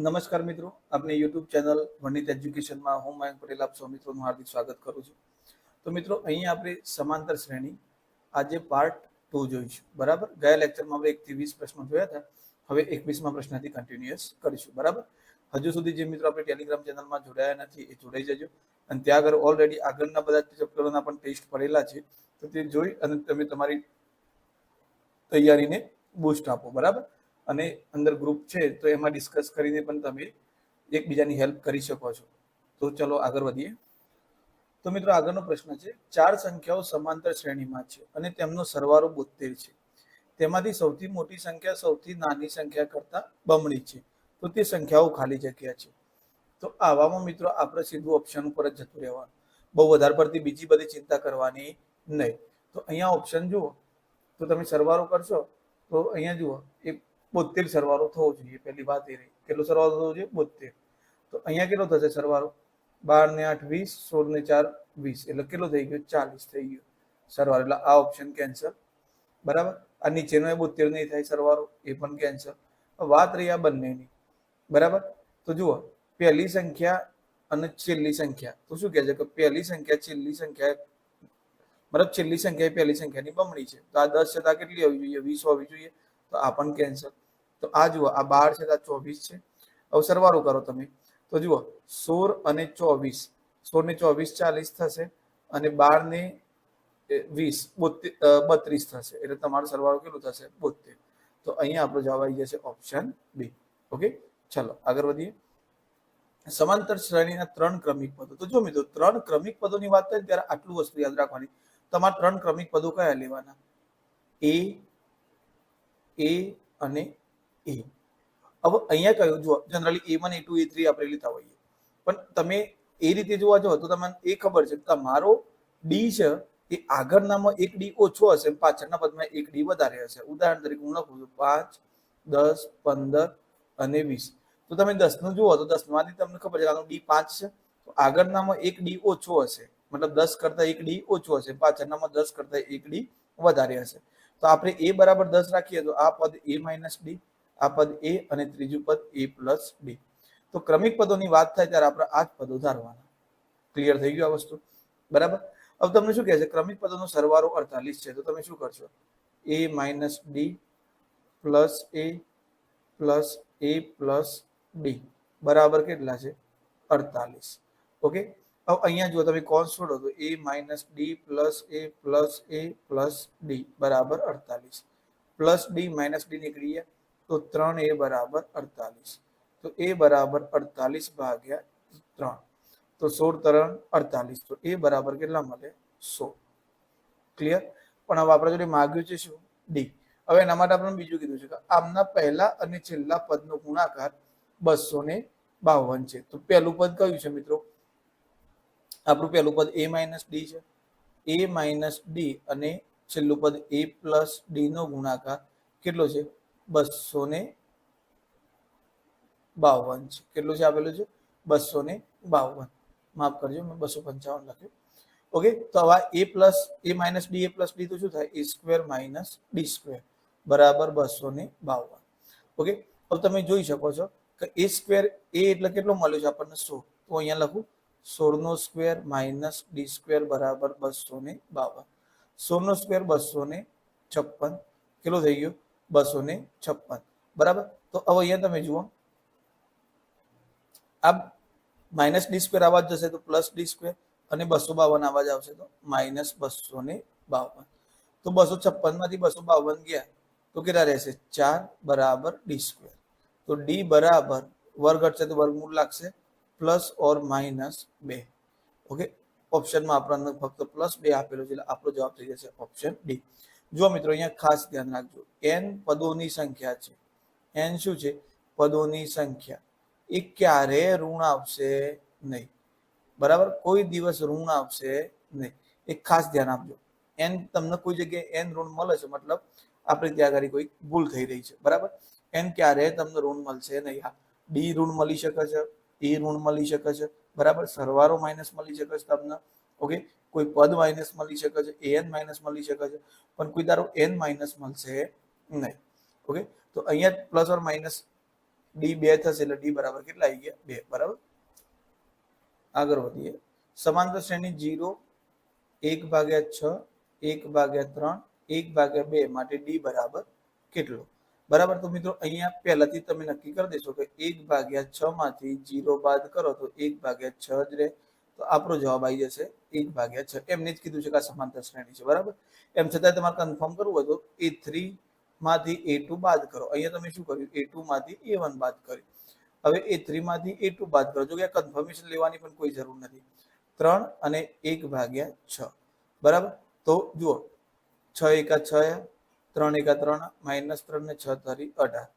નમસ્કાર મિત્રો, આપની યુટ્યુબ ચેનલ વનિત એજ્યુકેશનમાં હું મયંક પટેલ આપ સૌ મિત્રોનું હાર્દિક સ્વાગત કરું છું. તો મિત્રો, અહીંયા આપણે સમાંતર શ્રેણી આજે પાર્ટ 2 જોઈશું. બરાબર, ગયા લેક્ચરમાં આપણે 1 થી 20 પ્રશ્નો જોયા હતા. હવે 21મા પ્રશ્નથી કન્ટિન્યુઅસ કરીશું. બરાબર, હજુ સુધી જે મિત્રો આપણે ટેલિગ્રામ ચેનલમાં જોડાયા નથી એ જોડાઈ જજો. અને ત્યાં આગળ ઓલરેડી આગળના બધા ચેપ્ટરોના પણ ટેસ્ટ પડેલા છે, તો તે જોઈ અને તમે તમારી તૈયારીને બૂસ્ટ આપો. બરાબર, અને અંદર ગ્રુપ છે તો એમાં ડિસ્કસ કરીને પણ તમે એકબીજાની હેલ્પ કરી શકો છો. તો ચલો આગળ વધીએ. તો મિત્રો, આગળનો પ્રશ્ન છે, 4 સંખ્યાઓ સમાંતર શ્રેણીમાં છે અને તેમનો સરવાળો 72 છે. તેમાંથી સૌથી મોટી સંખ્યા સૌથી નાની સંખ્યા કરતા બમણી છે. તો તે સંખ્યાઓ ખાલી જગ્યા છે. તો આવામાં મિત્રો આપણે સીધું ઓપ્શન ઉપર જ જતું રહેવાનું, બહુ વધારે પડતી બીજી બધી ચિંતા કરવાની નહીં. તો અહીંયા ઓપ્શન જુઓ તો તમે સરવાળો કરશો તો અહીંયા જુઓ એ 72 સરવાળો થવો જોઈએ. પહેલી વાત એ રહી, કેટલો સરવાળો થવો જોઈએ? 72. તો અહીંયા કેટલો થશે સરવાળો? 12 ને 8 20, 16 ને 4 20, એટલે કેટલો થઈ ગયો? 40 થઈ ગયો સરવાળો. એટલે આ ઓપ્શન કેન્સલ. બરાબર, આ નીચેનો 72 નહીં થાય સરવાળો, એ પણ કેન્સલ. વાત રહી આ બંનેની. બરાબર, તો જુઓ પહેલી સંખ્યા અને છેલ્લી સંખ્યા, તો શું કહે છે કે પહેલી સંખ્યા છેલ્લી સંખ્યા મતલબ છેલ્લી સંખ્યા એ પહેલી સંખ્યાની બમણી છે. તો આ 10 છે તો આ કેટલી હોવી જોઈએ? 20 હોવી જોઈએ. તો આ પણ કેન્સલ. તો આ જુઓ આ 12 છે તો આ 24 છે. હવે સરવાળો કરો તમે તો જુઓ 16 અને 24, 16 ને 24 40 થશે અને 12 ને 20 32 થશે. એટલે તમારો સરવાળો કેટલો થશે? 72. તો અહીંયા આપણો જવાબ આવી જશે ઓપ્શન બી. ઓકે, ચલો આગળ વધીએ. સમાંતર શ્રેણીના 3 ક્રમિક પદો. તો જો મિત્રો, 3 ક્રમિક પદોની વાત થાય ત્યારે આટલું વસ્તુ યાદ રાખવાની. તમારે 3 ક્રમિક પદો કયા લેવાના? એ અને એ. હવે અહીંયા કયું જુઓ, જનરલી A1 A2 A3 આપણે લેતા હોઈએ, પણ તમે એ રીતે જોવા જાઓ તો તમને એ ખબર છે તમારો ડી છે એ આગળનામાં એક ડી ઓછો હશે, પાછળના પદમાં એક ડી વધારે હશે. ઉદાહરણ તરીકે હું લખું છું 5, 10, 15 અને 20. તો તમે 10 નું જુઓ તો 10 માંથી તમને ખબર છે આનો ડી 5 છે, તો આગળનામાં એક ડી ઓછો હશે, મતલબ 10 કરતા એક ડી ઓછો હશે, પાછળનામાં 10 કરતા એક ડી વધારે હશે. તો આપણે a બરાબર 10 રાખીએ તો આ પદ a માઇનસ ડી, આ પદ a અને ત્રીજું પદ a પ્લસ ડી. તો ક્રમિક પદોની વાત થાય ત્યારે આપણે આ જ પદો ધારવાના. ક્લિયર થઈ ગયું આ વસ્તુ? બરાબર. હવે તમને શું કહે છે? ક્રમિક પદોનો સરવાળો 48 છે. તો તમે શું કરશો? a minus D plus a plus a plus D બરાબર કેટલા છે? 48. ઓકે, હવે અહીંયા જો તમે કોન્સ છોડો તો a minus D plus a plus a plus D બરાબર 48. પ્લસ ડી માઇનસ ડી નીકળી ગયા તો 3a બરાબર 48. તો a બરાબર 48 ભાગ્યા 3, તો 16 3 48. તો a બરાબર કેટલા મળે? 100. ક્લિયર? પણ હવે આપણે જોડે માગ્યું છે શું? ડી. હવે એના માટે આપણે બીજું કીધું છે કે આમના પહેલા અને છેલ્લા પદનો ગુણાકાર 252 છે. તો પહેલું પદ કયું છે મિત્રો? આપણું પહેલું પદ a માઇનસ ડી છે. a માઇનસ ડી અને છેલ્લું પદ a પ્લસ ડી નો ગુણાકાર કેટલો છે? 252 છે. કેટલું છે આપેલું છે? 252. માફ કરજો, મેં 255 લખ્યું. ઓકે, તો હવે a plus a minus D a plus D તો શું થાય? a square minus D square બરાબર 252. ઓકે, હવે તમે જોઈ શકો છો કે a સ્ક્વેર a એટલે કેટલો મળ્યો છે આપણને? 100. તો અહીંયા લખું 16 નો સ્ક્વેર માઇનસ ડી સ્ક્વેર બરાબર 252. 16 નો સ્ક્વેર 256. કેટલો થઈ ગયો? 256. બરાબર. તો હવે અહીંયા તમે જુઓ આ માઇનસ ડી સ્ક્વેર આવા જશે તો પ્લસ ડી સ્ક્વેર, અને 252 આવા જ આવશે તો માઇનસ 252. તો 256 માંથી 252 ગયા તો કેટલા રહેશે? 4 બરાબર ડી સ્ક્વેર. તો ડી બરાબર વર્ગ હટશે તો વર્ગમૂળ લાગશે પ્લસ ઓર માઇનસ 2. ઓકે, ઓપ્શનમાં આપણને ફક્ત પ્લસ 2 આપેલો છે એટલે આપણો જવાબ થઈ જશે ઓપ્શન ડી. જો મિત્રો, અહીંયા ખાસ ધ્યાન રાખજો, n પદોની સંખ્યા છે. n શું છે? પદોની સંખ્યા. એ ક્યારે ઋણ આવશે નહીં. બરાબર, કોઈ દિવસ ઋણ આવશે નહીં. એક ખાસ ધ્યાન આપજો. n તમને કોઈ જગ્યાએ n ઋણ મળે છે મતલબ આપણે ત્યાં આગળ કોઈ ભૂલ થઈ રહી છે. બરાબર, n ક્યારે તમને ઋણ મળશે નહીં. ડી ઋણ મળી શકે છે, એ ઋણ મળી શકે છે. બરાબર, સરવાળો માઇનસ મળી શકે છે તમને. ઓકે, કોઈ પદ માઇનસ મળી શકે છે, an માઇનસ મળી શકે છે, પણ કોઈ દારો n માઇનસ મળશે નહીં. ઓકે, તો અહીંયા પ્લસ ઓર માઇનસ ડી 2 થશે એટલે ડી બરાબર કેટલા આવી ગયા 2. બરાબર, આગળ વધીએ. સમાંતર શ્રેણી 0, 1/6, 1/3, 1/2 માટે ડી બરાબર કેટલો? બરાબર, તો મિત્રો અહીંયા પહેલાથી તમે નક્કી કરી દેશો કે 1/6 માંથી 0 બાદ કરો તો 1/6 જ રહે. તો આપણો જવાબ આવી જશે 1/6. એમને જ કીધું છે કે આ સમાંતર શ્રેણી છે. બરાબર, એમ છતાં તમારે કન્ફર્મ કરવું હોય તો A3 માંથી A2 બાદ કરો. અહીંયા તમે શું કર્યું? A2 માંથી A1 બાદ કર્યું. હવે A3 માંથી A2 બાદ કરો. જો કે કન્ફર્મેશન લેવાની પણ કોઈ જરૂર નથી. 3 અને 1/6. બરાબર, તો જુઓ 6 એકા 6, 3 એકા 3, -3 ને 6 તારી 18.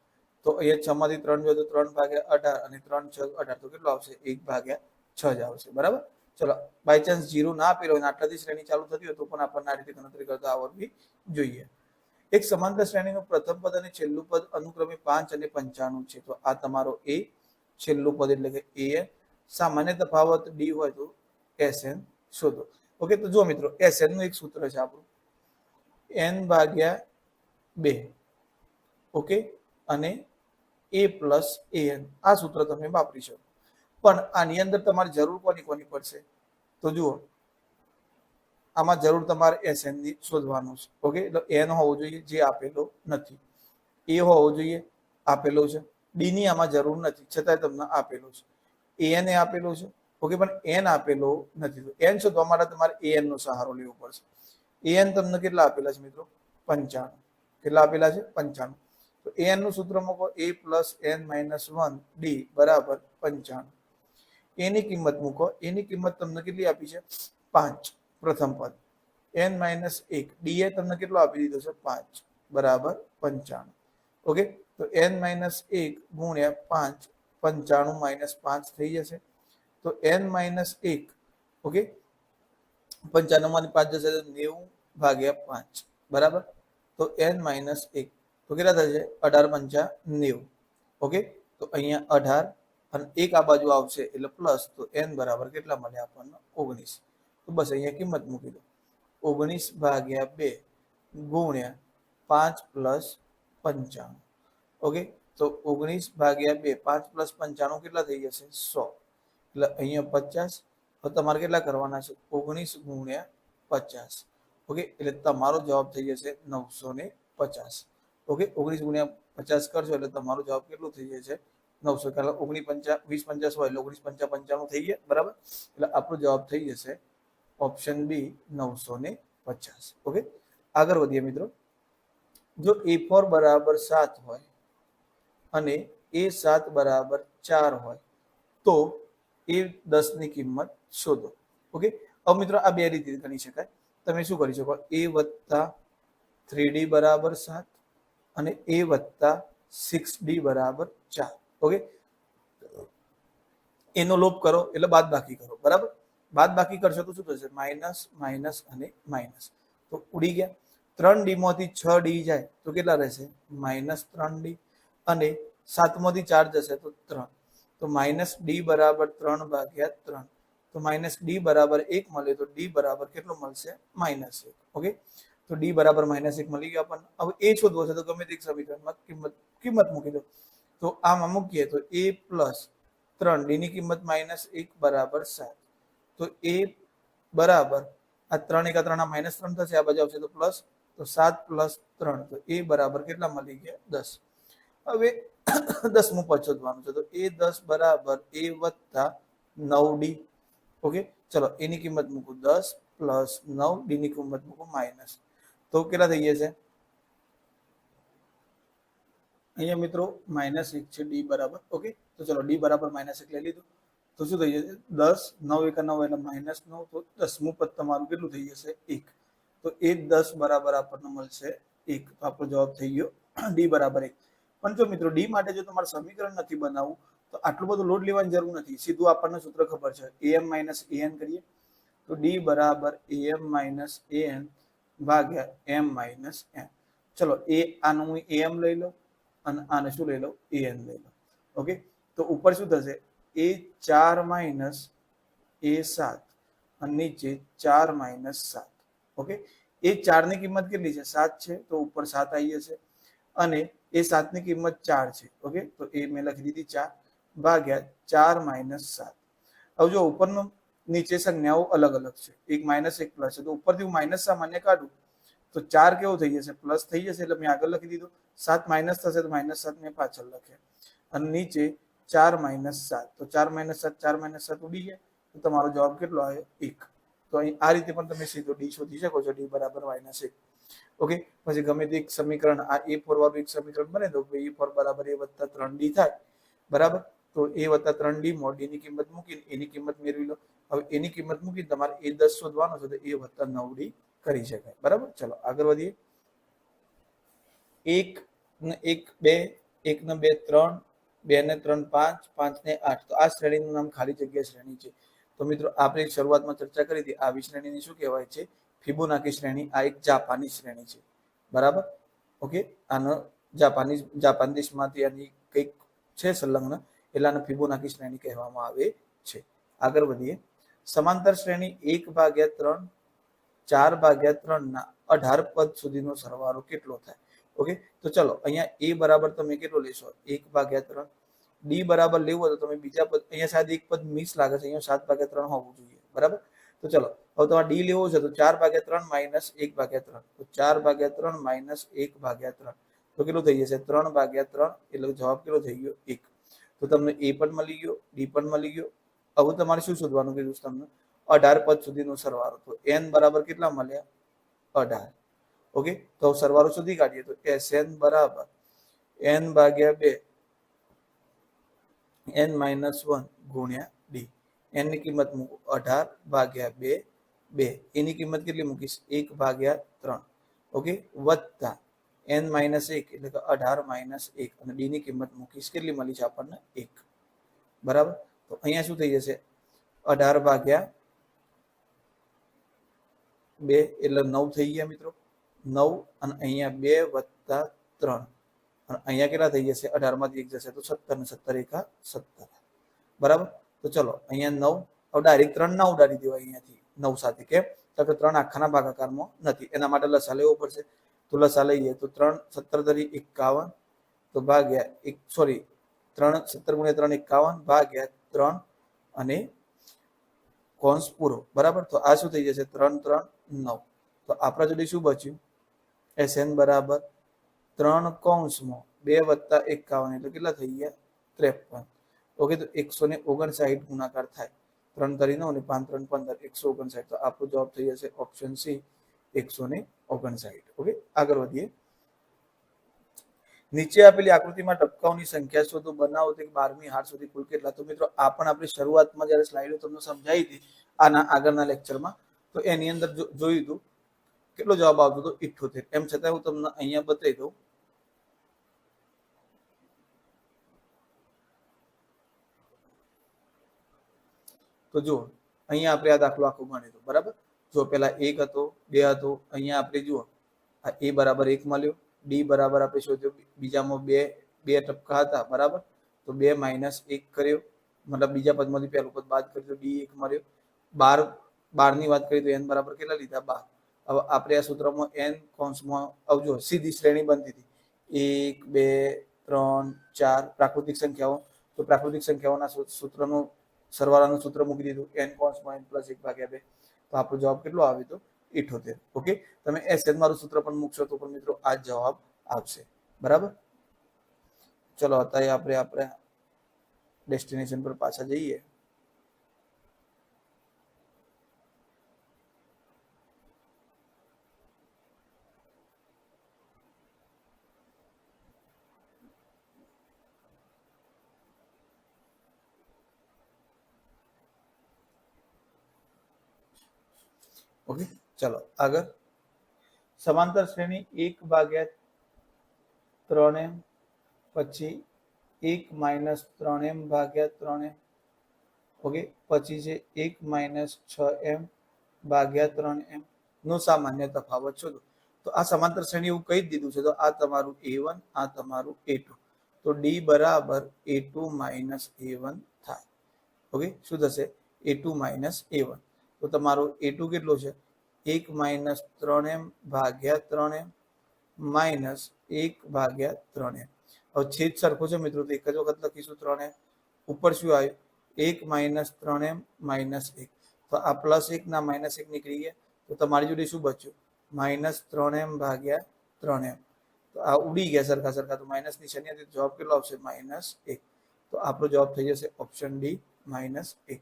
તો અહીંયા 6 માંથી 3 જોઈએ તો 3/18 અને 3 6 18. તો કેટલો આવશે? 1/6 જ આવશે. બરાબર, ચલો બાય ચાન્સ 0 ના આપેલો હોય આટલાથી શ્રેણી ચાલુ થતી હોય તો પણ આપણને આ રીતે ગણતરી કરતા આવડવી જોઈએ. એક સમાંતર શ્રેણીનું પ્રથમ પદ અને છેલ્લું પદ અનુક્રમે 5 અને 95 છે. તો આ તમારો A, છેલ્લું પદ એટલે કે AN. સામાન્ય તફાવત D હોય તો SN શોધો. ઓકે, તો જો મિત્રો SN નું એક સૂત્ર છે આપણું n/2. ઓકે, અને A+AN. આ સૂત્ર તમે વાપરી શકો. પણ આની અંદર તમારે જરૂર કોની પડશે? તો જુઓ આમાં જરૂર તમારે SN ની શોધવાનું છે. ઓકે, એટલે N હોવો જોઈએ જે આપેલો નથી, A હોવો જોઈએ આપેલો છે, D ની આમાં જરૂર નથી છતાંય તમને આપેલો છે, AN એ આપેલો છે. ઓકે, પણ N આપેલો નથી. તો N શોધવા માટે તમારે AN નો સહારો લેવો પડશે. AN તમને કેટલા આપેલા છે મિત્રો? 95. કેટલા આપેલા છે? 95. તો AN નું સૂત્ર મૂકો A+N-1D બરાબર 95. A ની કિંમત મૂકો. A ની કિંમત તમને કેટલી આપી છે? 5. પ્રથમ પદ n-1 D એ તમને કેટલો આપી દીધો છે? 5 બરાબર 95. ઓકે, તો n-1 ગુણ્યા 5, 95 -5 થઈ જશે. તો n-1, ઓકે, 95 માંથી 5 જશે તો 90/5. બરાબર, તો n-1 તો કેટલા થશે? 18 × 5 90. ઓકે, તો અહીંયા 18 અને 1 આ બાજુ આવશે એટલે પ્લસ. તો n બરાબર કેટલા મળે આપણને? 19. તો બસ અહીંયા કિંમત મૂકી દો. 19/2 ગુણ્યા 5 + 95. ઓકે, તો 19/2 5 + 95 કેટલા થઈ જશે? 100. એટલે અહીંયા 50. તો તમારે કેટલા કરવાના છે? 19 × 50. ઓકે, એટલે તમારો જવાબ થઈ જશે 950. ઓકે, 19 × 50 કરશો એટલે તમારો જવાબ કેટલો થઈ જશે? 900. કારણ 19 20 50 હોય એટલે 19 5 95 થઈ ગયા. બરાબર, એટલે આપણો જવાબ થઈ જશે ઓપ્શન બી 950. ઓકે, આગળ વધીએ મિત્રો. જો A4 બરાબર 7 હોય અને A7 બરાબર 4 હોય તો A10 ની કિંમત શોધો. ઓકે, હવે મિત્રો આ બે રીતે ગણી શકાય. તમે શું કરી શકો? A + 3D બરાબર 7 અને A + 6D બરાબર 4. ઓકે, એનો લોપ કરો એટલે બાદ બાકી કરો. બરાબર, બાદ બાકી કરશો તો શું થશે? માઇનસ માઇનસ અને માઇનસ. તો ઉડી ગયા. 3D માંથી 6D જાય તો કેટલા રહેશે? -3D. અને 7 માંથી 4 જશે તો 3. તો -D બરાબર 3/3. તો -D બરાબર 1 મળે તો D બરાબર કેટલો મળશે? -1. ઓકે, તો D બરાબર -1 મળી ગયો આપણને. હવે A શોધવો છે તો ગમે તે સમીકરણમાં કિંમત મૂકી દો. તો આમાં મૂકીએ તો A+3 D ની કિંમત -1 બરાબર 7. તો A બરાબર આ 3 એકા 3 -3 થશે, આ બાજુ આવશે તો પ્લસ. તો 7 + 3 તો A બરાબર કેટલા મળી ગયા? 10. હવે 10મું પદ શોધવાનું છે. તો A10 બરાબર A + 9D. ઓકે, ચલો A ની કિંમત મૂકો 10 + 9, D ની કિંમત મૂકો માઇનસ. તો કેટલા થઈ જશે? અહીંયા મિત્રો -1 છે D બરાબર. ઓકે, તો ચલો D બરાબર -1 લઈ લીધું. તો શું થઈ જશે? 10 9 એકા 9 એટલે -9. તો 10મું પદ તમારું કેટલું થઈ જશે? 1. તો A10 બરાબર આપણને મળશે 1. તો આપણો જવાબ થઈ ગયો D બરાબર 1. પણ જો મિત્રો D માટે જો તમારે સમીકરણ નથી બનાવવું તો આટલું બધું લોડ લેવાની જરૂર નથી. સીધું આપણને સૂત્ર ખબર છે, AM - AN કરીએ તો D બરાબર AM - AN ભાગ્યા M - N. ચલો આનું હું AM લઈ લો અને આને શું લઈ લો? AN લઈ લો. ઓકે, તો ઉપર શું થશે? A4 - A7 અને નીચે 4 - 7. ઓકે, A4 ની કિંમત કેટલી છે? 7 છે, તો ઉપર 7 આવી જશે. અને એ 7 ની કિંમત 4 છે. ઓકે, તો એ મેં લખી દીધી 4 ભાગ્યા 4 માઇનસ 7. હવે જો ઉપરનું નીચે સંજ્ઞાઓ અલગ અલગ છે, એક માઇનસ એક પ્લસ છે, તો ઉપરથી હું માઇનસ સામાન્ય કાઢું તો 4 કેવું થઈ જશે, પ્લસ થઈ જશે, એટલે મેં આગળ લખી દીધું. 7 માઇનસ થશે તો -7 મેં પાછળ લખ્યા, અને નીચે 4 માઇનસ 7, તો 4 માઇનસ 7 4 માઇનસ 7 ઉડી ગયા, તો તમારો જવાબ કેટલો આવ્યો 1. તો અહીં આ રીતે પણ તમે સીધો ડી શોધી શકો છો, ડી બરાબર -1. ઓકે, પછી ગમે તે એક સમીકરણ, આ A4 વાળું એક સમીકરણ બને તો A4 બરાબર A વત્તા 3D થાય, બરાબર. તો A વત્તા 3D માં D ની કિંમત મૂકીને એની કિંમત મેળવી લો. હવે એની કિંમત મૂકીને તમારે A10 શોધવાનો છે, તો A વત્તા 9D કરી શકાય, બરાબર. ચલો આગળ વધીએ. 1 ને 1 2, 1 ને 2 3, 2 ને 3 5, 5 ને 8, તો આ શ્રેણીનું નામ ખાલી જગ્યા શ્રેણી છે. તો મિત્રો આપણે શરૂઆતમાં ચર્ચા કરી હતી, આવી શ્રેણીને શું કહેવાય છે, ફિબોનાકી શ્રેણી. આ એક જાપાની શ્રેણી છે, બરાબર. ઓકે, આનો જાપાન દેશમાંથી આની કંઈક છે સંલગ્ન, એટલે આને ફિબોનાકી શ્રેણી કહેવામાં આવે છે. આગળ વધીએ. સમાંતર શ્રેણી 1/3, 4/3 ના 18 પદ સુધીનો સરવાળો કેટલો થાય? ઓકે, તો ચલો અહીંયા A બરાબર તમે કેટલો લેશો, 1/3. D બરાબર લેવું હોય તો તમે બીજા પદ, અહીંયા શાયદ એક પદ મિસ લાગે છે, અહીંયા 7/3 હોવું જોઈએ, બરાબર. તો ચલો હવે તમારે D લેવો છે, તો 4/3 માઇનસ 1/3, તો 4/3 માઇનસ 1/3, તો કેટલું થઈ જશે 3/3, એટલે જવાબ કેટલો થઈ ગયો 1. તો તમને A પણ મળી ગયો, D પણ મળી ગયો. હવે તમારે શું શોધવાનું કીધું તમને, 18 પદ સુધીનો સરવાળો. તો n બરાબર કેટલા મળ્યા 18. ઓકે, તો સરવાળો શોધી કાઢીએ, તો Sn બરાબર n/2 n-1 ગુણ્યા D. n ની કિંમત મૂકો 18/2, 2 એની કિંમત કેટલી મૂકીશ 1/3. ઓકે, વત્તા n-1 એટલે કે 18 - 1, અને D ની કિંમત મૂકીશ, કેટલી મળી છે આપણને 1, બરાબર. તો અહીંયા શું થઈ જશે 18/2 એટલે 9 થઈ ગયા મિત્રો, 9, અને અહીંયા 2 વત્તા 3, અને અહીંયા કેટલા થઈ જશે, 18 માંથી 1 જશે તો 17, ને 17 એકા 17, બરાબર. તો ચલો અહીંયા 9, હવે ડાયરેક્ટ 3 ના ઉડાડી દેવાય અહીંયાથી 9 સાથે, કેમ તો કે 3 આખાના ભાગાકારમાં નથી, એના માટે લસા લેવો પડશે. તો લસા લઈએ તો 3 17 તરી 51, તો ભાગ્યા 3 17 × 3 51 ભાગ્યા 3, અને કૌંસ પૂરો, બરાબર. તો આ શું થઈ જશે 3 3 9. તો આપણા જોડે શું બચ્યું, Sn બરાબર 3 કૌંસમાં 2 વત્તા 51, એટલે કેટલા થઈ ગયા 53. ઓકે, તો 159 ગુણાકાર થાય, 3 તરી 9 અને 5 3 15, 159. તો આપણો જવાબ થઈ જશે ઓપ્શન સી 159. ઓકે, આગળ વધીએ. નીચે આપેલી આકૃતિમાં ટપકાઓની સંખ્યા શોધો, બનાવો તે 12મી હાર સુધી કુલ કેટલા? તો મિત્રો આ પણ આપણે શરૂઆતમાં જ્યારે સ્લાઇડો તમને સમજાવી હતી આના આગળના લેક્ચરમાં, તો એની અંદર જોયું હતું કેટલો જવાબ આવતો હતો 78. એમ છતાં હું તમને અહીંયા બતાવી દઉં. તો જુઓ અહીંયા આપણે આ દાખલો આખો ગણીતો, બરાબર. જો પેલા 1 હતો, 2 હતો, અહીંયા આપણે જુઓ આ A બરાબર 1 મળ્યો, D બરાબર આપણે શોધ્યો, બીજામાં 2 ટપકા હતા, બરાબર. તો 2 - 1 કર્યો, મતલબ બીજા પદમાંથી પહેલું પદ બાદ કર્યું તો D 1 મળ્યો. 12 ની વાત કરીએ તો n બરાબર કેટલા લીધા 12. હવે આપણે આ સૂત્રમાં n કૌંસમાં આવજો, સીધી શ્રેણી બનતી હતી 1 2 3 4 પ્રાકૃતિક સંખ્યાઓ. તો પ્રાકૃતિક સંખ્યાઓના સૂત્રનું સરવાળાનું સૂત્ર મૂકી દીધું, n કૌંસમાં n + 1/2. તો આપણો જવાબ કેટલો આવે તો 78. ઓકે, તમે Sn મારું સૂત્ર પણ મૂકશો તો પણ મિત્રો આ જવાબ આવશે, બરાબર. ચલો અત્યારે આપણે ડેસ્ટિનેશન પર પાછા જઈએ. ઓકે, ચલો આગળ. સમાંતર શ્રેણી 1/3m, પછી 1 - 3m/3m. ઓકે, પછી છે 1 - 6m/3m નો સામાન્ય તફાવત શોધો. તો આ સમાંતર શ્રેણી એવું કહી જ દીધું છે, તો આ તમારું A1, આ તમારું A2. તો D બરાબર A2 - A1 થાય. ઓકે, શું થશે A2 - A1. તો તમારો A2 કેટલો છે 1 - 3m/3m 1/3m. હવે છેદ સરખો છે મિત્રો, તો એક જ વખત લખીશું 3m. ઉપર શું આવ્યું? 1 - 3m - 1. તો આ +1 ના -1 નીકળી ગયા. તો તમારી જોડે શું બચ્યું? -3m/3m. તો આ ઉડી ગયા સરખા સરખા, તો માઇનસ નિશાની હતી. જવાબ કેટલો આવશે? -1. તો આપણો જવાબ થઈ જશે ઓપ્શન ડી -1.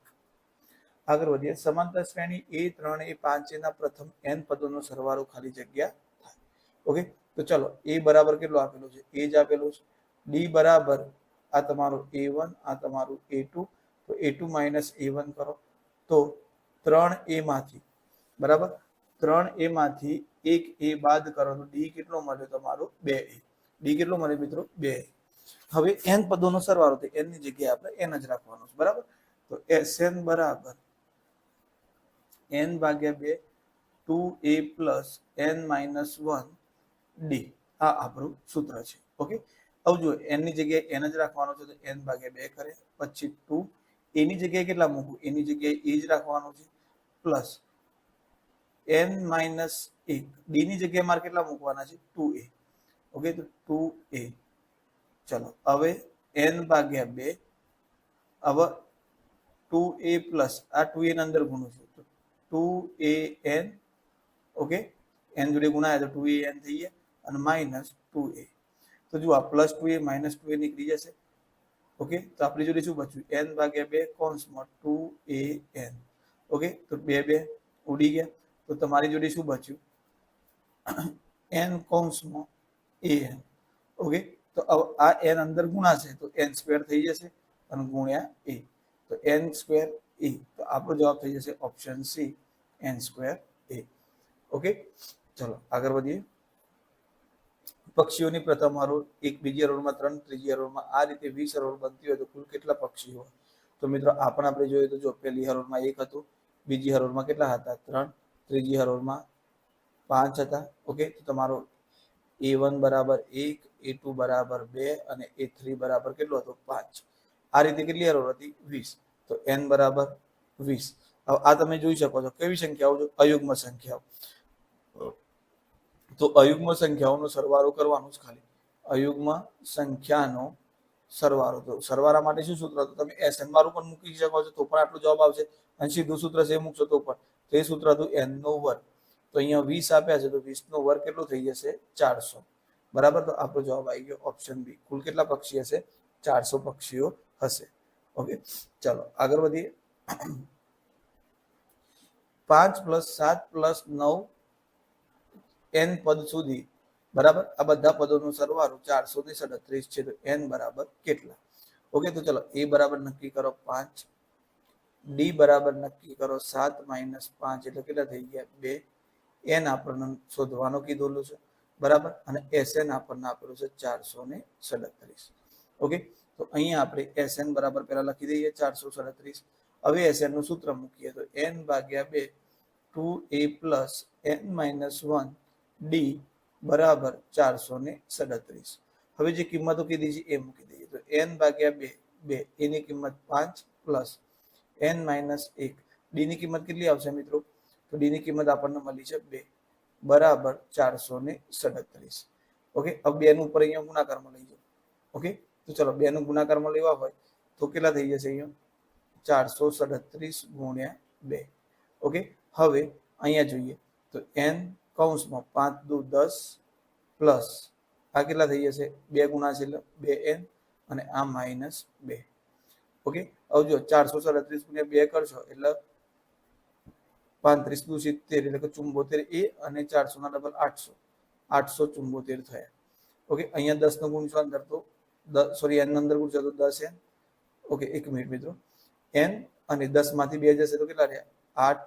આગળ વધીએ. સમાંતર શ્રેણી A3 A5 ના પ્રથમ n પદોનો સરવાળો ખાલી જગ્યા થાય. ઓકે, તો ચલો a બરાબર કેટલો આપેલો છે? a જ આપેલો છે. d બરાબર આ તમારું a1, આ તમારું a2. તો a2 - a1 કરો તો 3a માંથી, બરાબર, 3a માંથી 1a બાદ કરો તો d કેટલો મળે તમારો? 2a. d કેટલો મળે મિત્રો? 2a. હવે n પદોનો સરવાળો, તો n ની જગ્યાએ આપણે n જ રાખવાનો છે, બરાબર. તો Sn બરાબર n/2 2a + n - 1 d. આ આપણું સૂત્ર છે. ઓકે, હવે જો n ની જગ્યાએ n જ રાખવાનો છે, તો n/2 કરે. પછી 2 a ની જગ્યાએ કેટલા મૂકવું? a ની જગ્યાએ a જ રાખવાનું છે, પ્લસ n - 1 d ની જગ્યાએ મારે કેટલા મૂકવાના છે? 2a. ઓકે, તો 2a. ચલો હવે n/2. હવે 2a પ્લસ આ 2a ની અંદર ગુણું છું, તો 2an. ઓકે, n જોડે ગુણાયા તો 2an થઈ ગયા, અને -2a. તો જો આ +2a -2a નીકળી જશે. ઓકે, તો આપણી જોડે શું બચ્યું? n/2 કૌંસમાં 2an. ઓકે, તો 2 ઉડી ગયા. તો તમારી જોડે શું બચ્યું? n કૌંસમાં an. ઓકે, તો આ n અંદર ગુણાશે તો n² થઈ જશે, અને ગુણ્યા a, તો n² a. તો આપણો જવાબ થઈ જશે option C, n² a. Okay, ચલો આગળ વધીએ. પક્ષીઓની પ્રથમ હરોળ, એક બીજી હરોળમાં 3, ત્રીજી હરોળમાં આ રીતે 20 હરોળ બનતી હોય તો કુલ કેટલા પક્ષીઓ? તો મિત્રો આપણે જોઈએ તો જો પહેલી હરોળમાં 1 હતું, બીજી હરોળમાં કેટલા હતા? 3, ત્રીજી હરોળમાં 5 હતા. ઓકે, તો તમારો a1 બરાબર 1, a2 બરાબર 2 અને a3 બરાબર કેટલો હતો? 5. આ રીતે કેટલી હરોળ હતી? 20. તો n બરાબર 20. હવે આ તમે જોઈ શકો છો કેવી સંખ્યાઓ છે? અયુગ્મ સંખ્યાઓ. તો અયુગ્મ સંખ્યાઓનો સરવાળો કરવાનો છે ખાલી. અયુગ્મ સંખ્યાનો સરવાળો. તો સરવાળા માટે શું સૂત્ર? તો તમે SN વાળું પણ મૂકી શકો છો તો પણ આટલો જવાબ આવશે, અને સીધું સૂત્ર છે એ મૂકશો તો પણ. તો એ સૂત્ર હતું n². તો અહીંયા 20 આપ્યા છે, તો 20² કેટલું થઈ જશે? 400. બરાબર, તો આપણો જવાબ આવી ગયો ઓપ્શન બી. કુલ કેટલા પક્ષી હશે? 400 પક્ષીઓ હશે. ઓકે, ચાલો આગળ વધીએ. 5 + 7 + 9 n પદ સુધી, બરાબર, આ બધા પદોનો સરવાળો 437 છે. તો n બરાબર કેટલા? ઓકે, તો ચલો a બરાબર નક્કી કરો 5, d બરાબર નક્કી કરો 7 - 5 એટલે કેટલા થઈ ગયા? 2. n આપણને શોધવાનો કીધેલું છે, બરાબર, અને Sn આપણને આપેલું છે 437. ઓકે, તો અહીંયા આપણે Sn બરાબર પહેલા લખી દઈએ 437. હવે Sn નું સૂત્ર મૂકીએ તો n/2 2a + n - 1 d બરાબર 437. હવે જે કિંમતો કીધી છે એ મૂકી દઈએ. તો n/2 2, એની કિંમત 5 + n - 1, d ની કિંમત કેટલી આવશે મિત્રો? તો d ની કિંમત આપણને મળી છે 2 બરાબર 437. ઓકે, હવે 2 નું ઉપર અહીંયા ગુણાકારમાં લઈ જાઓ. ઓકે, તો ચલો 2 નું ગુણાકારમાં લેવા હોય તો કેટલા થઈ જશે? અહીંયા 437 × 2. ઓકે, હવે અહીંયા જોઈએ તો n કૌંસમાં 5 દુ 10 પ્લસ આ કેટલા થઈ જશે? 2 ગુણા છે એટલે 2n, અને આ -2. ઓકે, હવે જો 437 × 2 કરશો એટલે 35 દુ 70 એટલે કે 74a, અને 400 ના ડબલ 800, 874 થયા. ઓકે, અહીંયા 10 નો ગુણશો અંદર તો n અંદર ગુણશો તો 10n. ઓકે, 1 મિનિટ મિત્રો. n અને 10 માંથી 2 જશે તો કેટલા રહ્યા? 8.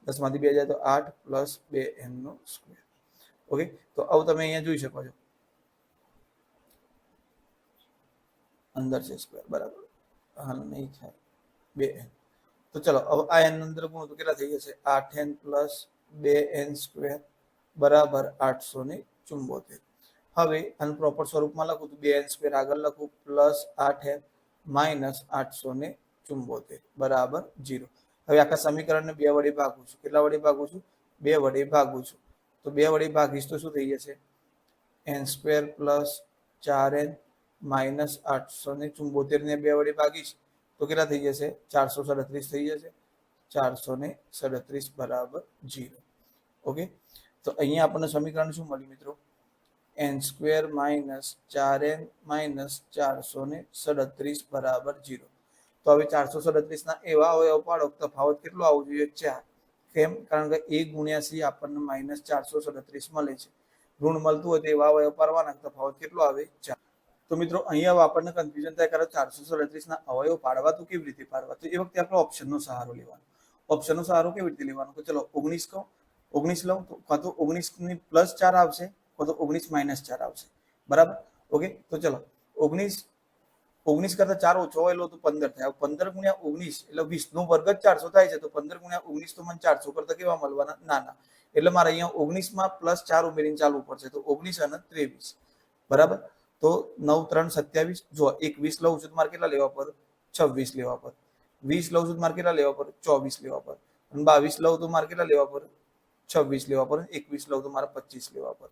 10 માંથી 2 જાય તો 8 + 2n². ઓકે, તો હવે તમે અહીંયા જોઈ શકો છો અંદર છે સ્ક્વેર, બરાબર, હાલ નહીં થાય 2n. તો ચલો હવે આ n અંદર ગુણો તો કેટલા થઈ જશે? 8n + 2n² બરાબર 874. હવે આનું પ્રોપર સ્વરૂપમાં લખું તો 2n² આગળ લખું પ્લસ 8n -874 બરાબર 0. હવે આખા સમીકરણને 2 વડે ભાગું છું. કેટલા વડે ભાગું છું? 2 વડે ભાગું છું. તો 2 વડે ભાગીશ તો શું થઈ જશે? N square plus 4n minus 874 ને 2 વડે ભાગીશ તો કેટલા થઈ જશે? 437 થઈ જશે. 437 બરાબર 0. ઓકે, તો અહીંયા આપણને સમીકરણ શું મળ્યું મિત્રો? N square minus 4n minus 437 બરાબર 0. તો હવે 437 ના એવા અવયવ પાડો, તફાવત કેટલો આવવો જોઈએ? 4. કેમ? કારણ કે a ગુણ્યા c આપણને માઇનસ 437 મળે છે. ઋણ મળતું હોય તો એવા અવયવ પાડવાના, તફાવત કેટલો આવે? 4. તો મિત્રો અહીંયા આપણને કન્ફ્યુઝન થાય, કારણ 437 ના અવયવ પાડવા તો કેવી રીતે પાડવા? તો એ વખતે આપણે ઓપ્શનનો સહારો લેવાનો. ઓપ્શનનો સહારો કેવી રીતે લેવાનો? તો ચલો 19 કહો, 19 લઉં તો કાં તો 19 ની પ્લસ 4 આવશે, કાં તો 19 માઇનસ 4 આવશે. બરાબર? ઓકે, તો ચલો 19 કરતા 4 ઓછો હોય તો 15 થાય. 15 ગુણ્યા 19 એટલે 20 નો વર્ગ જ 400 થાય છે. તો 15 ગુણ્યા 19 તો મને 400 કરતા કેવા મળવાના? નાના. એટલે મારે અહીંયા 19 માં પ્લસ 4 ઉમેરીને ચાલવું પડશે. તો 19 અને 23 બરાબર. તો 9 3 27. જો 21 લઉં છું તો મારે કેટલા લેવા પર? 26 લેવા પર. 20 લઉં છું તો મારે કેટલા લેવા પર? 24 લેવા પર. અને 22 લઉં તો મારે કેટલા લેવા પર? 26 લેવા પર. 21 લઉં તો મારે 25 લેવા પર.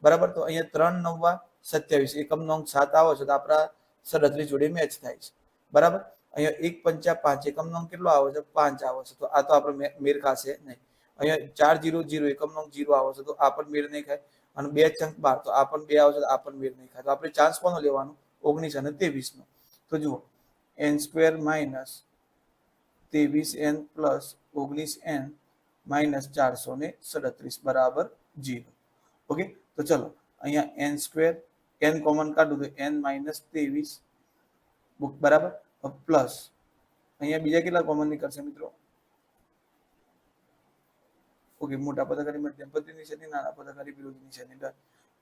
બરાબર. તો અહીંયા 3 9 27 એકમ નંગ 7 આવે છે તો આપણા 37 જોડે મેચ થાય છે. બરાબર. અહીંયા 1 5 5 એકમ નંગ કેટલો આવે છે? 5 આવે છે. તો આ તો આપણે મેર ખાશે નહીં. અહીંયા 4 0 0 એકમ નંગ 0 આવે છે તો આ પણ મેર નહીં ખાય. અને 2 ચંક 12 તો આ પણ 2 આવે છે તો આ પણ મેર નહીં ખાય. તો આપણે ચાન્સ કોનો લેવાનો? 19 અને 23 નો. તો જુઓ n square minus 23n plus 19n minus 437 બરાબર 0. ઓકે, તો ચલો અહીંયા n સ્ક્વેર, n કોમન કાઢું તો n માઇનસ 23 બરાબર પ્લસ અહીંયા બીજા કેટલા કોમન નીકળશે મિત્રો? ઓકે, મોટા પદાકારી મધ્યમ પદની નિશાની, નાના પદાકારી વિરોધી નિશાની.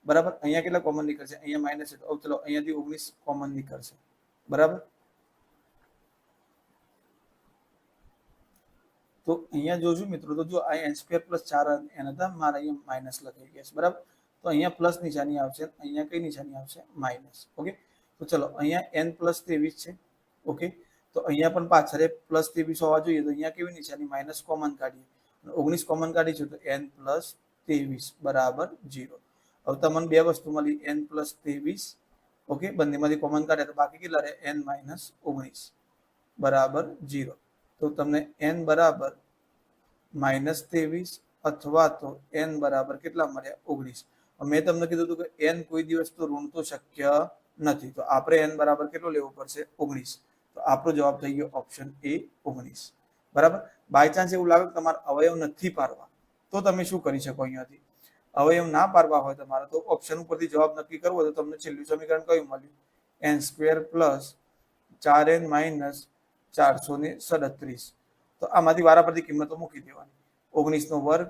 બરાબર. અહીંયા કેટલા કોમન નીકળશે? અહીંયા માઇનસ છે તો ચલો અહીંયાથી 19 કોમન નીકળશે. બરાબર. તો અહીંયા જોજો મિત્રો, તો જો આ n સ્ક્વેર પ્લસ 4n હતા, મારા અહીંયા માઇનસ લખાઈ ગયા છે. બરાબર. તો અહીંયા પ્લસ નિશાની આવશે, અહીંયા કઈ નિશાની આવશે? માઇનસ. ઓકે, તો ચલો અહીંયા n પ્લસ 23 છે. ઓકે, તો અહીંયા પણ પાછળ પ્લસ 23 હોવા જોઈએ. તો અહીંયા કેવી નિશાની? માઇનસ કોમન કાઢીએ. 19 કોમન કાઢીશું તો n પ્લસ 23 બરાબર 0. હવે તમને બે વસ્તુ મળી, n પ્લસ 23. ઓકે, બંનેમાંથી કોમન કાઢ્યા તો બાકી કેટલા રહે? n માઇનસ 19 બરાબર 0. તો તમને n બરાબર માઇનસ 23 અથવા તો n બરાબર કેટલા મળ્યા? 19. મેં તમને કીધું હતું કે n કોઈ દિવસ તો ઋણ તો શક્ય નથી. તો આપણે n બરાબર કેટલો લેવો પડશે? 19. તો આપણો જવાબ થઈ ગયો ઓપ્શન એ 19. બરાબર. બાય ચાન્સ એવું લાગે કે તમારે અવયવ નથી પાડવા તો તમે શું કરી શકો? અહીંયાથી અવયવ ના પાડવા હોય તમારે તો ઓપ્શન ઉપરથી જવાબ નક્કી કરવો તો તમને છેલ્લું સમીકરણ કયું મળ્યું? n square plus 4n minus 437. તો આમાંથી વારાફરતી કિંમતો મૂકી દેવાની. 19 નો વર્ગ,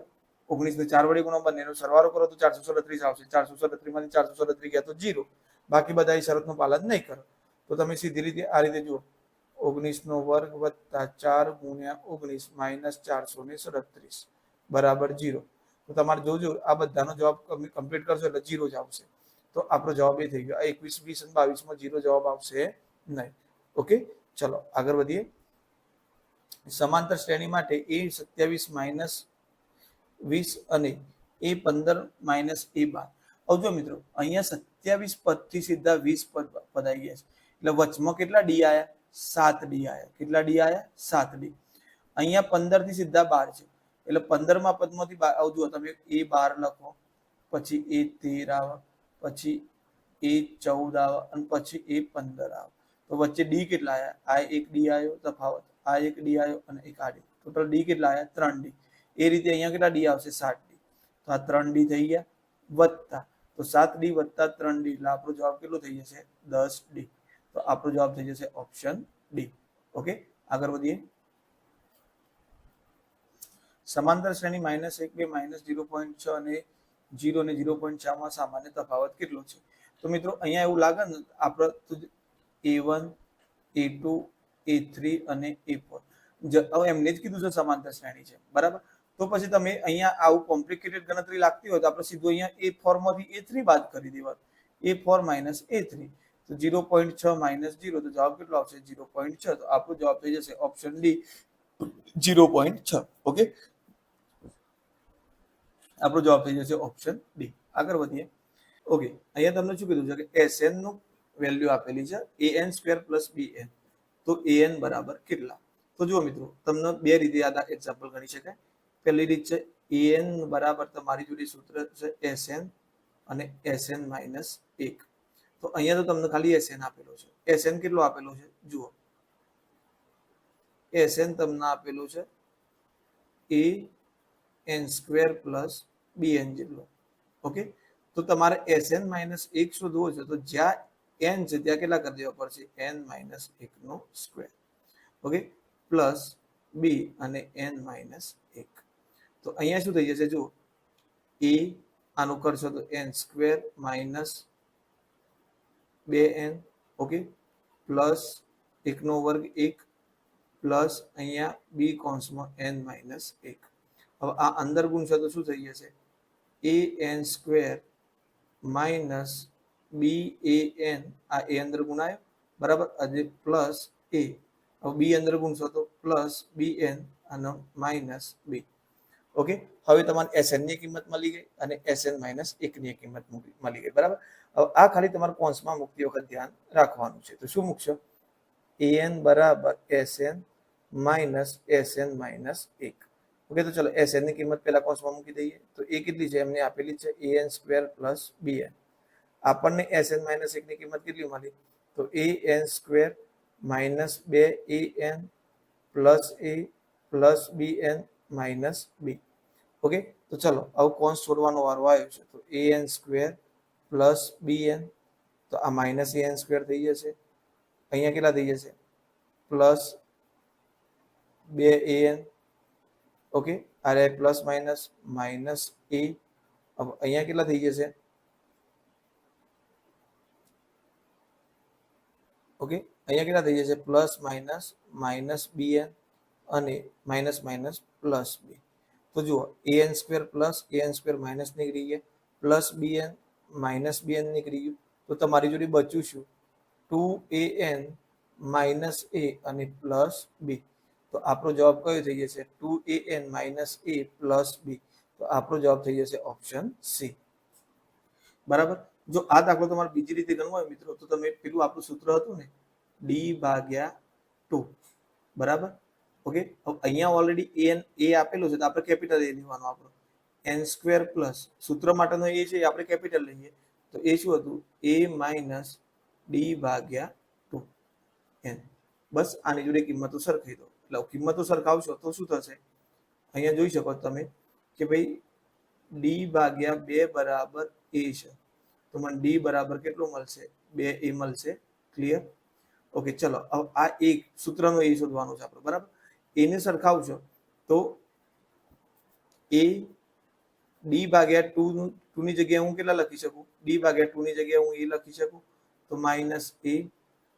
19 ને 4 વડે ગુણો, બંનેનો સરવાળો કરો તો 437 આવશે. 437 માંથી 437 ગયા તો 0. બાકી બધા એ શરતનું પાલન નહીં કરો તો તમે સીધી રીતે આ રીતે જુઓ, 19 નો વર્ગ વત્તા 4 ગુણ્યા 19 માઇનસ 437 બરાબર 0. તો તમારે જોજો આ બધાનો જવાબ કમ્પ્લીટ કરશો એટલે 0 જ આવશે. તો આપણો જવાબ એ થઈ ગયો. આ 21 20 અને 22 માં 0 જવાબ આવશે નહીં. ઓકે, ચલો આગળ વધીએ. સમાંતર શ્રેણી માટે a27 માઇનસ 20 અને a15 માઇનસ a12. હવે જો મિત્રો અહીંયા 27 પદથી સીધા 20 પદ આવી ગયા છે એટલે વચમાં કેટલા ડી આયા? 7 ડી આયા. કેટલા ડી આયા? 7 ડી. અહીંયા 15 થી સીધા 12 છે એટલે 15માં પદમાંથી આવજો તમે a12 લખો, પછી a13 આવે, પછી a14 આવે અને પછી a15 આવે. તો વચ્ચે ડી કેટલા આયા? આ એક ડી આયો તફાવત, આ એક ડી આયો અને એક આ ડી. ટોટલ ડી કેટલા આયા? 3 ડી. એ રીતે અહીંયા કેટલા ડી આવશે? 7 ડી. તો આ 3 ડી થઈ ગયા વત્તા, તો 7 ડી વત્તા 3 ડી એટલે આપણો જવાબ કેટલો થઈ જશે? 10 ડી. તો આપણો જવાબ થઈ જશે ઓપ્શન ડી. ઓકે, આગળ વધીએ. સમાંતર શ્રેણી -1 2 -0.6 અને 0 અને 0.4 માં સામાન્ય તફાવત કેટલો છે? તો મિત્રો અહીંયા એવું લાગે ને આપણે a1 a2 a3 અને a4 હવે એમને જ કીધું છે સમાંતર શ્રેણી છે. બરાબર. તો પછી તમે અહીંયા આવું કોમ્પ્લિકેટેડ ગણતરી લાગતી હોય તો આપણે સીધું અહીંયા a4 માંથી a3 બાદ કરી દેવાનું. a4 માઇનસ a3 તો 0.6 માઇનસ 0 તો જવાબ કેટલો આવશે? 0.6. તો આપણો જવાબ થઈ જશે ઓપ્શન ડી 0.6. ઓકે, આપણો જવાબ થઈ જશે ઓપ્શન ડી. આગળ વધીએ. ઓકે, અહીંયા તમને શું કીધું છે કે Sn નું વેલ્યુ આપેલી છે an² + bn. તો an બરાબર કેટલા? તો જુઓ મિત્રો, તમને બે રીતે આ એક્ઝામ્પલ ગણી શકાય. પહેલી રીત છે an બરાબર તમારી જોડે સૂત્ર છે Sn અને Sn - 1. તો અહીંયા તો તમને ખાલી Sn આપેલો છે. Sn કેટલો આપેલો છે જુઓ, Sn તમને આપેલું છે an² + bn જેટલો. ઓકે, તો તમારે Sn - 1 શોધવો છે તો જ્યાં n છે ત્યાં કેટલા કરી દેવા પડશે? n - 1/2. ઓકે, પ્લસ b અને n - 1. તો અહીંયા શું થઈ જશે જુઓ, a આનું કરશો તો n² - 2n. Okay, plus 1/2 1 plus અહીંયા b કૌંસમાં n - 1. હવે આ અંદર ગુણશો તો શું થઈ જશે? an² - ban, આ a અંદર ગુણાયો બરાબર, અને પ્લસ a. હવે b અંદર ગુણશો તો પ્લસ bn અને માઇનસ b. ઓકે, હવે તમારે Sn ની કિંમત મળી ગઈ અને Sn - 1 ની કિંમત મળી ગઈ બરાબર. હવે આ ખાલી તમારે કૌંસમાં મૂકતી વખત ધ્યાન રાખવાનું છે. તો શું મૂકશો? an બરાબર Sn - Sn - 1. ઓકે, તો ચલો Sn ની કિંમત પહેલા કૌંસમાં મૂકી દઈએ. તો એ કેટલી છે? એમને આપેલી છે an² + bn. આપણને Sn - 1 ની કિંમત કેટલી મળી? તો an² - 2an plus a plus bn minus b. Okay, તો ચલો હવે કૌંસ છોડવાનો વારો આવ્યો છે. તો an² + bn, તો આ માઇનસ an² થઈ જશે. અહીંયા કેટલા થઈ જશે? Plus 2an. ઓકે, અરે પ્લસ માઇનસ માઇનસ a. હવે અહીંયા કેટલા થઈ જશે? ઓકે, અહીંયા કેટલા થઈ જશે? પ્લસ માઇનસ માઇનસ bn અને માઇનસ માઇનસ પ્લસ b. તો જુઓ, an² પ્લસ an² માઇનસ નીકળી ગયા, પ્લસ bn માઇનસ bn નીકળી ગયું. તો તમારી જોડે બચ્યું શું? 2an માઇનસ a અને પ્લસ b. તો આપણો જવાબ કયો થઈ જશે? 2an minus a plus b. તો આપણો જવાબ થઈ જશે ઓપ્શન સી. બરાબર. જો આ દાખલો તમારે બીજી રીતે ગણવો હોય મિત્રો, તો તમે પેલું આપણું સૂત્ર હતું ને, d/2. બરાબર. ઓકે, અહીંયા ઓલરેડી a આપેલું છે તો આપણે કેપિટલ a લેવાનો. આપણો n² પ્લસ સૂત્ર માટેનો a છે આપણે કેપિટલ લઈએ. તો એ શું હતું? a - d/2n. બસ આની જોડે કિંમતો સરખાઈ દો. એટલે કિંમતો સરખાવશો તો શું થશે? અહીંયા જોઈ શકો તમે કે ભાઈ d/2 બરાબર a છે. તો મને d બરાબર કેટલું મળશે? 2a મળશે. ક્લિયર? ઓકે, ચલો હવે આ એક સૂત્રનો a શોધવાનો છે આપણે બરાબર. a ને સરખાવશો તો a d/2 ની જગ્યાએ હું કેટલા લખી શકું? d/2 ની જગ્યાએ હું a લખી શકું. તો માઇનસ a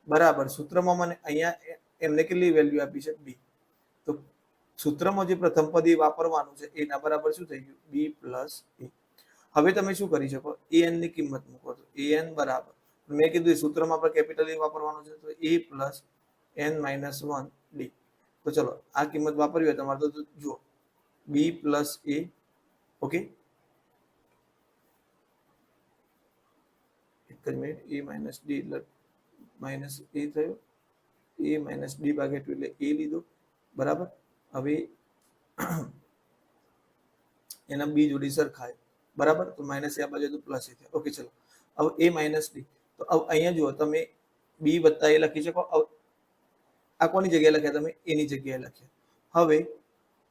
બરાબર સૂત્રમાં મને અહીંયા એમને કેટલી વેલ્યુ આપી છે? b. તો સૂત્રમાં જે પ્રથમ પદ એ વાપરવાનું છે એના બરાબર શું થઈ ગયું? b plus a. હવે તમે શું કરી શકો? an ની કિંમત મૂકો. તો an બરાબર, મેં કીધું સૂત્રમાં આપણે કેપિટલ a વાપરવાનું છે, તો a પ્લસ n - 1 d. તો ચલો આ કિંમત વાપરવી હોય તમારે તો જુઓ, b પ્લસ a. ઓકે, એક જ મિનિટ, a માઇનસ d એટલે માઇનસ a થયો, a માઇનસ d/2 એટલે a લીધો બરાબર. હવે એના b જોડી સરખાય બરાબર, તો માઇનસ આ બાજુ તો પ્લસ એ થાય. ઓકે, ચલો હવે a માઇનસ d. તો અહીંયા જુઓ તમે b વત્તા a લખી શકો. આ કોની જગ્યાએ લખ્યા? તમે a ની જગ્યાએ લખ્યા. હવે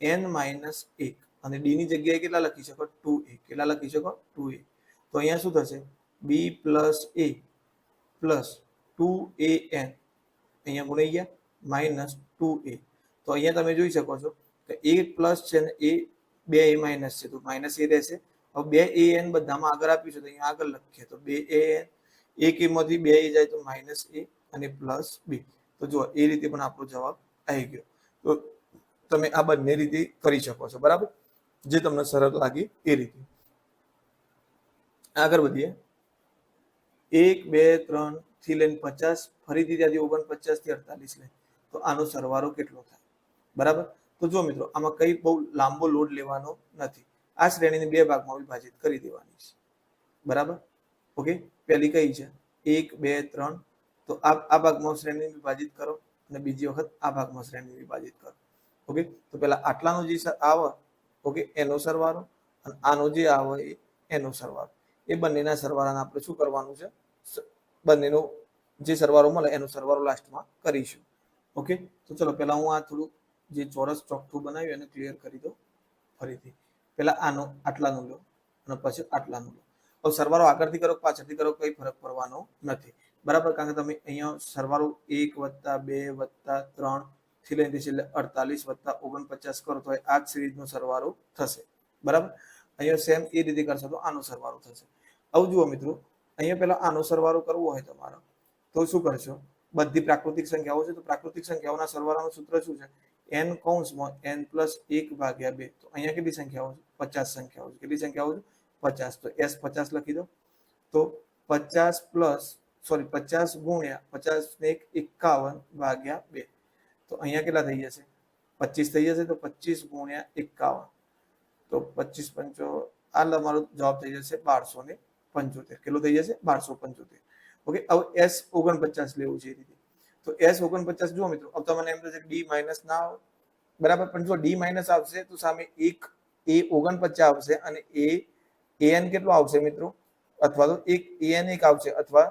n - 1 અને d ની જગ્યાએ કેટલા લખી શકો? 2a. કેટલા લખી શકો? 2a. તો અહીંયા શું થશે? b plus a plus 2an અહીંયા ગુણાઈ ગયા માઇનસ 2a. તો અહીંયા તમે જોઈ શકો છો કે a પ્લસ છે ને એ 2a માઇનસ છે, તો માઇનસ a રહેશે. હવે 2an બધામાં આગળ આપ્યું છે તો અહીંયા આગળ લખીએ. તો 2an એક એમાંથી 2a જાય તો માઇનસ a અને પ્લસ b. તો જુઓ એ રીતે પણ આપણો જવાબ આવી ગયો. તો તમે આ બંને રીતે કરી શકો છો બરાબર, જે તમને સરળ લાગે એ રીતે. આગળ વધીએ. 1 2 3 થી લઈને 50, ફરીથી ત્યાંથી 49 થી 48 લે તો આનો સરવાળો કેટલો થાય? બરાબર. તો જો મિત્રો, આમાં કઈ બહુ લાંબો લોડ લેવાનો નથી. આ શ્રેણીને બે ભાગમાં વિભાજિત કરી દેવાની છે બરાબર. ઓકે, પહેલી કઈ છે 1 2 3, તો આ ભાગમાં શ્રેણી વિભાજિત કરો અને બીજી વખત આ ભાગમાં શ્રેણી વિભાજિત કરો. ઓકે, તો પેલા આટલાનો જે આવે ઓકે એનો સરવાળો અને આનો જે આવે એનો સરવાળો, એ બંનેના સરવાળાને આપણે શું કરવાનું છે, બંનેનો જે સરવાળો મળે એનો સરવાળો લાસ્ટમાં કરીશું. ઓકે, તો ચલો પેલા હું આ થોડું જે ચોરસ ચોકઠું બનાવ્યું એને ક્લિયર કરી દઉં ફરીથી. પેલા આનો આટલાનો લો અને પછી આટલાનો લો. હવે સરવાળો આગળથી કરો પાછળથી કરો કઈ ફરક પડવાનો નથી, બરાબર, કારણ કે તમે અહીંયા સરવાળો 1 + 2 + 3 થી લઈને છેલ્લે 48 + 49 કરો તો આ જ સિરીઝનો સરવાળો થશે, બરાબર. અહીંયા સેમ એ રીતે કરશો તો આનો સરવાળો થશે. હવે જુઓ મિત્રો, અહીંયા પેલા આનો સરવાળો કરવો હોય તમારો તો શું કરશો, બધી પ્રાકૃતિક સંખ્યાઓ છે તો પ્રાકૃતિક સંખ્યાઓના સરવાળાનું સૂત્ર શું છે, n કૌંસમાં n + 1/2. તો અહીંયા કેટલી સંખ્યાઓ છે, 50 સંખ્યાઓ છે. કેટલી સંખ્યાઓ છે, 50. તો s 50 લખી દો. તો 50 પ્લસ 50 ગુણ્યા 50 ને 51/2. તો અહીંયા કેટલા થઈ જશે, 25 થઈ જશે. તો 25 ગુણ્યા 51, તો 25 પંચો, આ તમારો જવાબ થઈ જશે 1275. કેટલો થઈ જશે, 1275. ઓકે, હવે s 49 લેવું છે એ રીતે. તો s 49 જુઓ મિત્રો, હવે તમને એમ થશે d માઇનસ ના આવે, બરાબર, પણ જો d માઇનસ આવશે તો સામે એક a 49 આવશે અને an કેટલો આવશે મિત્રો, અથવા તો એક an 1 આવશે, અથવા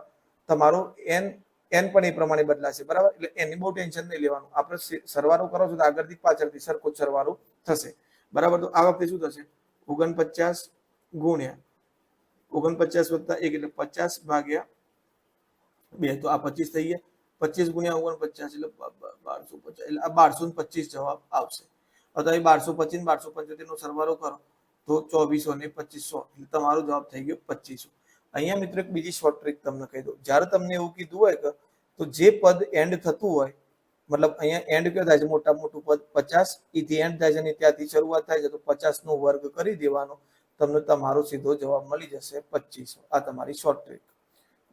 તમારો n પણ એ પ્રમાણે બદલાશે, બરાબર. એટલે એની બહુ ટેન્શન નહીં લેવાનું, આપણે સરવાળો કરો છો તો આગળથી પાછળથી સરખો સરવાળો થશે, બરાબર. તો આ વખતે શું થશે, 49 ગુણ્યા 49 + 1 એટલે 50/2. તો આ 25 થઈ ગયા. 25 ગુણ્યા 49 એટલે 1250, એટલે આ 1225 જવાબ આવશે. અથવા 1225 1275 નો સરવાળો કરો તો 2400 ને 2500, એટલે તમારો જવાબ થઈ ગયો 2500. અહીંયા મિત્રો એક બીજી શોર્ટ ટ્રીક તમને કહી દઉં, જ્યારે તમને એવું કીધું હોય કે તો જે પદ એન્ડ થતું હોય, મતલબ અહીંયા એન્ડ કયો થાય છે, મોટા મોટું પદ 50 એથી એન્ડ થાય છે અને ત્યાંથી શરૂઆત થાય છે, તો 50 નો વર્ગ કરી દેવાનો, તમને તમારો સીધો જવાબ મળી જશે 2500. આ તમારી શોર્ટ ટ્રીક,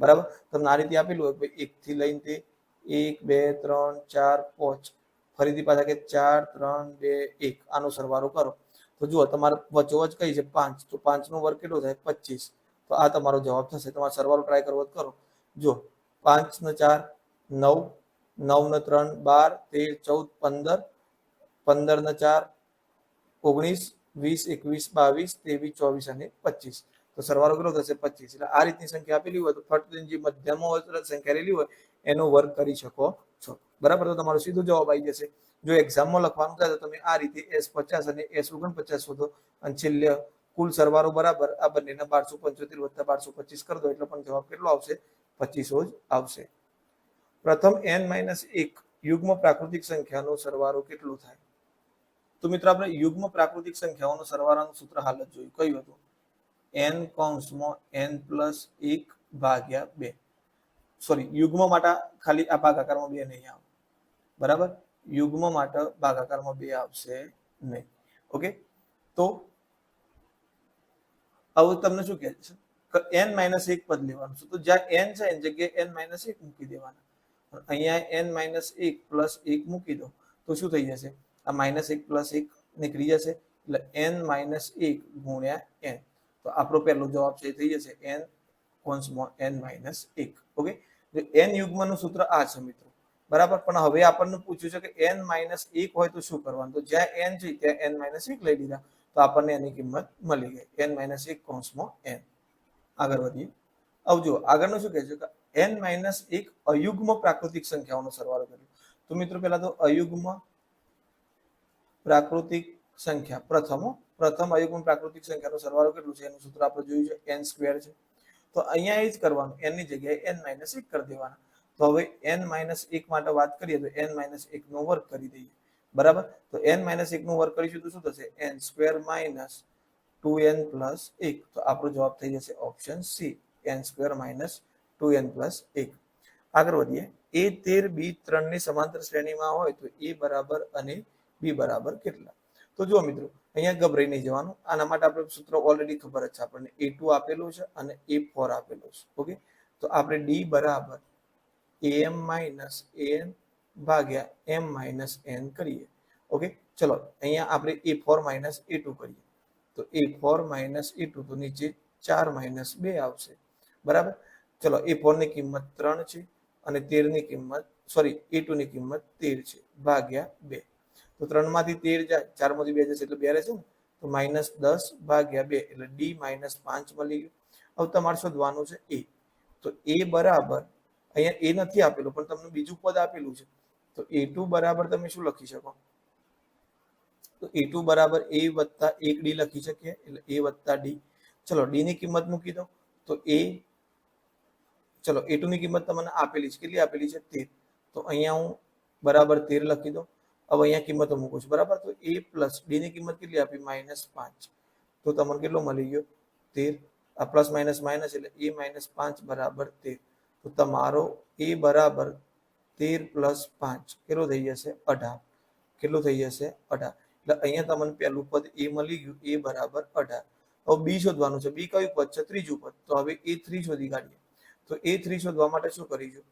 બરાબર. તમને આ રીતે આપેલું હોય ભાઈ 1 થી લઈને તે 1 2 3 4 5, ફરીથી પાછા કે 4 3 2 1, આનો સરવાળો કરો તો જુઓ તમારે વચોવચ કઈ છે 5, તો 5 નો વર્ગ કેટલો થાય 25. તો આ તમારો જવાબ થશે. તમારે સરવાળો ટ્રાય કરવો કરો. જો 5 ને 4 9, 9 ને 3 12, 13 14 15, 15 ને 4 19 20 21 22 23 24 અને 25. તો સરવાળો કેટલો થશે 25. એટલે આ રીતની સંખ્યા આપેલી હોય તો ફટ જે મધ્યમાં સંખ્યા લેલી હોય એનો વર્ગ કરી શકો છો, બરાબર. તો તમારો સીધો જવાબ આવી જશે. જો એક્ઝામમાં લખવાનું થાય તો તમે આ રીતે s50 અને s49 શોધો અને છેલ્લે કુલ સરવાળો બરાબર આ બંનેના 1275 + 1225 કરી દો એટલે પણ જવાબ કેટલો આવશે, 2500 જ આવશે. પ્રથમ n - 1 યુગ્મ પ્રાકૃતિક સંખ્યાનો સરવાળો કેટલો થાય? તો મિત્રો આપણે યુગ્મ પ્રાકૃતિક સંખ્યાઓનો સરવાળાનું સૂત્ર હાલ જ જોયું, કયું હતું, n કૌંસમાં n + 1/2. સોરી, યુગ્મ માટે ખાલી આ ભાગાકારમાં 2 નહીં આવે, બરાબર. યુગ્મ માટે ભાગાકારમાં 2 આવશે નહીં. ઓકે, તો હવે તમને શું કહે છે કે n - 1 પદ લેવાનું છે, તો જ્યાં n છે એની જગ્યાએ n - 1 મૂકી દેવાના. અહીંયા n - 1 + 1 મૂકી દો તો શું થઈ જશે, આ -1 + 1 નીકળી જશે, એટલે n - 1 ગુણ્યા n. તો આપણો પહેલો જવાબ છે થઈ જશે n કૌંસમાં n - 1. ઓકે, n યુગ્મનું સૂત્ર આ છે મિત્રો, બરાબર. પણ હવે આપણને પૂછ્યું છે કે n - 1 હોય તો શું કરવાનું, તો જ્યાં n છે ત્યાં n - 1 લઈ લીધા તો આપણને એની કિંમત મળી ગઈ, n - 1 કૌંસમાં n. આગળ વધીએ. હવે જુઓ આગળનું શું કહે છે કે n - 1 અયુગ્મ પ્રાકૃતિક સંખ્યાઓનો સરવાળો કર્યો. તો મિત્રો પહેલા તો અયુગ્મ પ્રાકૃતિક સંખ્યા પ્રથમ અયુગ્મ પ્રાકૃતિક સંખ્યાનો સરવાળો કેટલું છે એનું સૂત્ર આપણે જોયું છે, n² છે. તો અહીંયા એ જ કરવાનું, n ની જગ્યાએ n - 1 કરી દેવાના. તો હવે n - 1 માટે વાત કરીએ તો n - 1 નો વર્ગ કરી દઈએ, બરાબર. તો n - 1 નો વર્ગ કરીશું તો શું થશે, n² - 2n + 1. તો આપણો જવાબ થઈ જશે ઓપ્શન સી, n² - 2n + 1. આગળ વધીએ. a13 b3 ની સમાંતર શ્રેણીમાં હોય તો a બરાબર અને b બરાબર કેટલા? તો જુઓ મિત્રો, અહીંયા ગભરાઈ નહીં જવાનું, આના માટે આપણે સૂત્ર ઓલરેડી ખબર જ છે આપણને, a2 આપેલું છે અને a4 આપેલું છે. ઓકે, તો આપણે d બરાબર am - an ભાગ્યા m - n કરીએ. ઓકે, ચલો અહીંયા આપણે a4 - a2 કરીએ. તો a4 - a2 તો નીચે 4 - 2 આવશે, બરાબર. ચલો A4 ની કિંમત 3 છે અને 13 ની કિંમત A2 ની કિંમત 13 છે ભાગ્યા 2. તો 3 માંથી 13 જાય, 4 માંથી 2 જશે એટલે 2 રહેશે ને, તો -10 ભાગ્યા 2 એટલે D -5 મળી ગયું. હવે તમારે શોધવાનું છે A. તો A બરાબર, અહીંયા A નથી આપેલું પણ તમને બીજું પદ આપેલું છે, તો A2 બરાબર તમે શું લખી શકો? તો A2 બરાબર A વત્તા 1D લખી શકીએ, એટલે A વત્તા D. ચલો D ની કિંમત મૂકી દો, તો ચલો A2 ની કિંમત તમને આપેલી છે, કેટલી આપેલી છે? 13. તો અહીંયા હું બરાબર 13 લખી દો. હવે અહીંયા કિંમતો મૂકું છું, બરાબર. તો A પ્લસ D ની કિંમત કેટલી આપી? -5. તો તમને કેટલો મળી ગયો? 13. આ પ્લસ માઇનસ માઇનસ એટલે A -5 બરાબર 13. તો તમારો A બરાબર 13 પ્લસ 5 કેટલો થઈ જશે? 18. કેટલું થઈ જશે? 18. એટલે અહીંયા તમને પહેલું પદ A મળી ગયું, A બરાબર 18. હવે B શોધવાનું છે. B કયું પદ છે? ત્રીજું પદ. તો હવે A3 શોધી કાઢીએ. તો A3 શોધવા માટે શું કરીશું?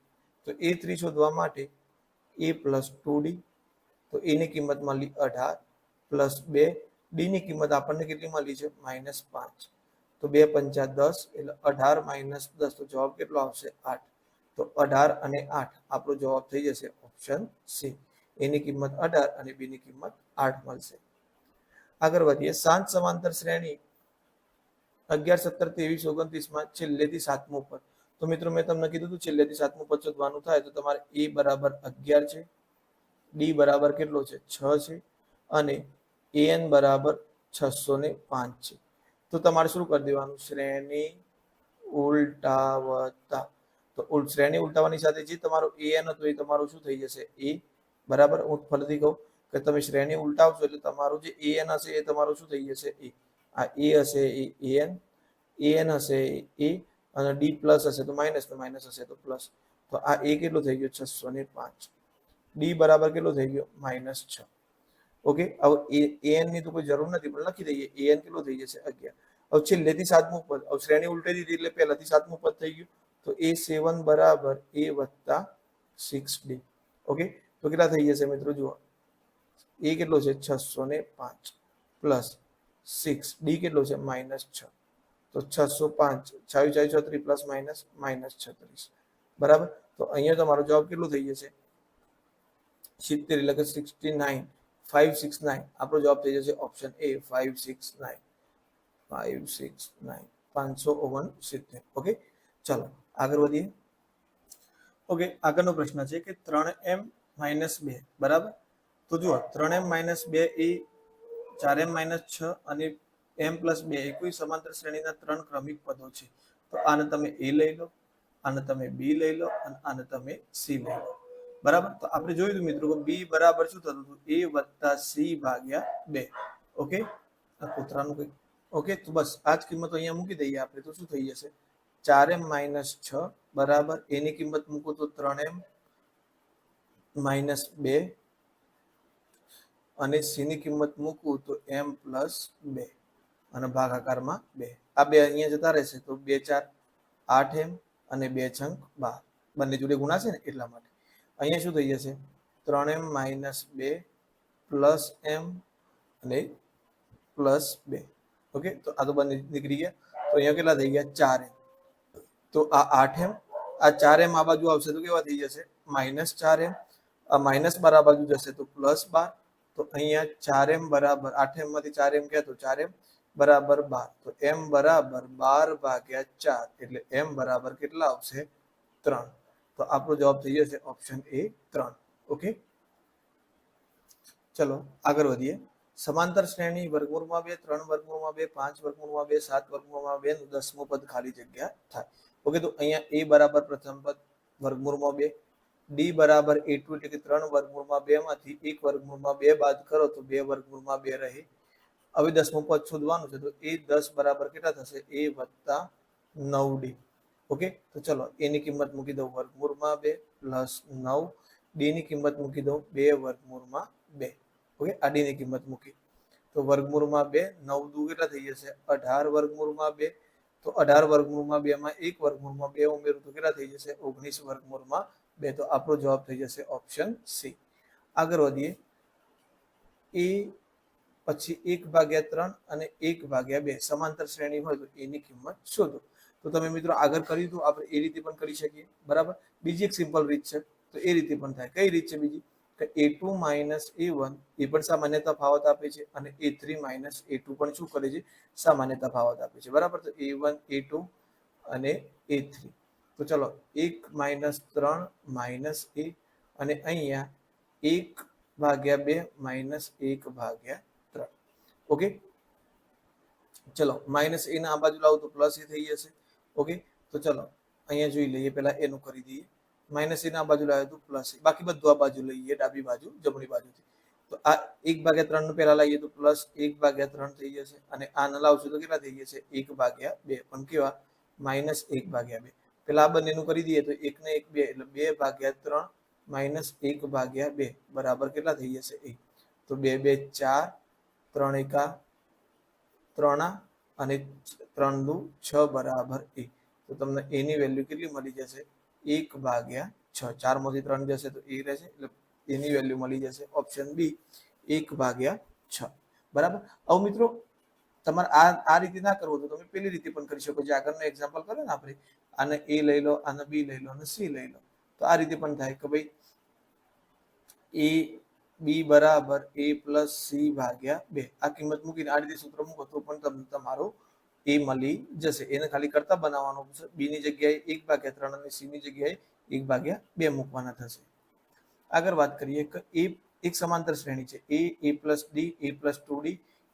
તો A3 શોધવા માટે A પ્લસ 2D. તો A ની કિંમત મળી 18 પ્લસ 2. D ની કિંમત આપણને કેટલી મળી છે? -5. તો 2 પંચા 10 એટલે 18 - 10. તો જવાબ કેટલો આવશે? 8. તો 18 અને 8 આપણો જવાબ થઈ જશે ઓપ્શન સી. A ની કિંમત 18 અને B ની કિંમત 8 મળશે. આગળ વધીએ. શાંત સમાંતર શ્રેણી 11, 17, 23, 29 માં છેલ્લેથી સાતમું પદ. તો મિત્રો મેં તમને કીધું હતું છેલ્લેથી સાતમું પદ શોધવાનું થાય તો તમારે A બરાબર 11 છે, D બરાબર કેટલો છે? 6 છે અને AN બરાબર 605 છે. તો તમારે શું કરી દેવાનું? શ્રેણી ઉલટાવતા. તો શ્રેણી ઉલટાવવાની સાથે જે તમારો AN હતો એ તમારું શું થઈ જશે? A બરાબર. હું ફરીથી કહું કે તમે શ્રેણી ઉલટાવશો એટલે તમારું જે AN હશે એ તમારું શું થઈ જશે? A. આ A હશે એ AN, AN હશે એ A અને D પ્લસ હશે તો માઇનસ, ને માઇનસ હશે તો પ્લસ. તો આ A કેટલો થઈ ગયો? 605. D બરાબર કેટલો થઈ ગયો? -6. ઓકે. હવે AN ની તો કોઈ જરૂર નથી પણ લખી દઈએ. AN કેટલો થઈ જશે? 11. હવે છેલ્લેથી સાતમું પદ. હવે શ્રેણી ઉલટાઈ દીધી એટલે પહેલાથી સાતમું પદ થઈ ગયું. તો A7 બરાબર A વત્તા 6D. ઓકે. તો કેટલા થઈ જશે મિત્રો? જુઓ, A કેટલો છે? 605 પ્લસ 6. D કેટલો છે? -6. તો 605 26 36 પ્લસ માઇનસ -36 બરાબર. તો અહીંયા તમારો જવાબ કેટલો થઈ જશે? 70 એટલે કે 69, 569. આપણો જવાબ થઈ જશે ઓપ્શન A 569. 569. ઓકે. ચાલો આગળ વધીએ. ઓકે. આગળનો પ્રશ્ન છે કે 3m - 2 બરાબર. તો જુઓ 3m - 2 એ 4m - 6 અને m + 2 એ કોઈ સમાંતર શ્રેણીના 3 ક્રમિક પદો છે. તો આને તમે A લઈ લો, આને તમે B લઈ લો અને આને તમે C લઈ લો. બરાબર. તો આપણે જોયું મિત્રો કે B બરાબર શું થતું હતું? A વત્તા C ભાગ્યા 2. ઓકે. આ કૂતરાનું કંઈક. ઓકે. તો બસ આ જ કિંમતો અહીંયા મૂકી દઈએ આપણે તો શું થઈ જશે? 4m - 6 બરાબર. A ની કિંમત મૂકો તો 3m - 2 અને C ની કિંમત મૂકું તો m + 2 અને ભાગાકારમાં 2. આ બે અહીંયા જતા રહેશે તો 2 4 8m અને 2 છંગ 12. બંને જોડે ગુણાશે ને એટલા માટે. અહીંયા શું થઈ જશે? 3m - 2 પ્લસ m અને પ્લસ 2. ઓકે. તો આ તો બંને નીકળી ગયા. તો અહીંયા કેટલા થઈ ગયા? 4m. તો આ 8m, આ 4m આ બાજુ આવશે તો કેવા થઈ જશે? -4m. આ -12 આ બાજુ જશે તો +12. તો અહીંયા 4m બરાબર 8m માંથી 4m ગયા તો 4m બરાબર 12. તો m બરાબર 12 ભાગ્યા 4 એટલે m બરાબર કેટલા આવશે? 3. તો આપણો જવાબ થઈ જશે ઓપ્શન A 3. ઓકે. ચલો આગળ વધીએ. સમાંતર શ્રેણી વર્ગમૂળમાં 2, 3 વર્ગમૂળમાં 2, 5 વર્ગમૂળમાં 2, 7 વર્ગમૂળમાં 2 નું 10મું પદ ખાલી જગ્યા થાય. ઓકે. તો અહીંયા A બરાબર પ્રથમ પદ વર્ગમૂળમાં 2, D બરાબર A2 એટલે કે 3 વર્ગમૂળમાં 2 માંથી 1 વર્ગમૂળમાં 2 બાદ કરો તો 2 વર્ગમૂળમાં 2 રહે. હવે 10મું પદ શોધવાનું છે તો A 10 બરાબર કેટલા થશે? A વત્તા 9D. ઓકે. તો ચલો A ની કિંમત મૂકી દો વર્ગમૂળમાં 2 પ્લસ 9. D ની કિંમત મૂકી દો 2 વર્ગમૂળમાં 2. ઓકે. આ D ની કિંમત મૂકી તો વર્ગમૂળમાં 2 9 દુ કેટલા થઈ જશે? 18 વર્ગમૂળમાં 2. તો 18 વર્ગમૂળમાં 2 માં 1 વર્ગમૂળમાં 2 ઉમેરું તો કેટલા થઈ જશે? 19 વર્ગમૂળમાં 2. તો આપણો જવાબ થઈ જશે ઓપ્શન સી. આગળ વધીએ. A પછી 1/3 અને 1/2 સમાંતર શ્રેણી હોય તો A ની કિંમત શોધો. તો તો તમે મિત્રો આગળ કર્યું તો આપણે એ રીતે પણ કરી શકીએ, બરાબર. બીજી એક સિમ્પલ રીત છે, તો એ રીતે પણ થાય. કઈ રીત છે બીજી? કે A2 માઇનસ A1 એ પણ સામાન્ય તફાવત આપે છે, અને A3 માઇનસ A2 પણ શું કરે છે? સામાન્ય તફાવત આપે છે, બરાબર. તો A1 A2 અને A3. તો ચલો 1 માઇનસ 3 માઇનસ A, અને અહીંયા 1/2 માઇનસ 1/3. ઓકે, ચલો માઇનસ એ ના આ બાજુ લાવો તો પ્લસ એ થઈ જશે. ઓકે, તો ચલો અહીંયા જોઈ લઈએ, પહેલા એનું કરી દઈએ. માઇનસ એ ના આ બાજુ લાવે તો પ્લસ એ, બાકી બધું આ બાજુ લઈએ, ડાબી બાજુ જમણી બાજુથી. તો આ 1/3 નું પહેલા લાવીએ તો પ્લસ 1/3 થઈ જશે, અને આ ન લાવશું તો કેટલા થઈ જશે? 1/2, પણ કેવા? માઇનસ 1/2. પેલા આ બંનેનું કરી દઈએ તો 1 ને 1 2, એટલે 2/3 માઇનસ 1/2 બરાબર કેટલા થઈ જશે? 1. તો 2 2 4, 3 એકા 3, અને 3 દુ 6 બરાબર 1. તો તમને એની વેલ્યુ કેટલી મળી જશે? 1/6. 4 માંથી 3 જશે તો એ રહેશે, એટલે એની વેલ્યુ મળી જશે ઓપ્શન બી 1/6. બરાબર. હવે મિત્રો તમારે આ રીતે ના કરવો તો તમે પેલી રીતે પણ કરી શકો. જે આગળનો એક્ઝામ્પલ કર્યો ને આપણે, આને એ લઈ લો, આને બી લઈ લો, અને સી લઈ લો. તો આ રીતે પણ થાય કે ભાઈ એ બી બરાબર A પ્લસ સી ભાગ્યા 2. આ કિંમત મૂકીને આ રીતે સૂત્ર મૂકો તો પણ તમને તમારો એ મળી જશે. એને ખાલી કરતા બનાવવાનું છે. બી ની જગ્યાએ 1/3 અને સી ની જગ્યાએ 1/2 મૂકવાના થશે. આગળ વાત કરીએ કે એ એક સમાંતર શ્રેણી છે. A plus D, A plus 2D,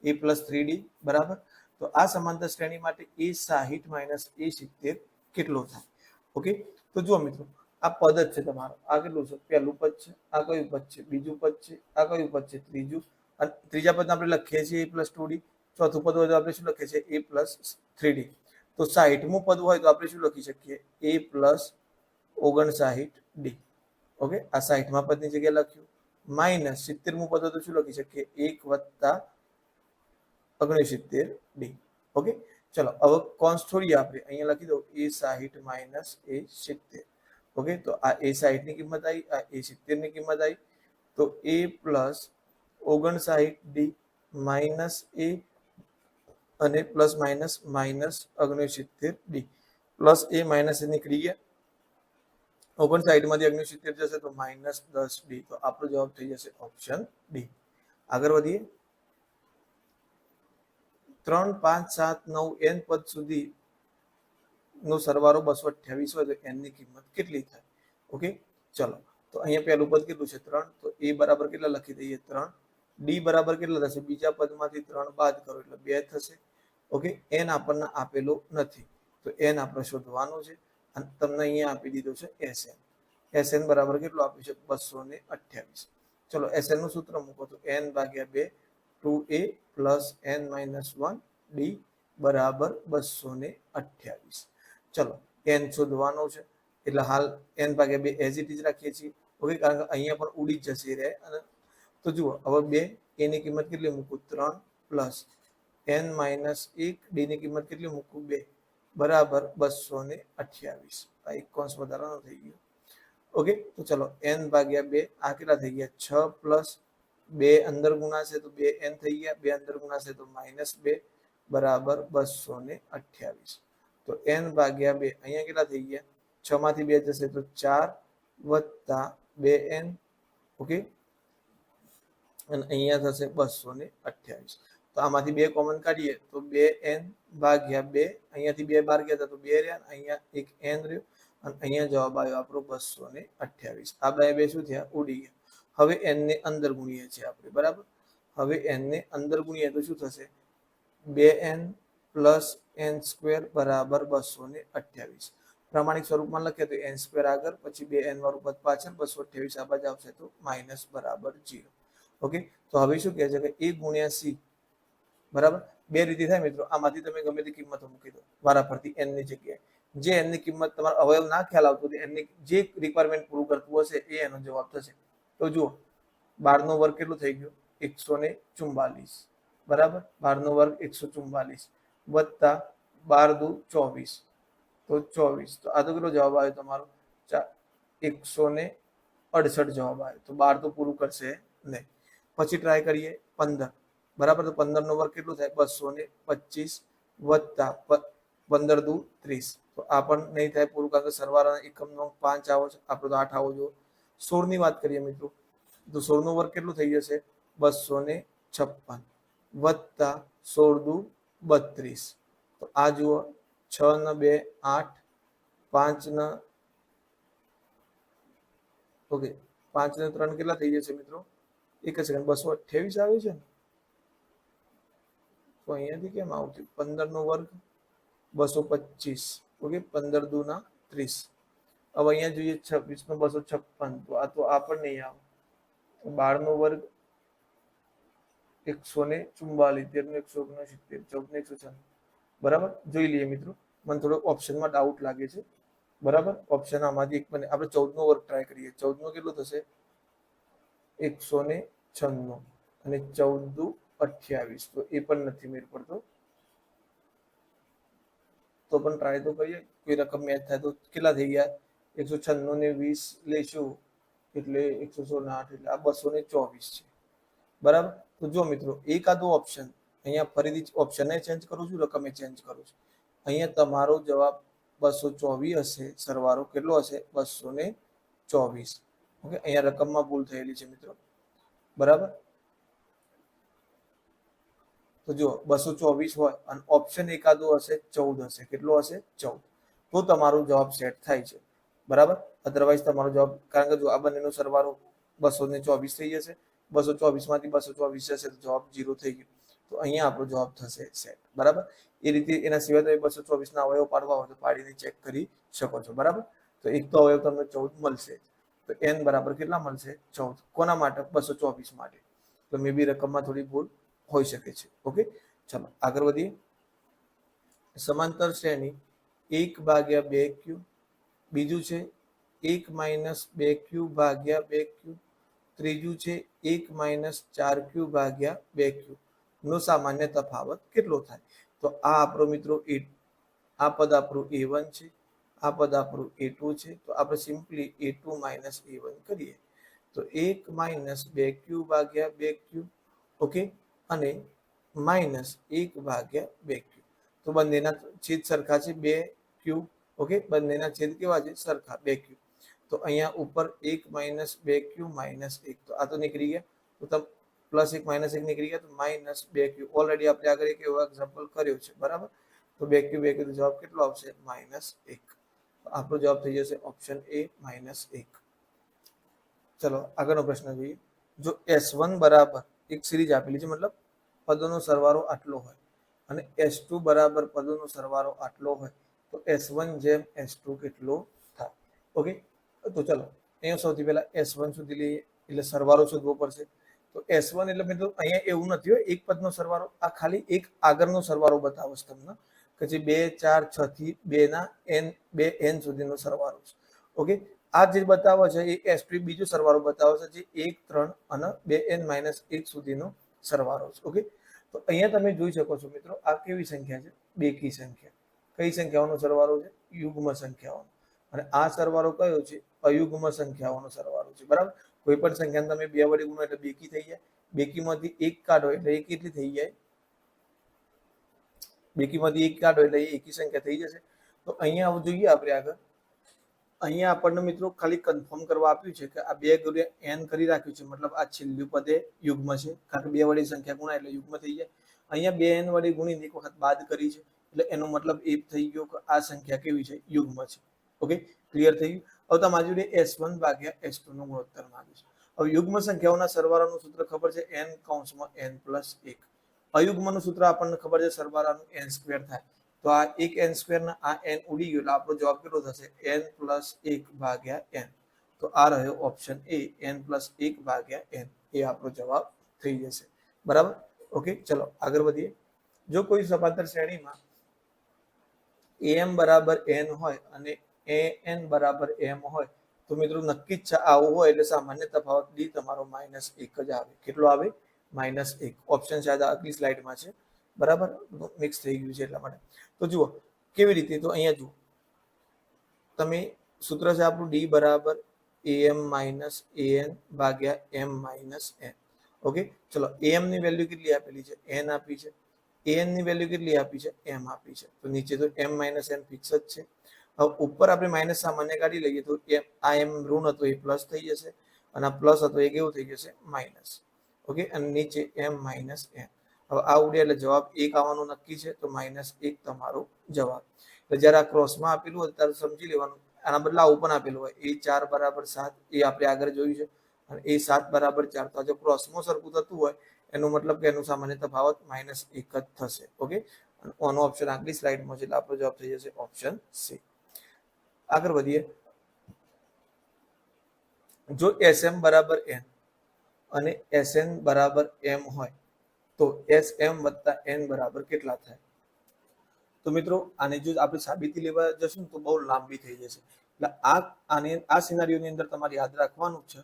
A plus 3D, બરાબર. તો આ સમાંતર શ્રેણી માટે A60 માઇનસ A70 કેટલો થાય? ઓકે, તો જુઓ મિત્રો, આ પદ જ છે તમારો. આ કેટલું છે? પહેલું પદ છે. આ કયું પદ છે? બીજું પદ છે. આ કયું પદ છે? ત્રીજું. અને ત્રીજા પદ આપણે લખીએ છીએ A પ્લસ 2D. ચોથું પદ હોય તો આપણે શું લખીએ છીએ? A plus 3D. તો 60મું પદ હોય તો આપણે શું લખી શકીએ? A plus 59D. ઓકે, આ 60મા પદની જગ્યાએ લખ્યું. માઇનસ 70મું પદ હોય તો શું લખી શકીએ? 1 વત્તા 69D. ઓકે, ચલો હવે કોન્સ છોડીએ આપણે. અહીંયા લખી દો A60 માઇનસ A70. ઓકે, તો આ A60 ની કિંમત આવી, આ A70 ની કિંમત આવી. તો A plus 59D minus A, અને plus minus minus 69D. Plus A minus A નીકળી ગયા. 59 માંથી 69 જશે તો માઇનસ 10D. તો આપણો જવાબ થઈ જશે ઓપ્શન ડી. આગળ વધીએ. 3 5 7 9 n પદ સુધી નો સરવાળો 228 હોય તો n ની કિંમત કેટલી થાય? ઓકે, ચલો તો અહીંયા પહેલું પદ કેટલું છે? 3. તો a બરાબર કેટલા લખી દઈએ? 3. d બરાબર કેટલા થશે? બીજા પદમાંથી 3 બાદ કરો એટલે 2 થશે. ઓકે, n આપણને આપેલો નથી, તો n આપણે શોધવાનું છે, અને તમને અહીંયા આપી દીધું છે Sn. Sn બરાબર કેટલું આપ્યું છે? 228. ચલો Sn નું સૂત્ર મૂકો તો n/2 2a plus n minus 1d બરાબર 228. ચલો n શોધવાનો છે, એટલે હાલ n/2 એઝ ઇટ ઇઝ રાખીએ છીએ. ઓકે, કારણ કે અહીંયા પણ ઉડી જ જશે રહે. અને તો જુઓ હવે 2 a ની કિંમત કેટલી મૂકું? 3 પ્લસ n માઇનસ 1 d ની કિંમત કેટલી મૂકું? 2 બરાબર 228. આ એક કોન્સ વધારાનો થઈ ગયો. ઓકે, તો ચલો n/2 આ કેટલા થઈ ગયા? 6 પ્લસ 2 અંદર ગુણાશે તો 2n થઈ ગયા. 2 અંદર ગુણાશે તો -2 બરાબર 228. તો n/2 અહીંયા કેટલા થઈ ગયા? 6 માંથી 2 જશે તો 4 વત્તા 2n. ઓકે, અને અહીંયા થશે 228. તો આમાંથી 2 કોમન કાઢીએ તો 2n/2. અહીંયાથી 2 બહાર ગયા તો 2 રહ્યા, અહીંયા એક n રહ્યો, અને અહીંયા જવાબ આવ્યો આપણો 228. આ બે શું થયા? ઉડી ગયા. હવે n ને અંદર ગુણીએ છીએ આપણે, બરાબર. હવે n ને અંદર ગુણીએ તો શું થશે? 2n પ્લસ n² બરાબર 228. પ્રમાણિક સ્વરૂપમાં લખીએ તો n² આગળ, પછી 2n વાળું પદ પાછળ, 228 આ બાજુ આવશે તો માઇનસ બરાબર 0. ઓકે, તો હવે શું કહે છે કે a ગુણ્યા c બરાબર 2 રીતે થાય મિત્રો. આમાંથી તમે ગમે તે કિંમતો મૂકી દો વારાફરતી n ની જગ્યાએ. જે n ની કિંમત તમારો અવયવ ના ખ્યાલ આવતો હોય, n ની જે રિક્વાયરમેન્ટ પૂરું કરતું હશે એ એનો જવાબ થશે. તો જુઓ 12 નો વર્ગ કેટલું થઈ ગયું? 144. બરાબર, 12 નો વર્ગ 144 વત્તા 12 દુ 24, તો 24. તો આ તો કેટલો જવાબ આવ્યો તમારો? 168 જવાબ આવ્યો. તો 12 તો પૂરું કરશે નહીં. પછી ટ્રાય કરીએ 15. બરાબર, તો 15 નો વર્ગ કેટલું થાય? 225 વત્તા 15 દુ 30, તો આ પણ નહીં થાય પૂરું, કારણ કે સરવાળાના એકમનો 5 આવો છે, આપણે તો 8 આવો જોઈએ. 16 ની વાત કરીએ મિત્રો, તો 16 નો વર્ગ કેટલું થઈ જશે? 256 વત્તા 16 દુ 32. તો આ જુઓ, 6 ને 2 8, 5 ને ઓકે 5 ને 3 કેટલા થઈ જશે મિત્રો? એક સેકન્ડ, 228 આવે છે ને, તો અહીંયાથી કેમ આવતું? 15 નો વર્ગ 225, ઓકે 15 દુ ના 30. હવે અહીંયા જોઈએ 26 નો 256, તો આ પણ નહીં આવે. 12 નો વર્ગ 144, 13 નો 169, 14 નો 196. બરાબર, જોઈ લઈએ મિત્રો, મને થોડો ઓપ્શનમાં ડાઉટ લાગે છે. બરાબર, ઓપ્શન આમાંથી એક બને. આપણે 14 નો વર્ગ ટ્રાય કરીએ. 14 નો કેટલું થશે? 196 અને 14 દુ 28, તો એ પણ નથી મેળ પડતો. તો પણ ટ્રાય તો કરીએ, કોઈ રકમ મેચ થાય તો. કેટલા થઈ ગયા? 196 ને 20 લઈશું એટલે 116 ને 8 એટલે આ 224 છે. બરાબર, તો જો મિત્રો, એકાદો ઓપ્શન અહીંયા ફરીથી ઓપ્શનને ચેન્જ કરું છું, રકમે ચેન્જ કરું છું. અહીંયા તમારો જવાબ 224 હશે. સરવાળો કેટલો હશે? 224. ઓકે, અહીંયા રકમમાં ભૂલ થયેલી છે મિત્રો. બરાબર, તો જો 224 હોય અને ઓપ્શન એકાદો હશે 14 હશે. કેટલો હશે? 14. તો તમારો જવાબ સેટ થાય છે. બરાબર, અધરવાઇઝ તમારો જવાબ, કારણ કે જો આ બંનેનો સરવાળો 224 થઈ જશે, 224 માંથી 224 જશે તો જવાબ 0 થઈ ગયો. તો અહીંયા આપણો જવાબ થશે સેટ. બરાબર, એ રીતે એના સિવાય તમે 224 ના અવયવ પાડવા હોય તો પાડીને ચેક કરી શકો છો. બરાબર, તો એક તો અવયવ તમને 14 મળશે, તો n બરાબર કેટલા મળશે? 14. કોના માટે? 224 માટે. તો મે બી રકમમાં થોડી ભૂલ હોઈ શકે છે. ઓકે, ચાલો આગળ વધીએ. સમાંતર શ્રેણી 1/2q, બીજું છે 1 - 2q ભાગ્યા 2q, ત્રીજું છે 1 - 4q ભાગ્યા 2q નો સામાન્ય તફાવત કેટલો થાય? તો આ આપણો મિત્રો આ પદ આપણું a1 છે, આ પદ આપણું a2 છે. તો આપણે સિમ્પલી a2 - a1 કરીએ. તો 1 - 2q ભાગ્યા 2q, ઓકે, અને -1/2q. તો બંનેના છેદ સરખા છે, 2q. ઓકે, બંનેના છેદ કેવા છે? સરખા, 2q. તો અહીંયા ઉપર 1 - 2q -1, તો આ તો નીકળી ગયા. તો તમે +1 -1 નીકળી ગયા, તો -2q. ઓલરેડી આપણે આગળ એક એવો એક્ઝામ્પલ કર્યો છે. બરાબર, તો 2q તો જવાબ કેટલો આવશે? -1. આપણો જવાબ થઈ જશે ઓપ્શન એ -1. ચલો આગળનો પ્રશ્ન જોઈએ. જો S1 બરાબર એક સિરીઝ આપેલી છે, મતલબ પદોનો સરવાળો આટલો હોય, અને S2 બરાબર પદોનો સરવાળો આટલો હોય, તો S1 જેમ S2 કેટલો થાય? ઓકે, તો ચલો અહીંયા સૌથી પહેલા S1 સુધી લઈએ, એટલે સરવાળો શોધવો પડશે. તો S1 એટલે મિત્રો અહીંયા એવું નથી હોય એક પદનો સરવાળો, આ ખાલી એક આગળનો સરવાળો બતાવો છે તમને, કે જે 2 4 6 થી 2 ના n 2n સુધીનો સરવાળો છે. ઓકે, આ જે બતાવે છે એ S2 બીજો સરવાળો બતાવે છે, જે 1 3 અને 2n - 1 સુધીનો સરવાળો છે. ઓકે, તો અહીંયા તમે જોઈ શકો છો મિત્રો, આ કેવી સંખ્યા છે? બેકી સંખ્યા. કઈ સંખ્યાઓનો સરવાળો છે? યુગ્મ સંખ્યાઓનો. અને આ સરવાળો કયો છે? અયુગ્મ સંખ્યાઓનો સરવાળો છે. બરાબર, કોઈ પણ સંખ્યાને તમે 2 વડે ગુણો એટલે બેકી થઈ જાય. બેકીમાંથી 1 કાઢો એટલે એ કેટલી થઈ જાય? બેકીમાંથી 1 કાઢો એટલે એ એકી સંખ્યા થઈ જશે. તો અહીંયા જોઈએ આપણે આગળ. અહીંયા આપણને મિત્રો ખાલી કન્ફર્મ કરવા આપ્યું છે કે આ 2 ગુણ્યા n કરી રાખ્યું છે, મતલબ આ છેલ્લું પદ એ યુગ્મ છે, કારણ કે 2 વડે સંખ્યા ગુણાય એટલે યુગ્મ થઈ જાય. અહીંયા 2n વડે ગુણીને એક વખત બાદ કરી છે, એટલે એનો મતલબ એ થઈ ગયો કે આ સંખ્યા કેવી છે? યુગ્મ છે. ઓકે, ક્લિયર થઈ ગયું. હવે તમારી જોડે S1 ભાગ્યા S2 નો ગુણોત્તર માંગે છે. હવે યુગ્મ સંખ્યાઓના સરવાળાનું સૂત્ર ખબર છે, n(n+1). અયુગ્મનું સૂત્ર આપણને ખબર છે, સરવાળાનું n² થાય. તો આ એક n² ના આ n ઉડી ગયો એટલે આપણો જવાબ કેટલો થશે? n+1/n. તો આ રહ્યો ઓપ્શન એ, n+1/n. એ આપણો જવાબ થઈ જશે. બરાબર, ઓકે, ચલો આગળ વધીએ. જો કોઈ સમાંતર શ્રેણીમાં am બરાબર n હોય અને an બરાબર m હોય, તો મિત્રો નક્કી જ છે આવું હોય એટલે સામાન્ય તફાવત d તમારો -1 જ આવે. કેટલો આવે? -1. ઓપ્શન શાયદ આગલી સ્લાઇડમાં છે. બરાબર, મિક્સ થઈ ગયું છે એટલા માટે. તો જુઓ કેવી રીતે, તો અહીંયા જુઓ તમે, સૂત્ર છે આપણું d બરાબર am - an ભાગ્યા m - n. ઓકે, ચલો am ની વેલ્યુ કેટલી આપેલી છે? n આપી છે. an ની વેલ્યુ કેટલી આપી છે? m આપી છે. તો નીચે તો m માઇનસ n ફિક્સ જ છે. હવે ઉપર આપણે માઇનસ સામાન્ય કાઢી લઈએ તો આ m ઋણ હતો એ પ્લસ થઈ જશે અને આ પ્લસ હતો એ કેવું થઈ જશે? માઇનસ. ઓકે, અને નીચે m માઇનસ n. હવે આ ઉડે એટલે જવાબ 1 આવવાનું નક્કી છે, તો -1 તમારો જવાબ. એટલે જ્યારે આ ક્રોસમાં આપેલું હોય ત્યારે સમજી લેવાનું, આના બદલે આવું પણ આપેલું હોય a4 બરાબર 7, એ આપણે આગળ જોયું છે, અને a7 બરાબર 4. તો જો ક્રોસમાં સરખું થતું હોય એનો મતલબ કે એનું સામાન્ય તફાવત -1 જ થશે. ઓકે, આનો ઓપ્શન આગલી સ્લાઇડમાં છે એટલે આપણો જવાબ થઈ જશે ઓપ્શન સી. આગળ વધીએ. જો Sm બરાબર n અને Sn બરાબર m હોય તો Sm વત્તા n બરાબર કેટલા થાય? તો મિત્રો આને જો આપણે સાબિતી લેવા જશું તો બહુ લાંબી થઈ જશે. એટલે આ સિનારીઓની અંદર તમારે યાદ રાખવાનું છે,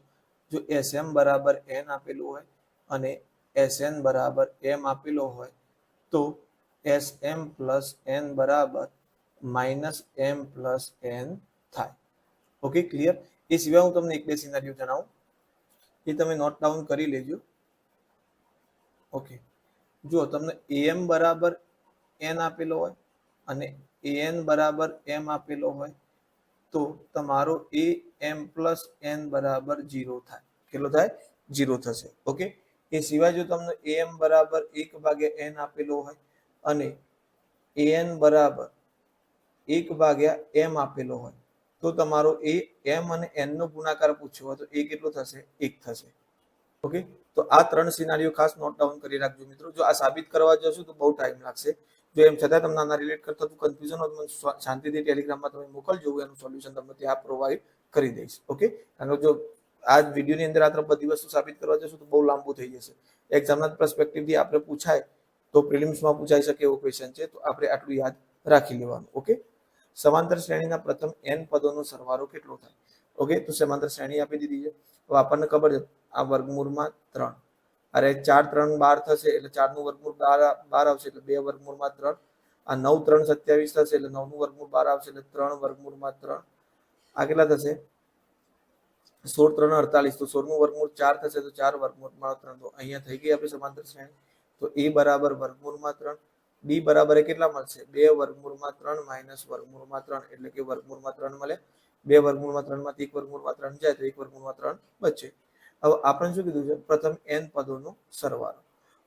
જો Sm બરાબર n આપેલું હોય અને Sn બરાબર m આપેલો હોય તો Sm પ્લસ n બરાબર -m પ્લસ n થાય. Okay, clear? એ સિવાય હું તમને એક બે સિનારીઓ જણાવું, એ તમે નોટ ડાઉન કરી લેજો. ઓકે, જો તમને am બરાબર n આપેલો હોય અને an બરાબર m આપેલો હોય તો તમારો am પ્લસ n બરાબર 0 થાય. કેટલો થાય? 0 થશે. ઓકે, એ સિવાય જો તમને am બરાબર 1/n આપેલો હોય અને an બરાબર 1/m આપેલો હોય તો તમારો m અને n નો ગુણાકાર પૂછ્યો હોય તો એ કેટલો થશે? 1 થશે. ઓકે, તો આ 3 સિનારીઓ ખાસ નોટ ડાઉન કરી રાખજો મિત્રો. જો આ સાબિત કરવા જશો તો બહુ ટાઈમ લાગશે. જો એમ છતાં તમને આના રિલેટ કરતા કન્ફ્યુઝન હોય તો શાંતિથી ટેલિગ્રામમાં તમે મોકલજો, એનું સોલ્યુશન તમને ત્યાં પ્રોવાઈડ કરી દઈશ. ઓકે, કારણ કે જો આ વિડીયોની અંદર આ બધી વસ્તુ સાબિત કરવા જશો તો બહુ લાંબુ થઈ જશે. એક્ઝામના પર્સપેક્ટિવથી આપણે પૂછાય તો પ્રિલિમ્સમાં પૂછાઈ શકે એવો ક્વેશ્ચન છે, તો આપણે આટલું યાદ રાખી લેવાનું. ઓકે, સમાંતર શ્રેણીના પ્રથમ n પદોનો સરવાળો કેટલો થાય? ઓકે, તો સમાંતર શ્રેણી આપી દીધી છે. તો આપણને ખબર છે આ વર્ગમૂળમાં 3, અરે 4 3 12 થશે એટલે 4 નું વર્ગમૂળ 12 આવશે એટલે 2 વર્ગમૂળમાં 3. આ 9 3 27 થશે એટલે 9 નું વર્ગમૂળ 12 આવશે એટલે 3 વર્ગમૂળમાં 3. આ કેટલા થશે? 16 3 48, તો 16 નું વર્ગમૂળ 4 થશે તો 4 વર્ગમૂળમાં 3. તો અહીંયા થઈ ગઈ આપણી સમાંતર શ્રેણી. તો a બરાબર વર્ગમૂળમાં 3, b બરાબર કેટલા મળશે? 2 વર્ગમૂળમાં 3 માઇનસ વર્ગમૂળમાં 3, એટલે કે વર્ગમૂળમાં 3 મળે. 2 વર્ગમૂળમાં 3 માંથી 1 વર્ગમૂળમાં 3 જાય તો 1 વર્ગમૂળમાં 3 બચે. હવે આપણે શું કીધું છે? પ્રથમ n પદોનો સરવાળો.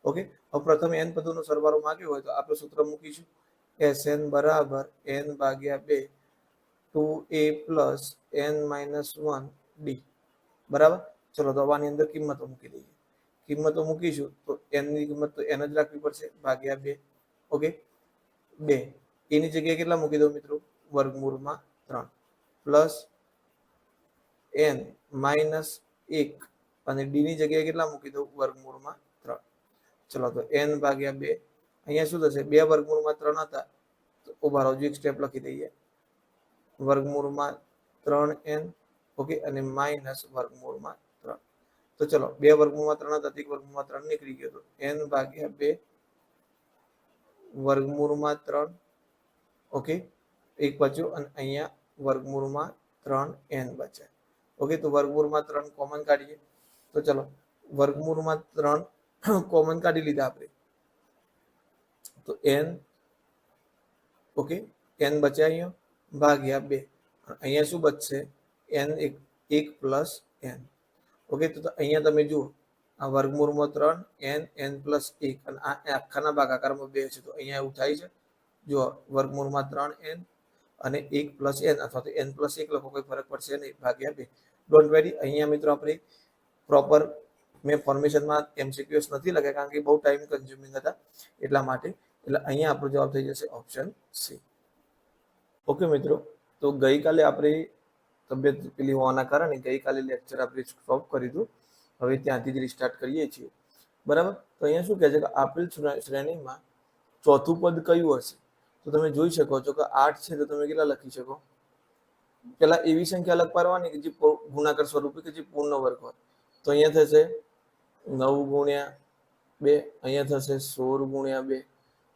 ઓકે, હવે પ્રથમ n પદોનો સરવાળો માંગ્યો હોય તો આપણે સૂત્ર મૂકીશું Sn બરાબર n/2 2a plus n minus 1 d. બરાબર? ચલો તો આની અંદર કિંમતો મૂકી દઈએ. કિંમતો મૂકીશું તો n ની કિંમત તો n જ રાખવી પડશે, ભાગ્યા 2. ઓકે, 2 એની જગ્યાએ કેટલા મૂકી દો મિત્રો? વર્ગમૂળમાં 3 પ્લસ n માઇનસ 1 અને d ની જગ્યાએ કેટલા મૂકી દો? વર્ગમૂળમાં 3. ચલો તો n/2 અહીંયા શું થશે? 2 વર્ગમૂળમાં 3 હતા તો ઉભા રહો, એક સ્ટેપ લખી દઈએ. વર્ગમૂળમાં 3n, ઓકે, અને માઇનસ વર્ગમૂળમાં 3. તો ચલો 2 વર્ગમૂળમાં 3 હતા, 1 વર્ગમૂળમાં 3 નીકળી ગયો તો n/2 વર્ગમૂળમાં 3. ઓકે, એક બચ્યો અને અહીંયા વર્ગમૂળમાં 3n બચ્યા. ઓકે, તો વર્ગમૂળમાં 3 કોમન કાઢીએ તો ચલો વર્ગમૂળમાં 3 કોમન કાઢી લીધા આપણે તો n, ઓકે, n બચ્યા અહીંયા ભાગ્યા 2. અહીંયા શું બચશે? n 1 plus n. ઓકે, તો અહીંયા તમે જુઓ આ વર્ગમૂળમાં 3 n પ્લસ 1 અને આ આખાના ભાગાકારમાં 2 છે તો અહીંયા એવું થાય છે. જો વર્ગમૂળમાં 3n અને 1 પ્લસ n અથવા તો n પ્લસ 1 લખો, કોઈ ફરક પડશે નહીં, ભાગ્યા 2. ડોન્ટ વેરી, અહીંયા મિત્રો આપણે પ્રોપર મેં ફોર્મેશનમાં MCQs નથી લખ્યા કારણ કે બહુ ટાઈમ કન્ઝ્યુમિંગ હતા એટલા માટે. એટલે અહીંયા આપણો જવાબ થઈ જશે ઓપ્શન સી. ઓકે મિત્રો, તો ગઈકાલે આપણે તબિયત પેલી હોવાના કારણે ગઈકાલે લેક્ચર આપણે સ્ટોપ કરી દીધું. હવે ત્યાંથી જ રિસ્ટાર્ટ કરીએ છીએ. બરાબર? તો અહીંયા શું કહે છે કે આપેલ શ્રેણીમાં ચોથું પદ કયું હશે? તો તમે જોઈ શકો છો કે 8 છે તો તમે કેટલા લખી શકો? પેલા એવી સંખ્યા અલગ પાડવાની કે જે ગુણાકાર સ્વરૂપે કે જે પૂર્ણ વર્ગ હોય. તો અહીંયા થશે 9 ગુણ્યા 2, અહીંયા થશે 16 ગુણ્યા 2.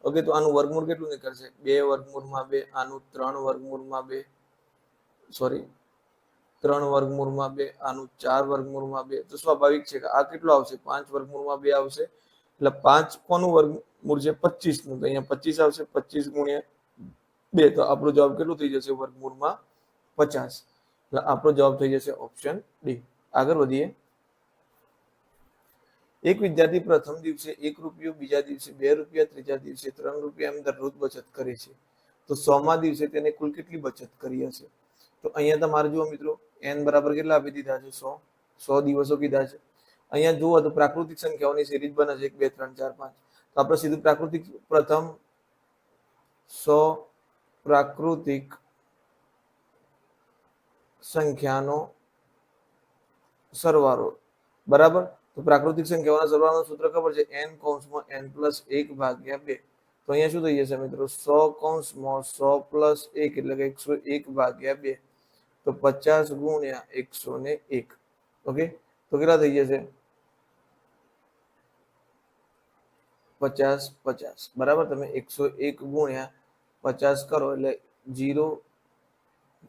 ઓકે, તો આનું વર્ગમૂળ કેટલું નીકળશે? 2 વર્ગમૂળમાં 2. આનું 3 વર્ગમૂળમાં 2, સોરી 3 વર્ગમૂળમાં 2. આનું 4 વર્ગમૂળમાં 2. તો સ્વાભાવિક છે કે આ કેટલું આવશે? 5 વર્ગમૂળમાં 2 આવશે એટલે 5 કોનું વર્ગમૂળ છે 25 નું, તો અહીંયા 25 આવશે, 25 ગુણ્યા 2, તો આપણો જવાબ કેટલું થઈ જશે વર્ગમૂળમાં 50. એટલે આપણો જવાબ થઈ જશે ઓપ્શન ડી. આગળ વધીએ. એક વિદ્યાર્થી પ્રથમ દિવસે 1 રૂપિયો, બીજા દિવસે 2 રૂપિયા, ત્રીજા દિવસે 3 રૂપિયા એમ દરરોજ બચત કરે છે, તો 100મા દિવસે તેને કુલ કેટલી બચત કરી હશે? તો અહીંયા તમારે જુઓ મિત્રો, n બરાબર કેટલા આપી દીધા છે? 100 દિવસો કીધા છે. અહીંયા જુઓ તો પ્રાકૃતિક સંખ્યાઓની સિરીઝ બને છે 1 2 3 4 5. તો આપણે સીધું પ્રાકૃતિક પ્રથમ 100 પ્રાકૃતિક સંખ્યાનો સરવાળો, બરાબર. તો પ્રાકૃતિક સંખ્યાઓના સરવાળાનું સૂત્ર ખબર છે, n કૌંસમાં n પ્લસ 1 ભાગ્યા 2. તો અહીંયા શું થઈ જશે મિત્રો? 100 કૌંસમાં 100 પ્લસ 1 એટલે કે 101 ભાગ્યા 2. તો 50 ગુણ્યા 101. ઓકે, તો કેટલા થઈ જશે? 50 50, બરાબર. તમે 101 ગુણ્યા 50 કરો એટલે 0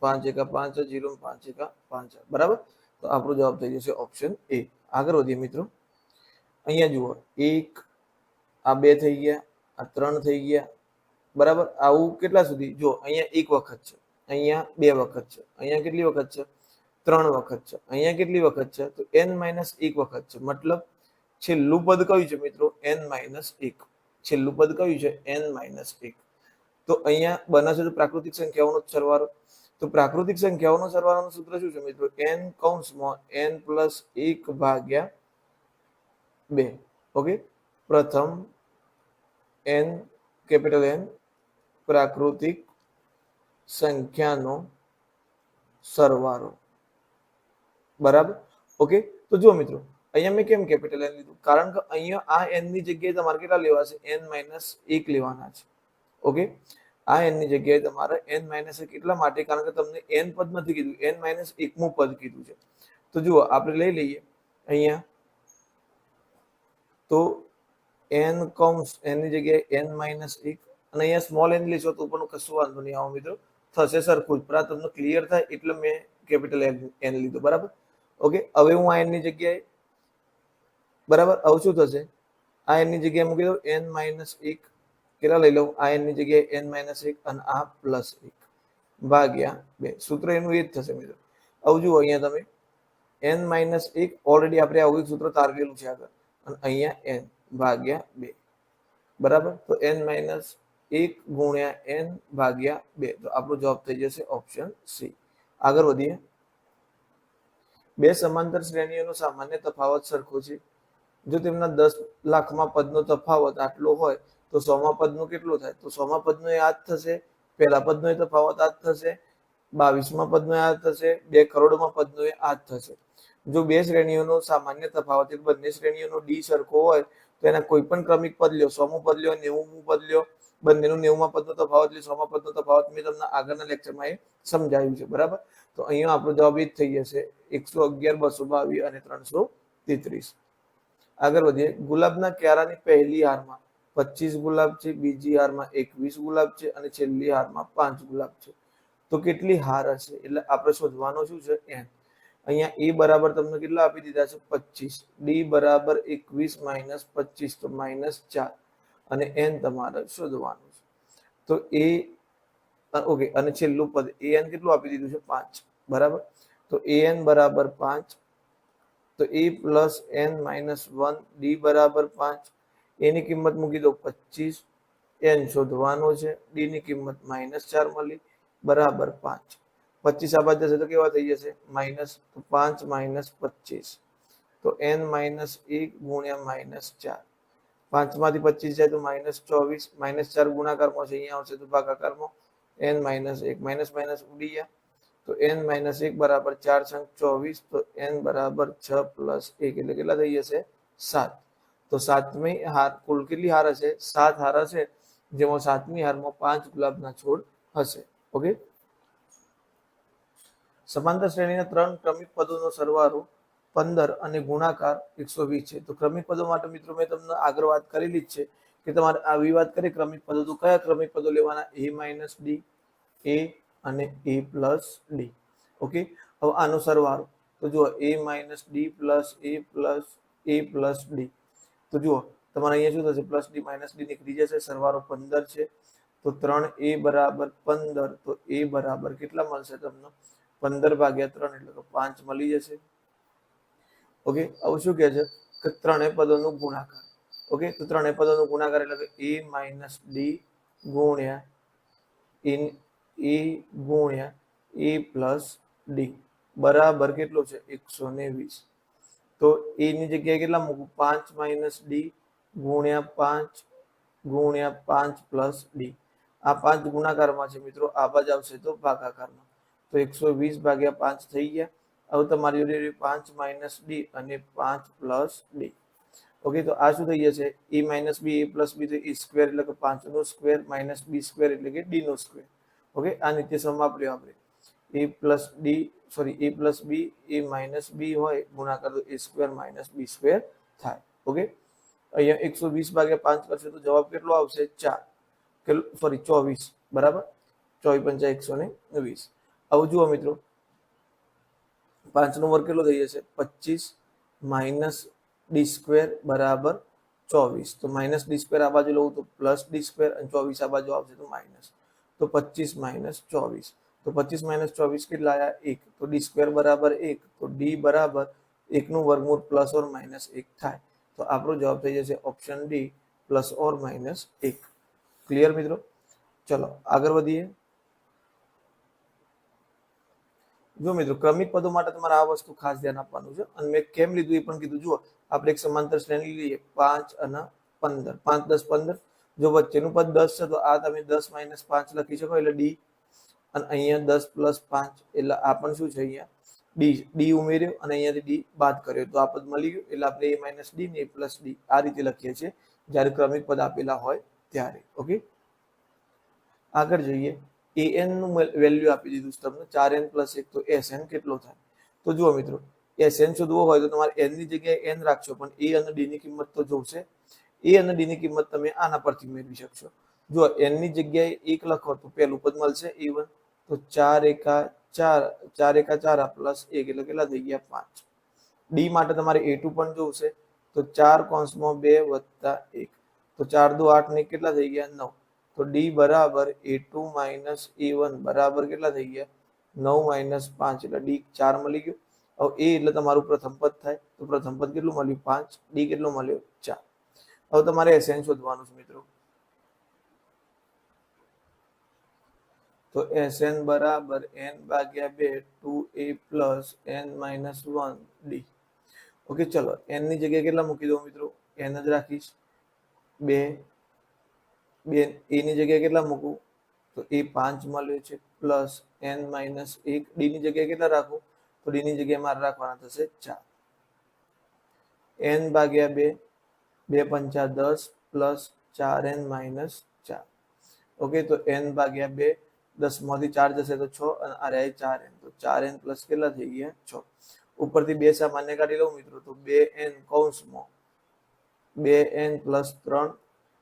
5 એકા 5, 0 5 એકા 5, બરાબર. તો આપણો જવાબ થઈ જશે ઓપ્શન એ. આગળ વધીએ મિત્રો. અહીંયા જુઓ, 1 આ 2 થઈ ગયા, આ 3 થઈ ગયા, બરાબર. આવું કેટલા સુધી? જો અહીંયા 1 વખત છે, અહીંયા 2 વખત છે, અહીંયા કેટલી વખત છે? 3 વખત છે. અહીંયા કેટલી વખત છે? તો n - 1 વખત છે. મતલબ છેલ્લું પદ કયું છે મિત્રો? n - 1. છેલ્લું પદ કયું છે? n - 1. તો અહીંયા બને છે પ્રાકૃતિક સંખ્યાઓનો સરવાળો. તો પ્રાકૃતિક સંખ્યાઓનો સરવાળાનું સૂત્ર શું છે મિત્રો? n કૌંસમાં n પ્લસ 1 ભાગ્યા 2. ઓકે, પ્રથમ n કેપિટલ N પ્રાકૃતિક સંખ્યાનો સરવાળો, બરાબર. ઓકે, તો જુઓ મિત્રો, અહીંયા મેં કેમ કેપિટલ N લીધું? કારણ કે અહીંયા આ n ની જગ્યાએ તમારે કેટલા લેવા છે? n - 1 લેવાના છે. ઓકે, આ n ની જગ્યાએ તમારે n - 1 એટલા માટે કારણ કે તમને n પદ નથી કીધું, n - 1મું પદ કીધું છે. તો જુઓ, આપણે લઈ લઈએ અહીંયા, તો n કૌંસ n ની જગ્યાએ n - 1, અને અહીંયા સ્મોલ n લેશો તો પણ કશું વાંધો નહીં આવો મિત્રો, થશે સરખું જ. પણ આ તમને ક્લિયર થાય એટલે મેં કેપિટલ n લીધું, બરાબર. ઓકે, હવે હું આ n ની જગ્યાએ, બરાબર, હવે શું થશે? આ n ની જગ્યાએ મૂકી દઉં n - 1. કેટલા લઈ લઉં? આ n ની જગ્યાએ n - 1 અને આ પ્લસ 1 ભાગ્યા 2. સૂત્ર એનું એ જ થશે મિત્રો. હવે જુઓ અહીંયા તમે n - 1 ઓલરેડી આપણે આવું એક સૂત્ર તારવેલું છે આગળ, અને અહીંયા n ભાગ્યા 2, બરાબર. તો n - 1 ગુણ્યા n ભાગ્યા 2. તો આપણો જવાબ થઈ જશે ઓપ્શન સી. આગળ વધીએ. બે સમાંતર શ્રેણીઓનો સામાન્ય તફાવત સરખો છે. જો તેમના 10 લાખમાં પદનો તફાવત આટલો હોય તો 100મા પદનો કેટલો થાય? તો 100મા પદનો એ આ જ થશે, પહેલા પદનો એ તફાવત આ જ થશે, 22મા પદનો આ જ થશે, 2 કરોડમાં પદનો એ આ જ થશે. જો બે શ્રેણીઓનો સામાન્ય તફાવત એટલે બંને શ્રેણીઓનો ડી સરખો હોય તો એના કોઈ પણ ક્રમિક પદ લ્યો, 100મું પદ લ્યો, 90મું પદ લ્યો, બંનેનું 90મા પદનો તફાવત લે, 100મા પદનો તફાવત મેં તમને આગળના લેક્ચરમાં એ સમજાવ્યું છે, બરાબર. તો અહીંયા આપણો જવાબ એ જ થઈ જશે 111, 222 અને 333. આગળ વધીએ. ગુલાબના ક્યારાની પહેલી હારમાં 25 ગુલાબ છે, બીજી હારમાં 21 ગુલાબ છે અને છેલ્લી હારમાં 5 ગુલાબ છે. તો કેટલી હાર હશે? એટલે આપણે શોધવાનો શું છે? n. અહીંયા a બરાબર તમને કેટલા આપી દીધા છે? 25. d બરાબર 21 માઇનસ 25, તો -4, અને n તમારે શોધવાનું છે. તો a, ઓકે, અને છેલ્લું પદ an કેટલું આપી દીધું છે? 5, બરાબર. તો an બરાબર 5. તો a plus n minus 1, d બરાબર 5. a ની કિંમત મૂકી દો 25, n શોધવાનો છે, d ની કિંમત -4 મળી, બરાબર 5. 25 આ બાદ જશે તો કેવા થઈ જશે? માઇનસ. તો 5 માઇનસ 25, તો n માઇનસ 1 ગુણ્યા -4. 5 માંથી 25 જાય તો -24, -4 ગુણાકારમાં છે, અહીંયા આવશે તો ભાગાકારમાં, n માઇનસ 1, માઇનસ માઇનસ ઉડી ગયા. તો n માઇનસ 1 બરાબર 4 × 24, તો n બરાબર 6 પ્લસ 1 એટલે કેટલા થઈ જશે? 7. તો 7મી હાર કુલ કેટલી હાર હશે? 7 હાર હશે, જેમાં 7મી હારમાં 5 ગુલાબના છોડ હશે. ઓકે, સમાંતર શ્રેણીના 3 ક્રમિક પદોનો સરવાળો 15 અને ગુણાકાર 120 છે. તો ક્રમિક પદો માટે મિત્રો મેં તમને આગળ વાત કરેલી જ છે કે તમારે આવી વાત કરી ક્રમિક પદો, તો કયા ક્રમિક પદો લેવાના? a - d, a અને a પ્લસ d. ઓકે, હવે આનો સરવાળો તો જુઓ a - d plus a plus d. તો જુઓ તમારે અહીંયા શું થશે પ્લસ ડી માઇનસ ડી નીકળી જશે, સરવાળો 15 છે તો 3a બરાબર 15, તો a બરાબર કેટલા મળશે તમને 15/3 એટલે કે 5 મળી જશે. ઓકે, હવે શું કહે છે કે ત્રણેય પદોનો ગુણાકાર. ઓકે, તો ત્રણેય પદોનો ગુણાકાર એટલે કે a માઇનસ ડી ગુણ્યા a ગુણ્યા a પ્લસ ડી બરાબર કેટલો છે 120. તો a ની જગ્યાએ કેટલા મૂકું 5 માઇનસ ડી ગુણ્યા 5 ગુણ્યા 5 પ્લસ ડી. આ 5 ગુણાકારમાં છે મિત્રો, આ બાજુ આવશે તો ભાગાકારમાં. તો 120/5 થઈ ગયા. હવે તમારી જોડે 5 માઇનસ ડી અને 5 પ્લસ ડી. ઓકે, તો આ શું થઈ જશે a minus B a plus B, તો a સ્ક્વેર એટલે કે 5 નો સ્ક્વેર માઇનસ બી સ્ક્વેર એટલે કે ડી નો સ્ક્વેર. ઓકે, આ નિત્યસમ વાપર્યો આપણે. a plus D sorry a plus B a minus B હોય ગુણાકાર તો a square minus B square થાય. ઓકે, અહીંયા 120/5 કરશે તો જવાબ કેટલો આવશે 4 સોરી 24 બરાબર. 24 × 5 = 120. હવે જુઓ મિત્રો 5 નો વર્ગ કેટલો થઈ જશે 25 માઇનસ ડી સ્ક્વેર બરાબર 24. તો માઇનસ ડી સ્ક્વેર આ બાજુ લઉં તો પ્લસ ડી સ્ક્વેર અને 24 આ બાજુ આવશે તો માઇનસ. તો 25 માઇનસ 24, તો 25 માઇનસ 24 કેટલા આવ્યા 1. તો ડી સ્ક્વેર બરાબર 1, તો ડી બરાબર 1 નું વર્ગમૂળ પ્લસ ઓર માઇનસ 1 થાય. તો આપણો જવાબ થઈ જશે option D plus or minus 1. Clear મિત્રો? ચલો આગળ વધીએ. જો મિત્રો ક્રમિક પદો માટે તમારે આ વસ્તુ ખાસ ધ્યાન આપવાનું છે, અને મેં કેમ લીધું એ પણ કીધું. જુઓ આપણે એક સમાંતર શ્રેણી લઈએ 5 અને 15, 5 10 15. જો વચ્ચેનું પદ 10 છે તો આ તમે 10 માઇનસ 5 લખી શકો એટલે ડી, અને અહીંયા 10 પ્લસ 5 એટલે આ પણ શું છે અહીંયા ડી ઉમેર્યો અને અહીંયાથી ડી બાદ કર્યો તો આ પદ મળી ગયું. એટલે આપણે a માઇનસ ડી ને a પ્લસ ડી આ રીતે લખીએ છીએ જ્યારે ક્રમિક પદ આપેલા હોય ત્યારે. ઓકે, આગળ જઈએ. an નું વેલ્યુ આપી દીધું છે તમને 4n + 1, તો sn કેટલો થાય? તો જુઓ મિત્રો sn શોધવો હોય તો તમારે n ની જગ્યાએ n રાખશો, પણ a અને d ની કિંમત તો જોશે. a અને d ની કિંમત તમે આના પરથી મેળવી શકશો. જો n ની જગ્યાએ 1 લખો તો પહેલું પદ મળશે a1, તો 4 એકા 4 પ્લસ 1 એટલે કેટલા થઈ ગયા 5. d માટે તમારે a2 પણ જોશે, તો 4 કૌંસમાં 2 વત્તા 1, તો 4 દુ 8 ને કેટલા થઈ ગયા 9. તો ડી બરાબર a2 માઇનસ a1 બરાબર કેટલા થઈ ગયા 9 માઇનસ 5 એટલે ડી 4 મળી ગયું. હવે a એટલે તમારું પ્રથમ પદ થાય, તો પ્રથમ પદ કેટલું મળ્યું 5, ડી કેટલો મળ્યો 4. હવે તમારે sn શોધવાનું છે મિત્રો. તો sn બરાબર n/2 2a plus n minus 1 D. Okay, ચલો n ની જગ્યાએ કેટલા મૂકી દો મિત્રો, n જ રાખીશ. 2 a ની જગ્યાએ કેટલા મૂકું તો a 5 મળ્યો છે પ્લસ n માઇનસ 1. ડી ની જગ્યાએ કેટલા રાખું તો ડી ની જગ્યાએ મારે રાખવાના થશે 4. n/2 2 5 10 plus 4n minus 4. Okay, તો n/2 10 માંથી 4 જશે તો 6 અને આ રહ્યા 4n, તો 4n પ્લસ કેટલા થઈ ગયા 6. ઉપરથી 2 સામાન્ય કાઢી લઉં મિત્રો, તો 2n કૌંસમાં 2n પ્લસ 3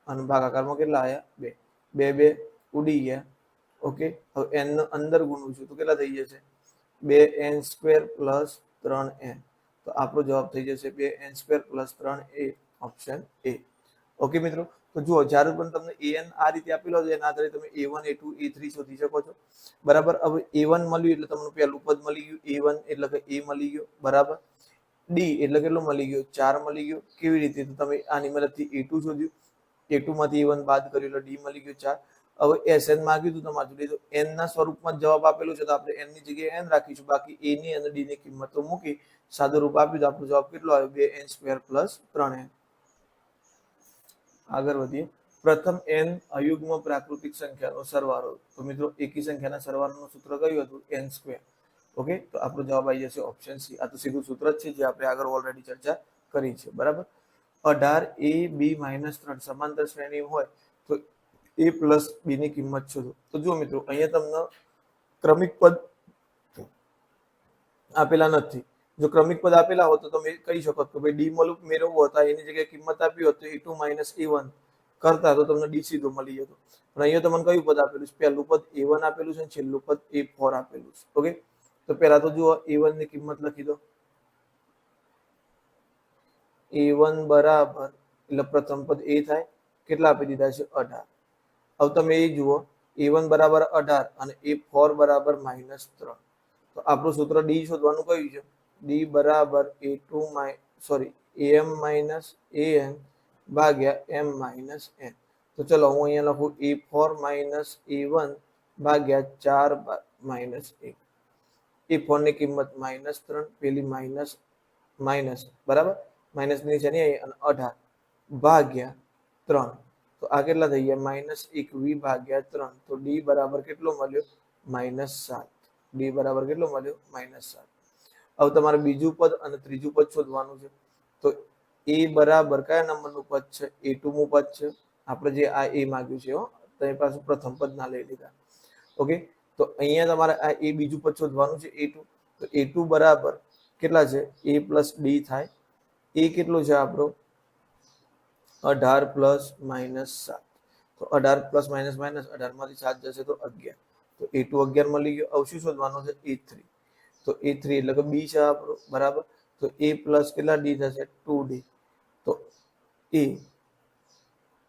અને ભાગાકારમાં કેટલા આવ્યા 2. 2 ઉડી ગયા. ઓકે, હવે n અંદર ગુણું છું તો કેટલા થઈ જશે 2n² પ્લસ 3n. તો આપણો જવાબ થઈ જશે 2n² plus 3a, option A. Okay મિત્રો, તો જુઓ જ્યારે પણ તમને an આ રીતે આપેલો છે એના આધારે તમે a1 a2 a3 શોધી શકો છો બરાબર. હવે a1 મળ્યું એટલે તમને પહેલું પદ મળી ગયું, a1 એટલે કે a મળી ગયો બરાબર. ડી એટલે કેટલું મળી ગયું 4 મળી ગયું. કેવી રીતે? તો તમે આની મદદથી a2 શોધ્યું, a2 માંથી a1 બાદ કર્યું એટલે ડી મળી ગયું 4. હવે sn માંગ્યું હતું તમારે જોડે, તો n ના સ્વરૂપમાં જવાબ આપેલો છે તો આપણે n ની જગ્યાએ n રાખીશું, બાકી a ની અને d ની કિંમતો મૂકી સાદું રૂપ આપ્યું તો આપણો જવાબ કેટલો આવ્યો 2n² પ્લસ 3n. આગળ વધીએ. પ્રથમ n અયુગ્મ પ્રાકૃતિક સંખ્યાનો સરવાળો. તો મિત્રો એકી સંખ્યાના સરવાળાનું સૂત્ર કયું હતું n². ઓકે, તો આપણો જવાબ આવી જશે ઓપ્શન સી. આ તો સીધું સૂત્ર જ છે જે આપણે આગળ ઓલરેડી ચર્ચા કરી છે બરાબર. 18 a b - 3 સમાંતર શ્રેણી હોય તો a પ્લસ b ની કિંમત શોધો. તો જુઓ મિત્રો અહીંયા તમને ક્રમિક પદ આપેલા નથી. જો ક્રમિક પદ આપેલા હોત તો તમે કહી શકો કે ભાઈ ડી મેળવવું હતા, એની જગ્યાએ કિંમત આપી હોત તો a2 માઇનસ a1 કરતા તો તમને ડી સીધો મળી જતો. પણ અહીંયા તમને કયું પદ આપેલું છે? પહેલું પદ a1 આપેલું છે અને છેલ્લું પદ a4 આપેલું છે. ઓકે, તો પહેલા તો જુઓ a1 ની કિંમત લખી દો. a1 બરાબર એટલે પ્રથમ પદ એ થાય. કેટલા આપી દીધા છે? 18. હવે તમે એ જુઓ, a1 બરાબર 18 અને a4 બરાબર -3. તો આપણું સૂત્ર ડી શોધવાનું કયું છે? ડી બરાબર am માઇનસ an ભાગ્યા m માઇનસ n. તો ચલો હું અહીંયા લખું a4 માઇનસ a1 ભાગ્યા 4 માઇનસ 1. a4 ની કિંમત -3, પેલી માઇનસ બરાબર, માઇનસ ની છે ને, અને 18 ભાગ્યા 3. તો આ કેટલા થઈ ગયા? -21 ભાગ્યા 3. તો ડી બરાબર કેટલો મળ્યો? -7. ડી બરાબર કેટલો મળ્યો? -7. હવે તમારે બીજું પદ અને ત્રીજું પદ શોધવાનું છે. તો એ બરાબર કયા નંબરનું પદ છે? a2 નું પદ છે. આપણે જે આ એ માંગ્યું છે, તેની પાસે પ્રથમ પદ ના લઈ લીધા. ઓકે, તો અહીંયા તમારે આ એ બીજું પદ શોધવાનું છે, a2. તો a2 બરાબર કેટલા છે? a પ્લસ ડી થાય. એ કેટલો છે આપણો? 18 પ્લસ -7. તો 18 પ્લસ માઇનસ 18 માંથી 7 જશે તો 11. તો a2 11 મળી ગયો. હવે શું શોધવાનું છે? a3. તો a3 એટલે કે બી છે આપણો, બરાબર. તો a પ્લસ કેટલા ડી થશે? 2d. તો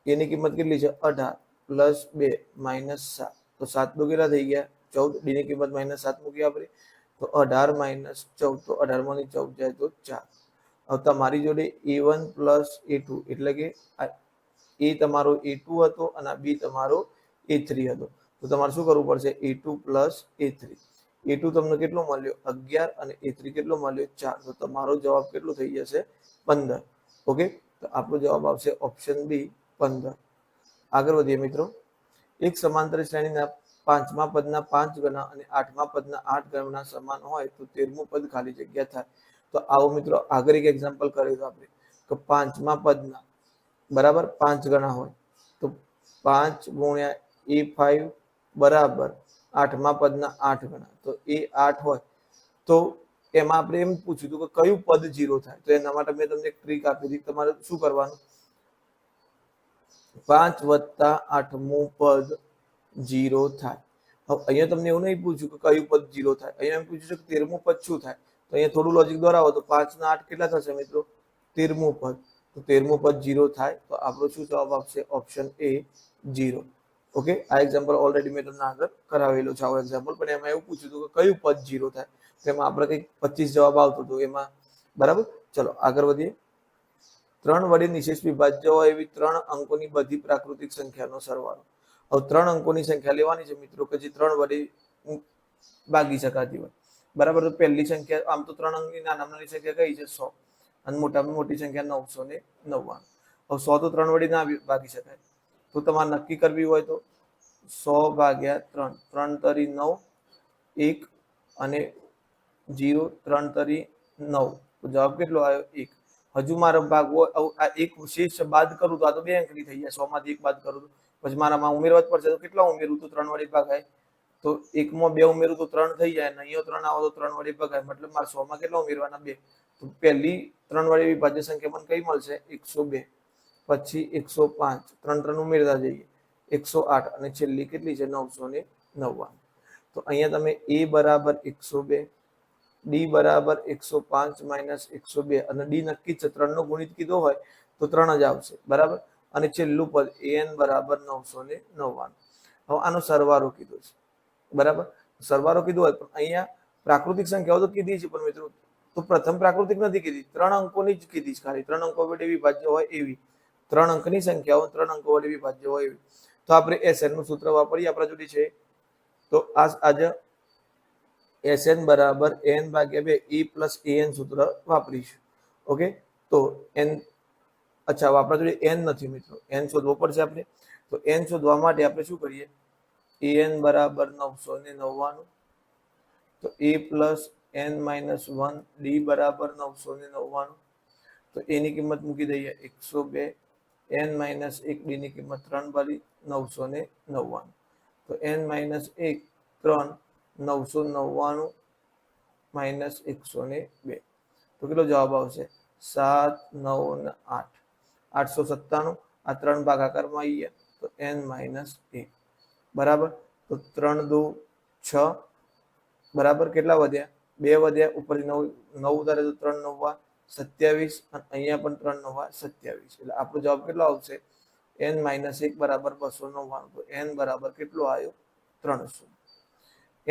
એની કિંમત કેટલી છે? 18 પ્લસ 2 -7. તો 7 નું કેટલા થઈ ગયા? 14. ડી ની કિંમત -7 મૂકી આપણે. તો 18 -14. તો 18 માંથી 14 જાય તો 4. હવે તમારી જોડે a1 પ્લસ a2 એટલે કે એ તમારો a2 હતો અને આ બી તમારો a3 હતો. તો તમારે શું કરવું પડશે? a2 plus a3. a2 તમને કેટલો મળ્યો? 11 અને a3 કેટલો મળ્યો? 4. તો તમારો જવાબ કેટલો થઈ જશે? 15. ઓકે, તો આપણો જવાબ આવશે ઓપ્શન બી, 15. આગળ વધીએ મિત્રો. એક સમાંતર શ્રેણીના 5મા પદના 5 ગણા અને 8મા પદના 8 ગણા સમાન હોય તો 13મું પદ ખાલી જગ્યા થાય. તો આવો મિત્રો આગળ એક એક્ઝામ્પલ કરીએ આપણે કે 5મા પદના બરાબર 5 ગણા હોય તો 5 ગુણ્યા a5 બરાબર 8મા પદના 8 ગણા. તો એ 8 હોય તો એમાં આપણે એમ પૂછ્યું હતું કે કયું પદ 0 થાય. તો એના માટે મેં તમને એક ટ્રીક આપી હતી. તમારે શું કરવાનું? 5 વત્તા 8મું પદ 0 થાય. હવે અહીંયા તમને એવું નહીં પૂછ્યું કે કયું પદ 0 થાય. અહીંયા એમ પૂછ્યું છે કે 13મું પદ શું થાય. તો અહીંયા થોડું લોજિક દોરાવો તો 5 ના 8 કેટલા થશે મિત્રો? 13મું પદ. તો 13મું પદ 0 થાય. તો આપણો શું જવાબ આવશે? Option A, 0. ઓકે, આ એક્ઝામ્પલ ઓલરેડી મેં તમને આગળ કરાવેલો છે આવો એક્ઝામ્પલ. પણ એમાં એવું પૂછ્યું હતું કે કયું પદ 0 થાય. તો એમાં આપણે કંઈક 25 જવાબ આવતો હતો એમાં, બરાબર. ચલો આગળ વધીએ. 3 વડે નિશેષ વિભાજ્ય હોય એવી 3 અંકોની બધી પ્રાકૃતિક સંખ્યાનો સરવાળો. હવે 3 અંકોની સંખ્યા લેવાની છે મિત્રો કે જે 3 વડે ભાગી શકાતી હોય, બરાબર. તો પહેલી સંખ્યા, આમ તો 3 અંકની નાનામાં સંખ્યા કઈ છે? 100. અને મોટામાં મોટી સંખ્યા 999. હવે 100 તો 3 વડે ના ભાગી શકાય. તો તમારે નક્કી કરવી હોય તો 100 ભાગ્યા 3. 3 તરી 9, 1 અને 0. 3 તરી 9. તો જવાબ કેટલો આવ્યો? 1. હજુ મારો ભાગ હોય, આ એક શેષ બાદ કરું તો આ તો 2 અંકની થઈ જાય. 100 માંથી 1 બાદ કરું તો પછી મારામાં ઉમેરવા જ પડશે. તો કેટલા ઉમેરું તો 3 વડે ભાગાય? તો 1 માં 2 ઉમેરું તો 3 થઈ જાય. અહીંયા 3 આવો તો 3 વડે ભાગાય. મતલબ મારે 100 માં કેટલા ઉમેરવાના? 2. તો પહેલી 3 વડે વિભાજ્ય સંખ્યા મને કઈ મળશે? 102. પછી 105. 3 3 ઉમેરતા જઈએ. 108 અને છેલ્લી કેટલી છે? 999. તો અહીંયા તમે a બરાબર 102, ડી બરાબર 105 માઇનસ 102 અને ડી નક્કી છે. 3 નો ગુણિત કીધો હોય તો 3 જ આવશે, બરાબર. અને છેલ્લું પદ an બરાબર 999. હવે આનો સરવાળો કીધો છે, બરાબર. સરવાળો કીધો હોય પણ અહીંયા પ્રાકૃતિક સંખ્યાઓ તો કીધી છે, પણ મિત્રો તો પ્રથમ પ્રાકૃતિક નથી કીધી, 3 અંકોની જ કીધી છે ખાલી. 3 અંકો વડે વિભાજ્ય હોય એવી 3 અંકની સંખ્યાઓ 3 અંકો વડે વિભાજ્ય હોય એવી. તો આપણે SN નું સૂત્ર વાપરીએ આપણા જોડે છે. તો આજે SN બરાબર n ભાગ્યા 2 e પ્લસ an સૂત્ર વાપરીશું. ઓકે, તો n, અચ્છા આપણા જોડે n નથી મિત્રો, n શોધવો પડશે આપણે. તો n શોધવા માટે આપણે શું કરીએ? an બરાબર 999. તો a plus n minus 1, D બરાબર 999. તો એની કિંમત મૂકી દઈએ 102. n માઇનસ 1, ડી ની કિંમત 3 વાળી 999. તો n માઇનસ 1 3, 999 માઇનસ 102. તો કેટલો જવાબ આવશે? 7 9 ને 8, 897. આ 3 ભાગાકારમાં આવી ગયા તો n માઇનસ 1, બરાબર. તો 3 2 6, બરાબર. કેટલા વધ્યા? 2 વધ્યા. ઉપરથી 9 ઉતારે તો 3 9 27 અને અહીંયા પણ 3 નવા 27, એટલે આપણો જવાબ કેટલો આવશે? n - 1 બરાબર 299. તો n બરાબર કેટલો આવ્યો? 300.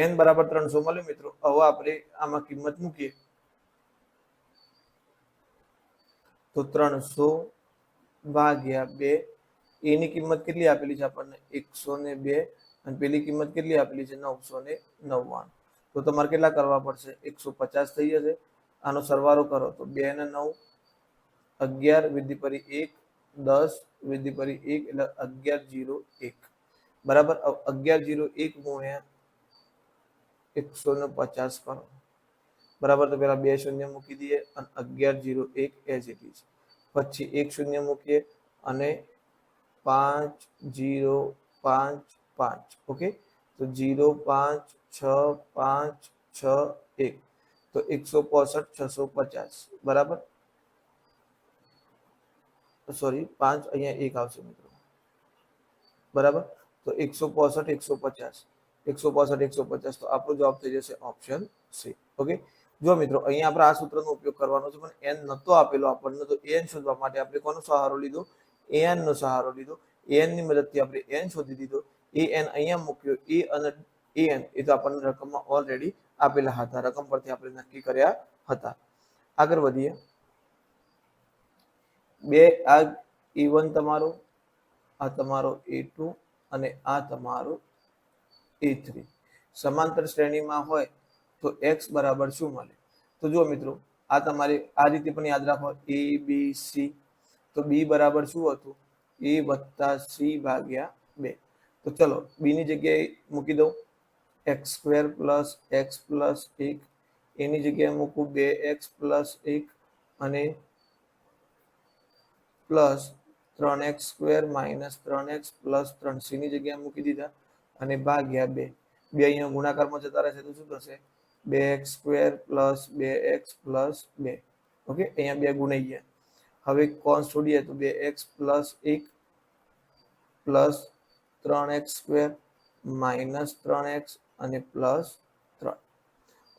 n બરાબર 300 મળ્યું મિત્રો. હવે આપણે આમાં કિંમત મૂકીએ તો 300 ભાગ્યા 2. a ની કિંમત કેટલી આપેલી છે આપણને? 102. અને પેલી કિંમત કેટલી આપેલી છે? 999. તો તમારે કેટલા કરવા પડશે? 150 થઈ જશે. આનો સરવાળો કરો તો 2 ને 9 11 વિધિ પરી 1 10 વિધિ પરી 1 એટલે 1101 બરાબર. 1101 ગુણ્યા 150 કરો બરાબર. તો પેલા 2 શૂન્ય મૂકી દઈએ અને 1101 એઝ ઇટ ઇઝ. પછી 1 શૂન્ય મૂકીએ અને 5055. ઓકે, તો 056561 તો 165 650 બરાબર. સોરી 5 અહીંયા 1 આવશે મિત્રો બરાબર. તો 165 150 તો આપણો જવાબ થઈ જશે ઓપ્શન સી. ઓકે, જો મિત્રો અહીંયા આપણે આ સૂત્રનો ઉપયોગ કરવાનો છે, પણ n નતો આપેલો આપણને, તો n શોધવા માટે આપણે કોનો સહારો લીધો? an નો સહારો લીધો. an ની મદદથી આપણે n શોધી દીધો. an અહીંયા મૂક્યો. a અને an એ તો આપણને રકમમાં ઓલરેડી આપેલા હતા, રકમ પરથી આપણે નક્કી કર્યા હતા. આગળ વધીએ. આ E1 તમારો, આ તમારો A2 અને આ તમારો A3 સમાંતર શ્રેણીમાં હોય તો x બરાબર શું મળે? તો જો મિત્રો આ તમારે આ રીતે પણ યાદ રાખો, a b c. તો b બરાબર શું હતું? a + c ભાગ્યા 2. તો ચલો b ની જગ્યાએ મૂકી દઉં x² + x + 1. a ની જગ્યાએ મૂકું 2x + 1 અને પ્લસ 3x² - 3x + 3 c ની જગ્યાએ મૂકી દીધા અને ભાગ્યા 2. 2 અહીંયા ગુણાકારમાં જતા રહેશે તો શું થશે? 2x² + 2x + 2. ઓકે, અહીંયા 2 ગુણાઈ ગયા. હવે કોન્સ છોડીએ તો 2x + 1 પ્લસ 3x² - 3x અને પ્લસ 3.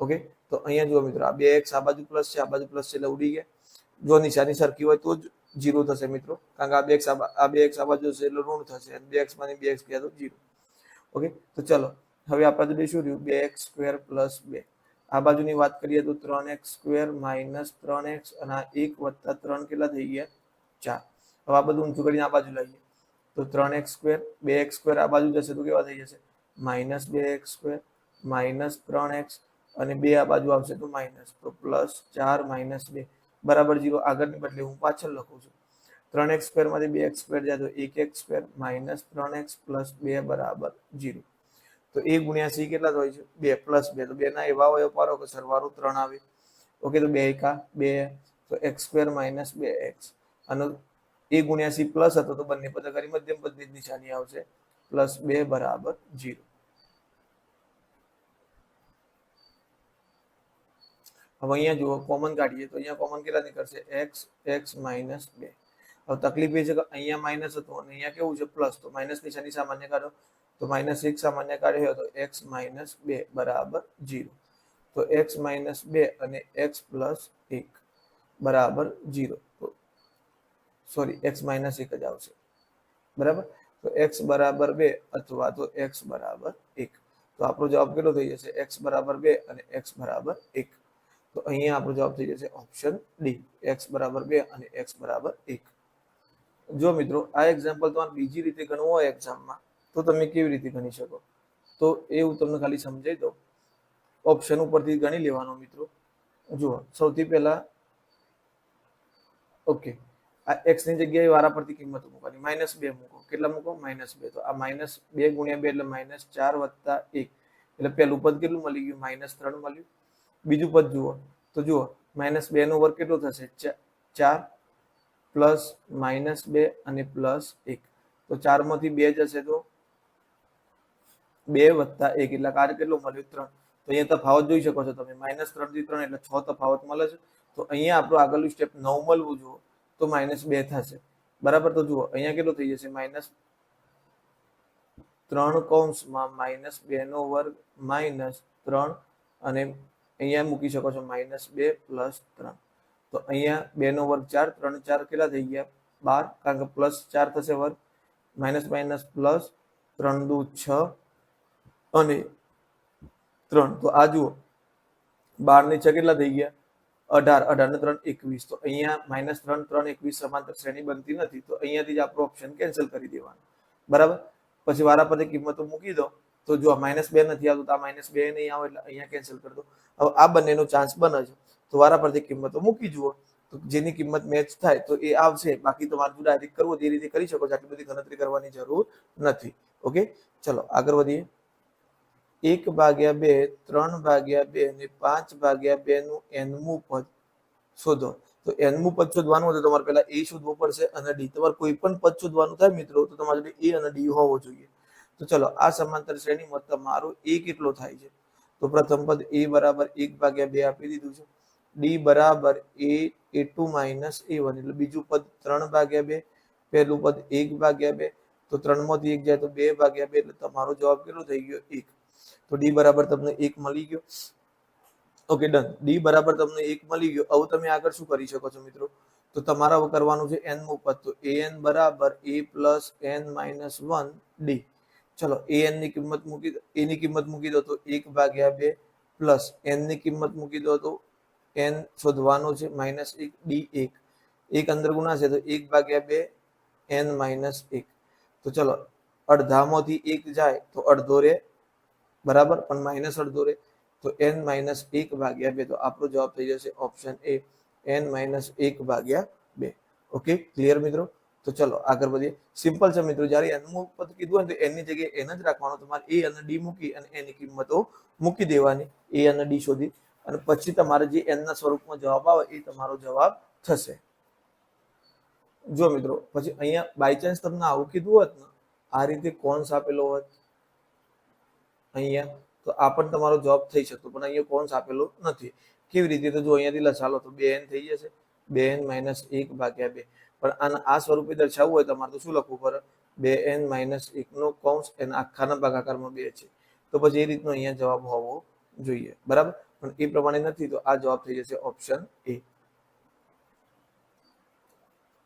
ઓકે, તો અહીંયા જુઓ મિત્રો, આ 2x આ બાજુ પ્લસ છે, આ બાજુ પ્લસ છે, એટલે ઉડી ગયા. જો નિશાની સરખી હોય તો જ 0 થશે મિત્રો, કારણ કે આ 2x આ બાજુ છે એટલે ઋણ થશે, અને 2x માંથી 2x ગયા તો 0. ઓકે, તો ચલો હવે આપણા જોડે શું રહ્યું? 2x² + 2. આ બાજુની વાત કરીએ તો 3x² - 3x અને આ 1 + 3 કેટલા થઈ ગયા? 4. હવે આ બધું ઊંચું કરીને આ બાજુ લાવીએ તો 3x², 2x² આ બાજુ જશે તો કેવા થઈ જશે? -2x² - 3x અને 2 આ બાજુ આવશે તો માઇનસ, તો +4 - 2 બરાબર 0. આગળની બદલે હું પાછળ લખું છું. 3x² માંથી 2x² જાય તો 1x² - 3x + 2 બરાબર 0. તો a ગુણ્યા c કેટલા હોય છે? 2 + 2. તો 2 ના એવા અવયવ પાડો કે સરવાળો 3 આવે. ઓકે, તો 2 × 2, તો x² - 2x. અને a ગુણ્યા c પ્લસ હતો તો બંને પદ કરી મધ્યમ પદની નિશાની આવશે, +2 બરાબર 0. હવે અહીંયા જુઓ, કોમન કાઢીએ તો અહીંયા કોમન કેટલા નીકળશે? x - 2. હવે તકલીફ એ છે કે અહીંયા માઇનસ હતું અને અહીંયા કેવું છે? પ્લસ. તો માઇનસ નિશાની સામાન્ય કાઢો તો -1 સામાન્ય કાઢ્યો તો x - 2 બરાબર 0. તો x - 2 અને x + 1 બરાબર 0. સોરી, x - 1 જ આવશે બરાબર. તો x બરાબર 2 અથવા તો x બરાબર 1. તો આપણો જવાબ કેટલો થઈ જશે? x બરાબર 2 અને x બરાબર 1. તો અહીંયા આપણો જવાબ થઈ જશે ઓપ્શન ડી, x બરાબર 2 અને x બરાબર 1. જો મિત્રો આ એક્ઝામ્પલ તમારે બીજી રીતે ગણવું હોય એક્ઝામમાં તો તમે કેવી રીતે ગણી શકો? તો એ હું તમને ખાલી સમજાવી દઉં. ઓપ્શન ઉપરથી ગણી લેવાનો મિત્રો. જુઓ, સૌથી પહેલા ઓકે, આ x ની જગ્યાએ વારા પરથી કિંમત મૂકવાની. -2 મૂકો. કેટલા મૂકો? -2. તો આ -2 × 2 એટલે -4 + 1. એટલે પહેલું પદ કેટલું મળી ગયું? -3 મળ્યું. બીજું પદ જુઓ તો જુઓ, -2 નો વર્ગ કેટલો થશે? 4 પ્લસ -2 અને +1. તો 4 માંથી 2 જશે તો 2 + 1 એટલે કાર્ય કેટલું મળ્યું? 3. તો અહીંયા તફાવત જોઈ શકો છો તમે, -3 થી 3 એટલે 6 તફાવત મળે છે. તો અહીંયા આપણું આગળનું સ્ટેપ 9 મળવું જોઈએ તો -2 થશે બરાબર. તો જુઓ અહીંયા કેટલું થઈ જશે? -3 કૌંસમાં -2 નો વર્ગ -3 અને અહીંયા મૂકી શકો છો -2 + 3. તો અહીંયા 2 નો વર્ગ 4, 3 4 કેટલા થઈ ગયા 12, કારણ કે પ્લસ 4 થશે વર્ગ, માઇનસ માઇનસ પ્લસ, 3 દુ 6 અને 3, તો આ જુઓ 12 ને 6 કેટલા થઈ ગયા 18, 18 ને 3 21, તો અહીંયા -3 3 21 સમાંતર શ્રેણી બનતી નથી, તો અહીંયાથી જ આપણો ઓપ્શન કેન્સલ કરી દેવાનો, બરાબર. પછી વારાફરતી કિંમતો મૂકી દો, તો જો -2 નથી આવતું, તો આ -2 નહીં આવે એટલે અહીંયા કેન્સલ કરી દો. હવે આ બંનેનો ચાન્સ બને છે, તો વારાફરતી કિંમતો મૂકી જુઓ, તો જેની કિંમત મેચ થાય તો એ આવશે, બાકી તમારે જો ડાયરેક્ટ કરવું તે રીતે કરી શકો છો, આટલી બધી ગણતરી કરવાની જરૂર નથી. ઓકે, ચલો આગળ વધીએ. 1/2, 3/2 અને 5/2 નું nમું પદ શોધો. તો nમું પદ શોધવાનું હોય તો તમારે પહેલા a શોધવો પડશે અને d. તમારે કોઈ પણ પદ શોધવાનું થાય મિત્રો તો તમારે a અને d હોવો જોઈએ. તો ચલો આ સમાંતર શ્રેણીમાં તમારો a કેટલો થાય છે? તો પ્રથમ પદ a બરાબર 1/2 આપી દીધું છે, d બરાબર a2 માઇનસ a1, એટલે બીજું પદ 3/2, પહેલું પદ 1/2, તો 3 માંથી 1 જાય તો 2/2, એટલે તમારો જવાબ કેટલો થઈ ગયો 1. તો d બરાબર તમને 1 મળી ગયો. ઓકે ડન, d બરાબર તમને 1 મળી ગયો. હવે તમે આગળ શું કરી શકો છો મિત્રો? તો તમારે હવે કરવાનું છે n મું પદ, તો an બરાબર a plus n minus 1 d. ચલો an ની કિંમત મૂકી દો, a ની કિંમત મૂકી દો તો 1/2 પ્લસ n ની કિંમત મૂકી દો તો n શોધવાનો છે -1, d 1, 1 અંદર ગુણાશે તો 1/2 n માઇનસ 1. તો ચલો અડધામાંથી 1 જાય તો અડધો રે, બરાબર, પણ માઇનસ અડધો રે, તો n માઇનસ 1/2, તો આપણો જવાબ થઈ જશે option A, n minus 1/2. Okay clear મિત્રો? તો ચલો આગળ વધીએ. સિમ્પલ છે મિત્રો, જ્યારે n નું પદ કીધું હોય તો n ની જગ્યાએ n જ રાખવાનો, તમારે a અને d મૂકી અને એની કિંમતો મૂકી દેવાની, a અને d શોધી, અને પછી તમારે જે n ના સ્વરૂપમાં જવાબ આવે એ તમારો જવાબ થશે. જો મિત્રો પછી અહીંયા બાય ચાન્સ તમને આવું કીધું હોત ને, આ રીતે કોન્સ આપેલો હોત અહીંયા, તો આ પણ તમારો જવાબ થઈ શકતો, પણ અહીંયા કોન્સ આપેલો નથી. કેવી રીતે? તો જો અહીંયાથી લસાલો તો 2n થઈ જશે, 2n માઇનસ 1/2. પણ આના આ સ્વરૂપે દર્શાવવું હોય તમારે તો શું લખવું પડે? 2n માઇનસ 1 નો કૌંસ એના આખાના ભાગાકારમાં 2 છે, તો પછી એ રીતનો અહીંયા જવાબ હોવો જોઈએ, બરાબર. પણ એ પ્રમાણે નથી, તો આ જવાબ થઈ જશે ઓપ્શન એ.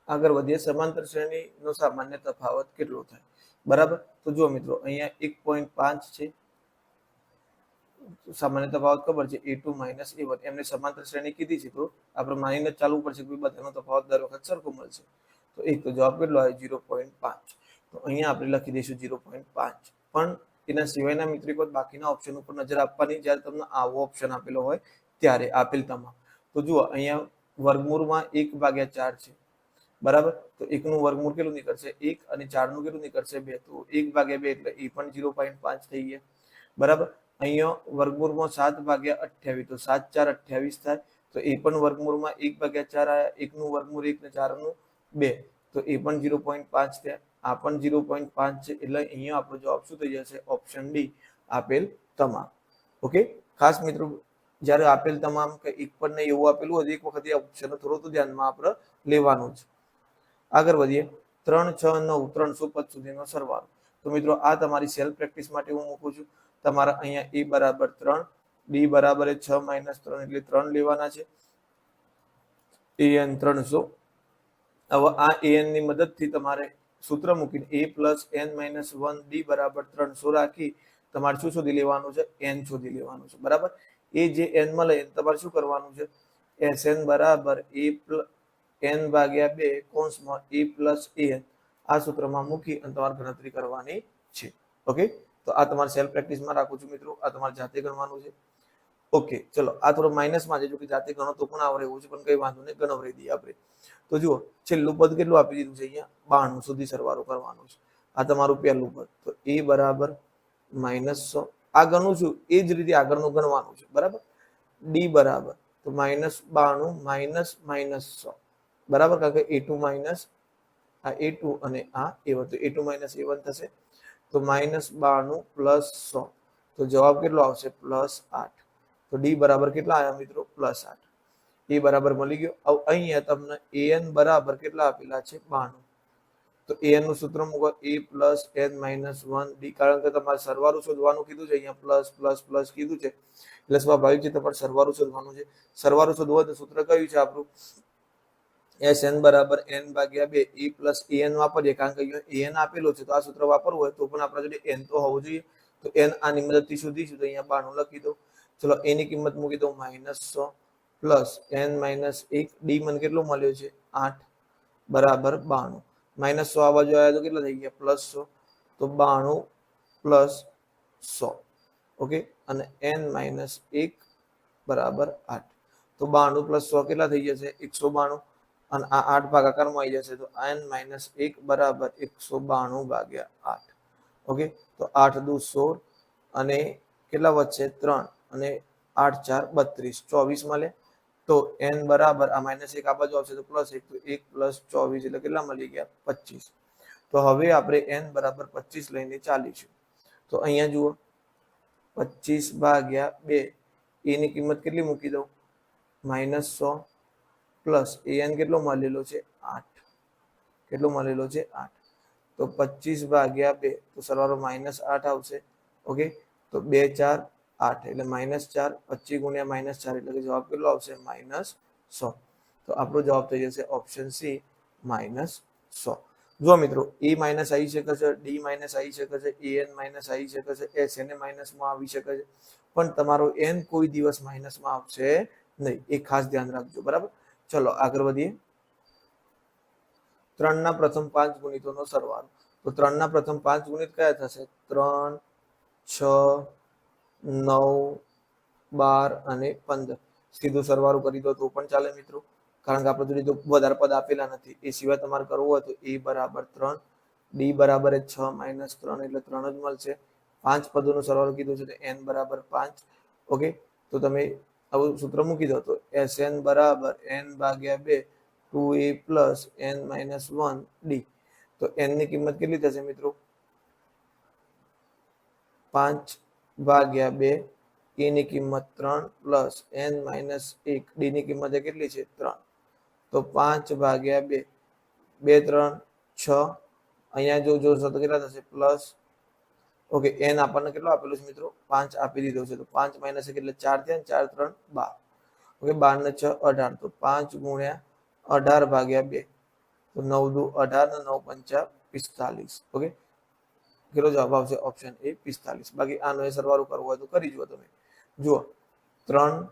આગળ વધીએ. સમાંતર શ્રેણીનો સામાન્ય તફાવત કેટલો થાય? બરાબર. તો જો મિત્રો અહીંયા 1.5 છે, સામાન્ય તફાવત ખબર છે a2 માઇનસ a1, એમને સમાંતર શ્રેણી કીધી છે, તો આપણે માનીને ચાલવું પડશે કે બધાનો તફાવત દર વખત સરખો મળશે. તો એક તો જવાબ કેટલો આવે 0.5. તો અહીંયા આપણે લખી દઈશું 0.5. પણ એના સિવાયના મિત્રો એક બાકીના ઓપ્શન ઉપર નજર આપવાની, જ્યારે તમને આવો ઓપ્શન આપેલો હોય ત્યારે, આપેલ તમામ. તો જુઓ અહીંયા વર્ગમૂળમાં 1/4 છે, બરાબર. તો 1 નું વર્ગમૂળ કેટલું નીકળશે 1, અને 4 નું કેટલું નીકળશે 2, તો 1/2 એટલે એ પણ 0.5 થઈ ગયા, બરાબર. અહીંયા વર્ગમૂળમાં 7/28, તો 7 4 28 થાય, તો એ પણ વર્ગમૂળમાં 1/4 આયા, 1 નું વર્ગમૂળ 1 ને 4 નું 2, તો એ પણ 0.5 થયા, આ પણ 0.5 છે, એટલે અહીંયા આપણો જવાબ શું થઈ જશે? ઓપ્શન ડી, આપેલ તમામ. ઓકે ખાસ મિત્રો, જ્યારે આપેલ તમામ કે એક પણ નહીં એવું આપેલું હોય એક વખત એ ઓપ્શન થોડો તો ધ્યાનમાં આપણે લેવાનું છે. આગળ વધીએ. 3 6 9 300 પદ સુધીનો સરવાળો. તો મિત્રો આ તમારી સેલ્ફ પ્રેક્ટિસ માટે હું મૂકું છું. તમારા અહીંયા a બરાબર 3, d બરાબર 6 માઇનસ 3 એટલે 3 લેવાના છે, an 300. હવે આ an ની મદદથી તમારે સૂત્ર મૂકીને a plus n minus 1 d બરાબર 300 રાખી તમારે શું શોધી લેવાનું છે? n શોધી લેવાનું છે, બરાબર. એ જે n મળે તમારે શું કરવાનું છે? sn બરાબર n/2 કૌંસમાં a પ્લસ an, આ સૂત્રમાં મૂકી અને તમારે ગણતરી કરવાની છે. ઓકે, તો આ તમારે સેલ્ફ પ્રેક્ટિસમાં રાખું છું મિત્રો, આ તમારે જાતે ગણવાનું છે. ઓકે ચલો, આ થોડો માઇનસમાં છે, જો કે જાતે ગણો તો પણ આવડે એવું છે, પણ કઈ વાંધો નહીં, ગણવરાઈ દઈએ આપણે. તો જુઓ છેલ્લું પદ કેટલું આપી દીધું છે? અહીંયા 92 સુધી સરવાળો કરવાનો છે. આ તમારું પહેલું પદ, તો a બરાબર -100. આ ગણું છું એ જ રીતે આગળનું ગણવાનું છે, બરાબર. d બરાબર તો -92 માઇનસ -100, બરાબર, કારણ કે a2 માઇનસ આ a2 અને આ a1, તો a2 માઇનસ a1 થશે, તો -92 પ્લસ 100, તો જવાબ કેટલો આવશે? +8. તો d બરાબર કેટલા આવ્યા મિત્રો? +8. એ બરાબર મળી ગયો. હવે અહીંયા તમને an બરાબર કેટલા આપેલા છે? 92. તો an નું સૂત્ર મૂકો a plus n minus 1 d, કારણ કે તમારે સરવાળો શોધવાનું કીધું છે, અહીંયા પ્લસ પ્લસ પ્લસ કીધું છે એટલે સ્વાભાવિક છે તમારે સરવાળો શોધવાનું છે. સરવાળો શોધવો તો સૂત્ર કયું છે આપણું? Sn બરાબર n ભાગ્યા 2 e પ્લસ an વાપરીએ, કારણ કે અહીંયા an આપેલો છે તો આ સૂત્ર વાપરવું હોય તો પણ આપણા જોડે n તો હોવું જોઈએ. તો n આની મદદથી શોધીશું તો અહીંયા 92 લખી દો. ચલો a ની કિંમત મૂકી દો -100 પ્લસ n માઇનસ 1 d મને કેટલો મળ્યો છે 8 બરાબર 92. -100 આ બાજુ આવ્યા તો કેટલા થઈ ગયા +100, તો 92 પ્લસ 100. ઓકે, અને n માઇનસ 1 બરાબર 8. તો 92 પ્લસ 100 કેટલા થઈ જશે 192, અને આ 8 ભાગાકારમાં આવી જશે તો n માઇનસ 1 બરાબર 192 ભાગ્યા 8. ઓકે, તો 8 દુ 16 અને કેટલા વધશે 3 અને 8 4 32, 24 મળે. તો n બરાબર આ -1 આ બાજુ આવશે તો +1, તો 1 પ્લસ 24 એટલે કેટલા મળી ગયા 25. તો હવે આપણે n બરાબર 25 લઈને ચાલીશું. તો અહીંયા જુઓ 25 ભાગ્યા 2 a ની કિંમત કેટલી મૂકી દઉં -100 પ્લસ an કેટલો મળેલો છે 8, કેટલો મળેલો છે 8. તો 25 ભાગ્યા 2 તો સરવાળો -8 આવશે. ઓકે, તો 2 4 8 એટલે -4, 25 ગુણ્યા -4 એટલે કે જવાબ કેટલો આવશે -100. તો આપણો જવાબ થઈ જશે ઓપ્શન સી -100. જો મિત્રો a માઇનસ આવી શકે છે, d માઇનસ આવી શકે છે, an માઇનસ આવી શકે છે, sn માઇનસમાં આવી શકે છે, પણ તમારો n કોઈ દિવસ માઇનસમાં આવશે નહીં, એ ખાસ ધ્યાન રાખજો. બરાબર, ચલો આગળ વધીએ. 3 ના પ્રથમ 5 ગુણિતોનો સરવાળો. તો 3 ના પ્રથમ 5 ગુણિત કયા થશે? 3, 6, 9, 12 અને 15. સીધો સરવાળો કરી દો તો પણ ચાલે મિત્રો, કારણ કે આપણે જોડે જો વધારે પદ આપેલા નથી. એ સિવાય તમારે કરવું હોય તો a બરાબર 3, d બરાબર 6 માઇનસ 3 એટલે 3 જ મળશે. 5 પદોનો સરવાળો કીધું છે તો n બરાબર 5. ઓકે, તો તમે આવું સૂત્ર મૂકી દો તો Sn બરાબર n ભાગ્યા 2 2a plus n minus 1 d. તો n ની કિંમત કેટલી થશે મિત્રો? 5 ભાગ્યા 2, a ની કિંમત 3 પ્લસ n માઇનસ 1, d ની કિંમત કેટલી છે 3. તો 5 ભાગ્યા 2, 2 3 6, અહીંયા જો જોશો તો કેટલા થશે પ્લસ. ઓકે, n આપણને કેટલો આપેલો છે મિત્રો? 5 આપી દીધો છે. તો 5 માઇનસ 1 એટલે 4 થયા, 4 3 12. ઓકે, 12 ને 6 18, તો 5 ગુણ્યા 18 ભાગ્યા 2, તો 9 દુ 18 ને 9 પંચા 45. ઓકે, કેટલો જવાબ આવશે? Option A 45. બાકી આનો એ સરવાળો કરવો હોય તો કરી જુઓ તમે. જુઓ 3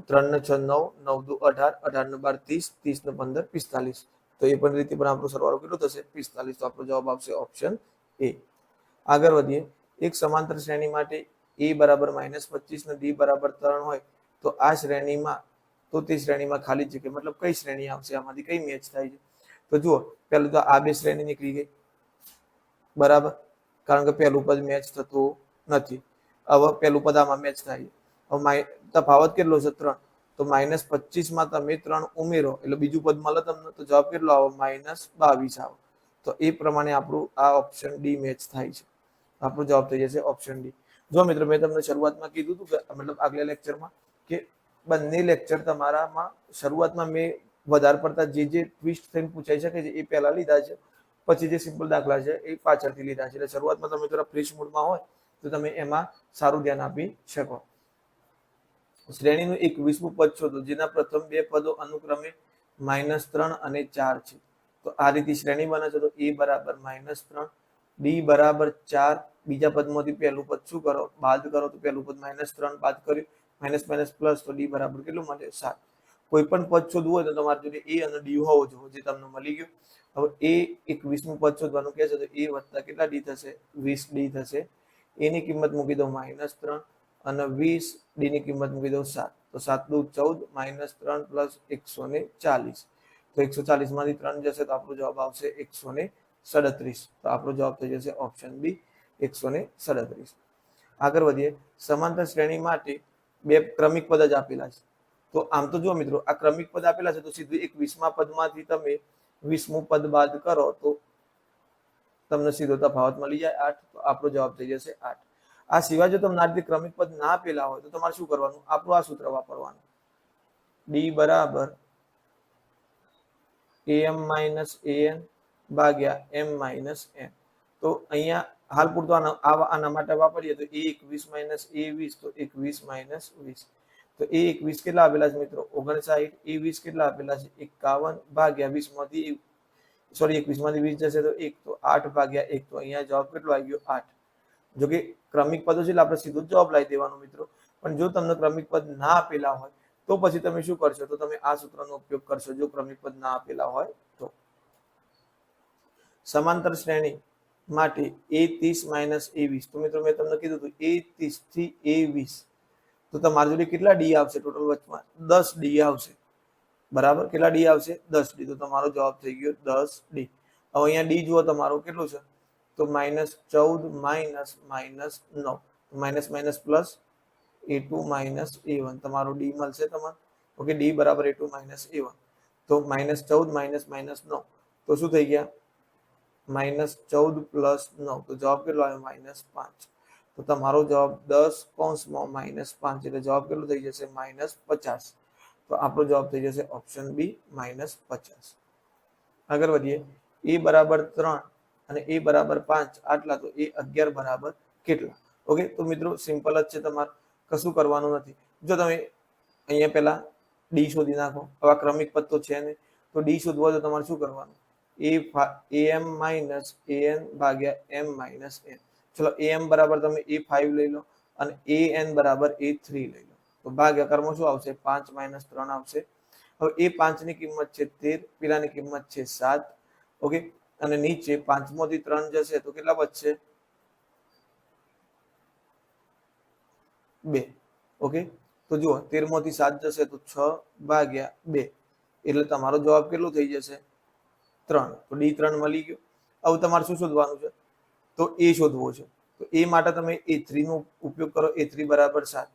3 ને 6 9, 9 દુ 18, 18 ને 12 30, 30 ને 15 45. તો એ પણ રીતે પણ આપણો સરવાળો કેટલો થશે 45. તો આપણો જવાબ આવશે ઓપ્શન એ. આગળ વધીએ. એક સમાંતર શ્રેણી માટે a બરાબર -25 ને d બરાબર 3 હોય તો આ શ્રેણીમાં, તો તે શ્રેણીમાં ખાલી જગ્યા મતલબ કઈ શ્રેણી આવશે? આમાંથી કઈ મેચ થાય છે? તો જુઓ, પહેલું તો આ બે શ્રેણી નીકળી ગઈ બરાબર, કારણ કે પહેલું પદ મેચ થતું નથી. હવે પહેલું પદ આમાં મેચ થાય. હવે તફાવત કેટલો છે 3, તો -25 માં તમે 3 ઉમેરો એટલે બીજું પદ મળે તમને, તો જવાબ કેટલો આવે? -22 આવે. તો એ પ્રમાણે આપણું આ ઓપ્શન ડી મેચ થાય છે. આપણો જવાબ થઈ જશે ઓપ્શન ડી. જો મિત્રો, મેં તમને શરૂઆતમાં કીધું હતું કે મતલબ આગલા લેક્ચરમાં કે બંને લેક્ચર તમારામાં શરૂઆતમાં મેં વધારે પડતા જે ટ્વિસ્ટ થઈને પૂછાઈ શકે છે એ પહેલા લીધા છે, પછી જે સિમ્પલ દાખલા છે એ પાછળથી લીધા છે. એટલે શરૂઆતમાં તમે થોડા ફ્રેશ મૂડમાં હોય તો તમે એમાં સારું ધ્યાન આપી શકો. શ્રેણીનું 21મું પદ શોધો જેના પ્રથમ બે પદો અનુક્રમે -3 અને 4 છે. તો આ રીતે શ્રેણી બને છે. તો a બરાબર -3, d બરાબર 4, બીજા પદમાંથી પહેલું પદ શું કરો? બાદ કરો. તો પહેલું પદ -3 બાદ કર્યું, માઇનસ માઇનસ પ્લસ, તો d બરાબર કેટલું મળે? 7. કોઈ પણ પદ શોધવું હોય તો તમારે જોડે a અને d હોવો જોઈએ, જે તમને મળી ગયું. હવે a 21મું પદ શોધવાનું કહે છે તો a વત્તા કેટલા d થશે? 20d થશે. a ની કિંમત મૂકી દો -3 અને 20, d ની કિંમત મૂકી દો 7. તો 7 દુ 14, -3 પ્લસ 140. તો 140 માંથી 3 જશે તો આપણો જવાબ આવશે 137. તો આપણો જવાબ થઈ જશે ઓપ્શન બી 137. આગળ વધીએ. સમાંતર શ્રેણી માટે બે ક્રમિક પદ જ આપેલા છે. તો આમ તો જો મિત્રો, આ ક્રમિક પદ આપેલા છે તો સીધું 21મા પદમાંથી તમે 20મું પદ બાદ કરો તો તમને સીધો તફાવત મળી જાય 8. તો આપણો જવાબ થઈ જશે 8. આ સિવાય જો તમને આ રીતે ક્રમિક પદ ના આપેલા હોય તો તમારે શું કરવાનું? આપણું આ સૂત્ર વાપરવાનું. d બરાબર am - an, ભાગ્યા m માઇનસ n. તો અહીંયા હાલ પૂરતો આના માટે વાપરીએ તો a 21 માઇનસ a 20, તો 21 માઇનસ 20. તો એ 21 કેટલા આપેલા છે મિત્રો? 59. એ 20 કેટલા આપેલા છે? 51 ભાગ્યા 20 માંથી સોરી 21 માંથી 20 જશે તો 1, તો 8 ભાગ્યા 1. તો અહીંયા જવાબ કેટલો આવી ગયો? 8. જો કે ક્રમિક પદો છે એટલે આપણે સીધો જવાબ લાવી દેવાનો મિત્રો. પણ જો તમને ક્રમિક પદ ના આપેલા હોય તો પછી તમે શું કરશો? તો તમે આ સૂત્રનો ઉપયોગ કરશો જો ક્રમિક પદ ના આપેલા હોય તો. સમાંતર શ્રેણી માટે a30 માઇનસ a20. તો મિત્રો મેં તમને કીધું હતું a30 થી a20. તો તમારી જોડે કેટલા ડી આવશે? ટોટલ વચમાં 10 ડી આવશે. બરાબર, કેટલા ડી આવશે? 10 ડી. તો તમારો જવાબ થઈ ગયો 10 ડી. હવે અહીંયા ડી જુઓ તમારો કેટલું છે? તો -14 minus 9. Minus minus plus a2 minus a1. તમારો ડી મળશે તમારે. ઓકે, ડી બરાબર a2 માઇનસ a1. તો -14 માઇનસ 9. તો શું થઈ ગયા? -14 પ્લસ 9. તો જવાબ કેટલો આવ્યો? -5. તો તમારો જવાબ 10 કૌંસમાં -5 એટલે જવાબ કેટલો થઈ જશે? -50. તો આપણો જવાબ થઈ જશે ઓપ્શન બી -50. આગળ વધીએ. a બરાબર 3 અને a બરાબર 5 આટલા, તો a 11 બરાબર કેટલા? ઓકે, તો મિત્રો સિમ્પલ જ છે, તમારે કશું કરવાનું નથી. જો તમે અહીંયા પહેલા ડી શોધી નાખો. હવે ક્રમિક પદ તો છે નહીં, તો ડી શોધવો તો તમારે શું કરવાનું? am માઇનસ an ભાગ્યા m માઇનસ n. ચલો am બરાબર તમે a5 લઈ લો અને an બરાબર a3 લઈ લો. તો ભાગાકારમાં શું આવશે? 5 માઇનસ 3 આવશે. હવે a5 ની કિંમત છે 13, પેલાની કિંમત છે 7. ઓકે, અને નીચે 5 માંથી 3 જશે તો કેટલા બચશે? 2. ઓકે, તો જુઓ 13 માંથી 7 જશે તો 6 ભાગ્યા 2. એટલે તમારો જવાબ કેટલો થઈ જશે? 3. તો ડી 3 મળી ગયો. હવે તમારે શું શોધવાનું છે? તો એ શોધવો છે. તો એ માટે તમે a3 નો ઉપયોગ કરો. a3 બરાબર 7.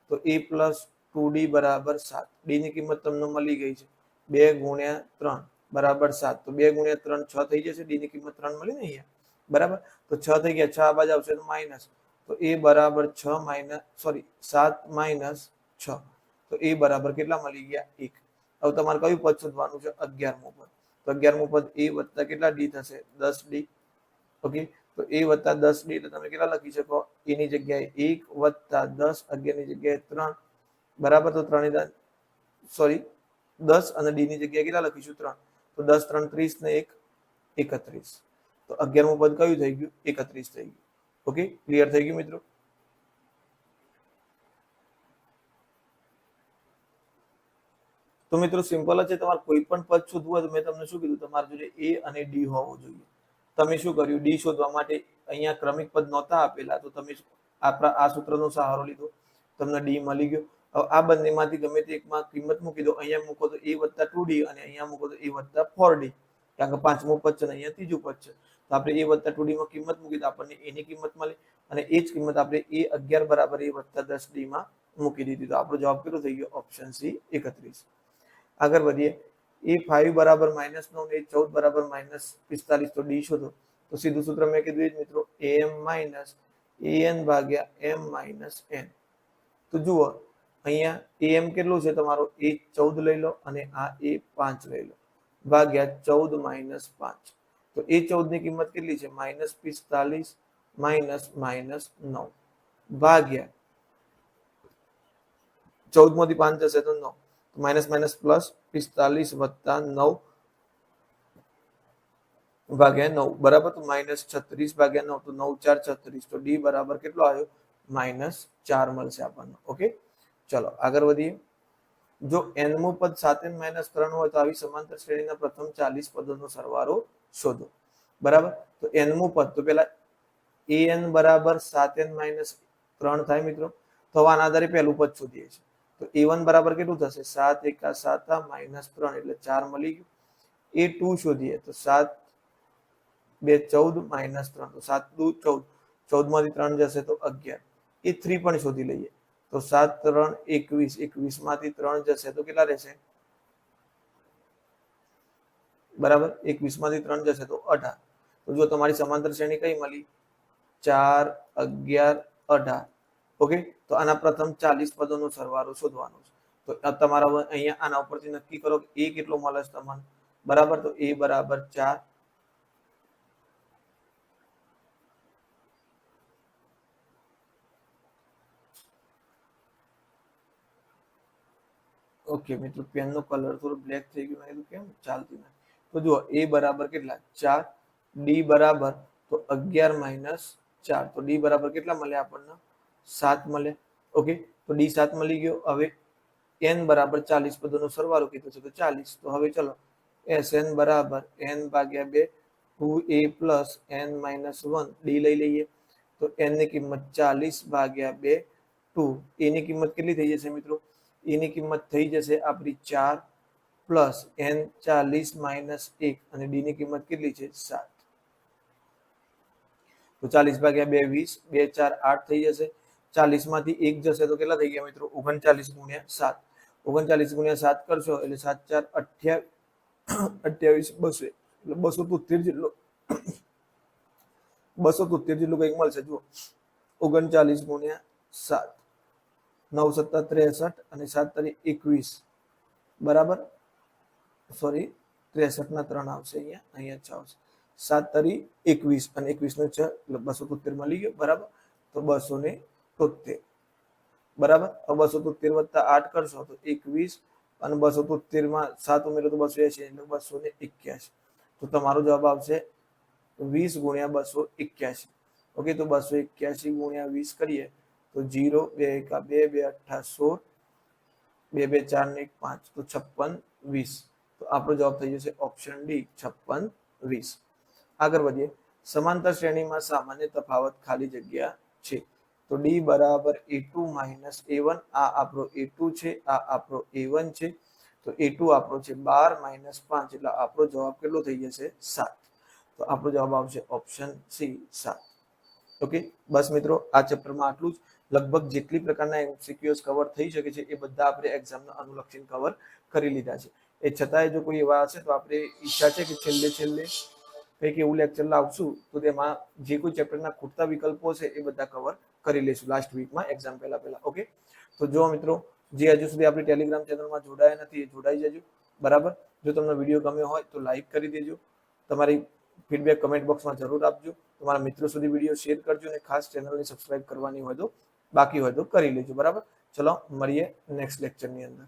તો a પ્લસ 2d બરાબર 7. ડી ની કિંમત તમને મળી ગઈ છે. 2 ગુણ્યા 3 બરાબર 7. તો 2 ગુણ્યા 3 6 થઈ જશે. ડી ની કિંમત 3 મળી ને અહીંયા. બરાબર, તો 6 થઈ ગયા. 6 આ બાજુ આવશે તો માઇનસ. તો a બરાબર 6 માઇનસ સોરી 7 માઇનસ 6. તો a બરાબર કેટલા મળી ગયા? 1. હવે તમારે કયું પદ શોધવાનું છે? 11મું પદ. તો 11મું પદ a વત્તા કેટલા ડી થશે? 10 ડી. ઓકે, તો a વત્તા 10 ડી એટલે તમે કેટલા લખી શકો? a ની જગ્યાએ 1 વત્તા 10, 11 ની જગ્યાએ 3 બરાબર. તો 3 સોરી 10 અને ડી ની જગ્યાએ કેટલા લખીશું? 3. તો 10 3 30 ને 1 31. તો 11મું પદ કયું થઈ ગયું? 31 થઈ ગયું. ઓકે, ક્લિયર થઈ ગયું મિત્રો? તો મિત્રો સિમ્પલ જ છે. તમારે કોઈ પણ પદ શોધવું હોય તો મેં તમને શું કીધું? તમારી જોડે a અને d હોવો જોઈએ. તમે શું કર્યું? ડી શોધવા માટે અહીંયા ક્રમિક પદ નહોતા આપેલા, તો તમે આપણા આ સૂત્રનો સહારો લીધો, તમને ડી મળી ગયો. હવે આ બંનેમાંથી ગમે તે એકમાં કિંમત મૂકી દો. અહીંયા મૂકો તો a વત્તા 2d અને અહીંયા મૂકો તો a વત્તા 4d. કારણ કે 5મું પદ છે ને અહીંયા 3જું પદ છે. તો આપણે a વત્તા 2d માં કિંમત મૂકી તો આપણને a ની કિંમત મળી અને એ જ કિંમત આપણે a 11 બરાબર a વત્તા 10d માં મૂકી દીધી. તો આપણો જવાબ કેટલો થઈ ગયો? Option C 31. આગળ વધીએ. a5 બરાબર -9 ને a14 બરાબર -45. તો ડી શોધો. તો સીધું સૂત્ર મેં કીધું એ જ મિત્રો, am માઇનસ an ભાગ્યા m માઇનસ n. તો જુઓ અહીંયા am કેટલું છે તમારો? a14 લઈ લો અને આ a5 લઈ લો ભાગ્યા 14 માઇનસ 5. તો a14 ની કિંમત કેટલી છે? -45 માઇનસ -9 ભાગ્યા 14 માંથી 5 જશે તો 9. માઇનસ માઇનસ પ્લસ 45 વત્તા 9 ભાગ્યા 9 બરાબર. તો -36 ભાગ્યા 9. તો 9 4 36. તો ડી બરાબર કેટલો આવ્યો? -4 મળશે આપણને. ઓકે, ચલો આગળ વધીએ. જો nમું પદ 7n - 3 હોય તો આવી સમાંતર શ્રેણીના પ્રથમ 40 પદોનો સરવાળો શોધો. બરાબર, તો nમું પદ તો પેલા an બરાબર 7n - 3 થાય મિત્રો. તો આના આધારે પહેલું પદ શોધીએ છીએ. તો a1 બરાબર કેટલું થશે? 7 એકા 7 -3 એટલે 4 મળી ગયું. a2 શોધીએ તો 7 2 14 -3. તો 7 2 14. 14 માંથી 3 જશે તો 11. a3 પણ શોધી લઈએ. તો 7 3 21. 21 માંથી 3 જશે તો કેટલા રહેશે? બરાબર, 21 માંથી 3 જશે તો 18. તો જો તમારી સમાંતર શ્રેણી કઈ મળી? 4 11 18. ઓકે, તો આના પ્રથમ 40 પદોનો સરવાળો શોધવાનો છે. તો તમારા અહીંયા આના ઉપરથી નક્કી કરો કે a કેટલો મળે છે તમને. બરાબર, તો a બરાબર 4 ઓકે મિત્રો, પેનનો કલર થોડો બ્લેક થઈ ગયો, મેં કીધું કેમ ચાલતું નથી. તો જુઓ એ બરાબર કેટલા 4, ડી બરાબર તો 11 માઇનસ 4, તો ડી બરાબર કેટલા મળ્યા આપણને 7 મળે. ઓકે, તો ડી 7 મળી ગયો. હવે n બરાબર 40 પદોનો સરવાળો કીધો છે તો 40. તો હવે ચલો Sn બરાબર n ભાગ્યા 2 2a plus n minus 1 D લઈ લઈએ. તો n ની કિંમત 40 ભાગ્યા 2 2, a ની કિંમત કેટલી થઈ જશે મિત્રો? a ની કિંમત થઈ જશે આપણી 4 પ્લસ n 40 માઇનસ 1 અને ડી ની કિંમત કેટલી છે 7. તો 40 ભાગ્યા 2 20, 2 4 8 થઈ જશે. 40 માંથી 1 જશે તો કેટલા થઈ ગયા મિત્રો? 39 ગુણ્યા 7. 39 ગુણ્યા 7 કરશો એટલે 7 4 28 200 એટલે 273 જેટલો 273 જેટલું કંઈક મળશે. જુઓ 39 ગુણ્યા 7, 9 7 63 અને 7 તારી 21 બરાબર. સોરી 63 ના 3 આવશે, અહીંયા 6 આવશે. 7 તારી 21 અને 21 નો 6 એટલે 273 મળી ગયો બરાબર. તો 273 બરાબર. હવે 273 વત્તા 8 કરશો તો 21 અને 273 માં 7 ઉમેરો તો 280 એટલે 281. તો તમારો જવાબ આવશે 20 ગુણ્યા 281. ઓકે, તો 281 ગુણ્યા 20 કરીએ તો 0 2 1 2 2 8 16 2 2 4 ને 1 5 તો 56 20. તો આપણો જવાબ થઈ જશે ઓપ્શન ડી 56 20. આગળ વધીએ. સમાંતર શ્રેણીમાં સામાન્ય તફાવત ખાલી જગ્યા છે. તો ડી બરાબર a2 માઇનસ a1. આ આપણો a2 છે, આ આપણો a1 છે. તો a2 આપણો છે 12 માઇનસ 5 એટલે આપણો જવાબ કેટલો થઈ જશે 7. તો આપણો જવાબ આવશે ઓપ્શન સી 7. ઓકે, બસ મિત્રો આ ચેપ્ટરમાં આટલું જ. લગભગ જેટલી પ્રકારના એમસીક્યુઝ કવર થઈ શકે છે એ બધા આપણે એક્ઝામના અનુલક્ષીને કવર કરી લીધા છે. એ છતાંય જો કોઈ એવા હશે તો આપણે ઈચ્છા છે કે છેલ્લે કંઈક એવું લેક્ચર લાવશું તો તેમાં જે કોઈ ચેપ્ટરના ખૂટતા વિકલ્પો છે એ બધા કવર કરી લઈશું લાસ્ટ વીકમાં એક્ઝામ પહેલા. ઓકે, તો જો મિત્રો જે હજુ સુધી આપણી ટેલિગ્રામ ચેનલમાં જોડાયા નથી એ જોડાઈ જજો બરાબર. જો તમને વિડીયો ગમ્યો હોય તો લાઈક કરી દેજો. તમારી ફીડબેક કમેન્ટ બોક્સમાં જરૂર આપજો. તમારા મિત્રો સુધી વિડીયો શેર કરજો અને ખાસ ચેનલને સબસ્ક્રાઇબ કરવાની હોય તો બાકી હોય તો કરી લેજો બરાબર. ચલો મળીએ નેક્સ્ટ લેક્ચરની અંદર.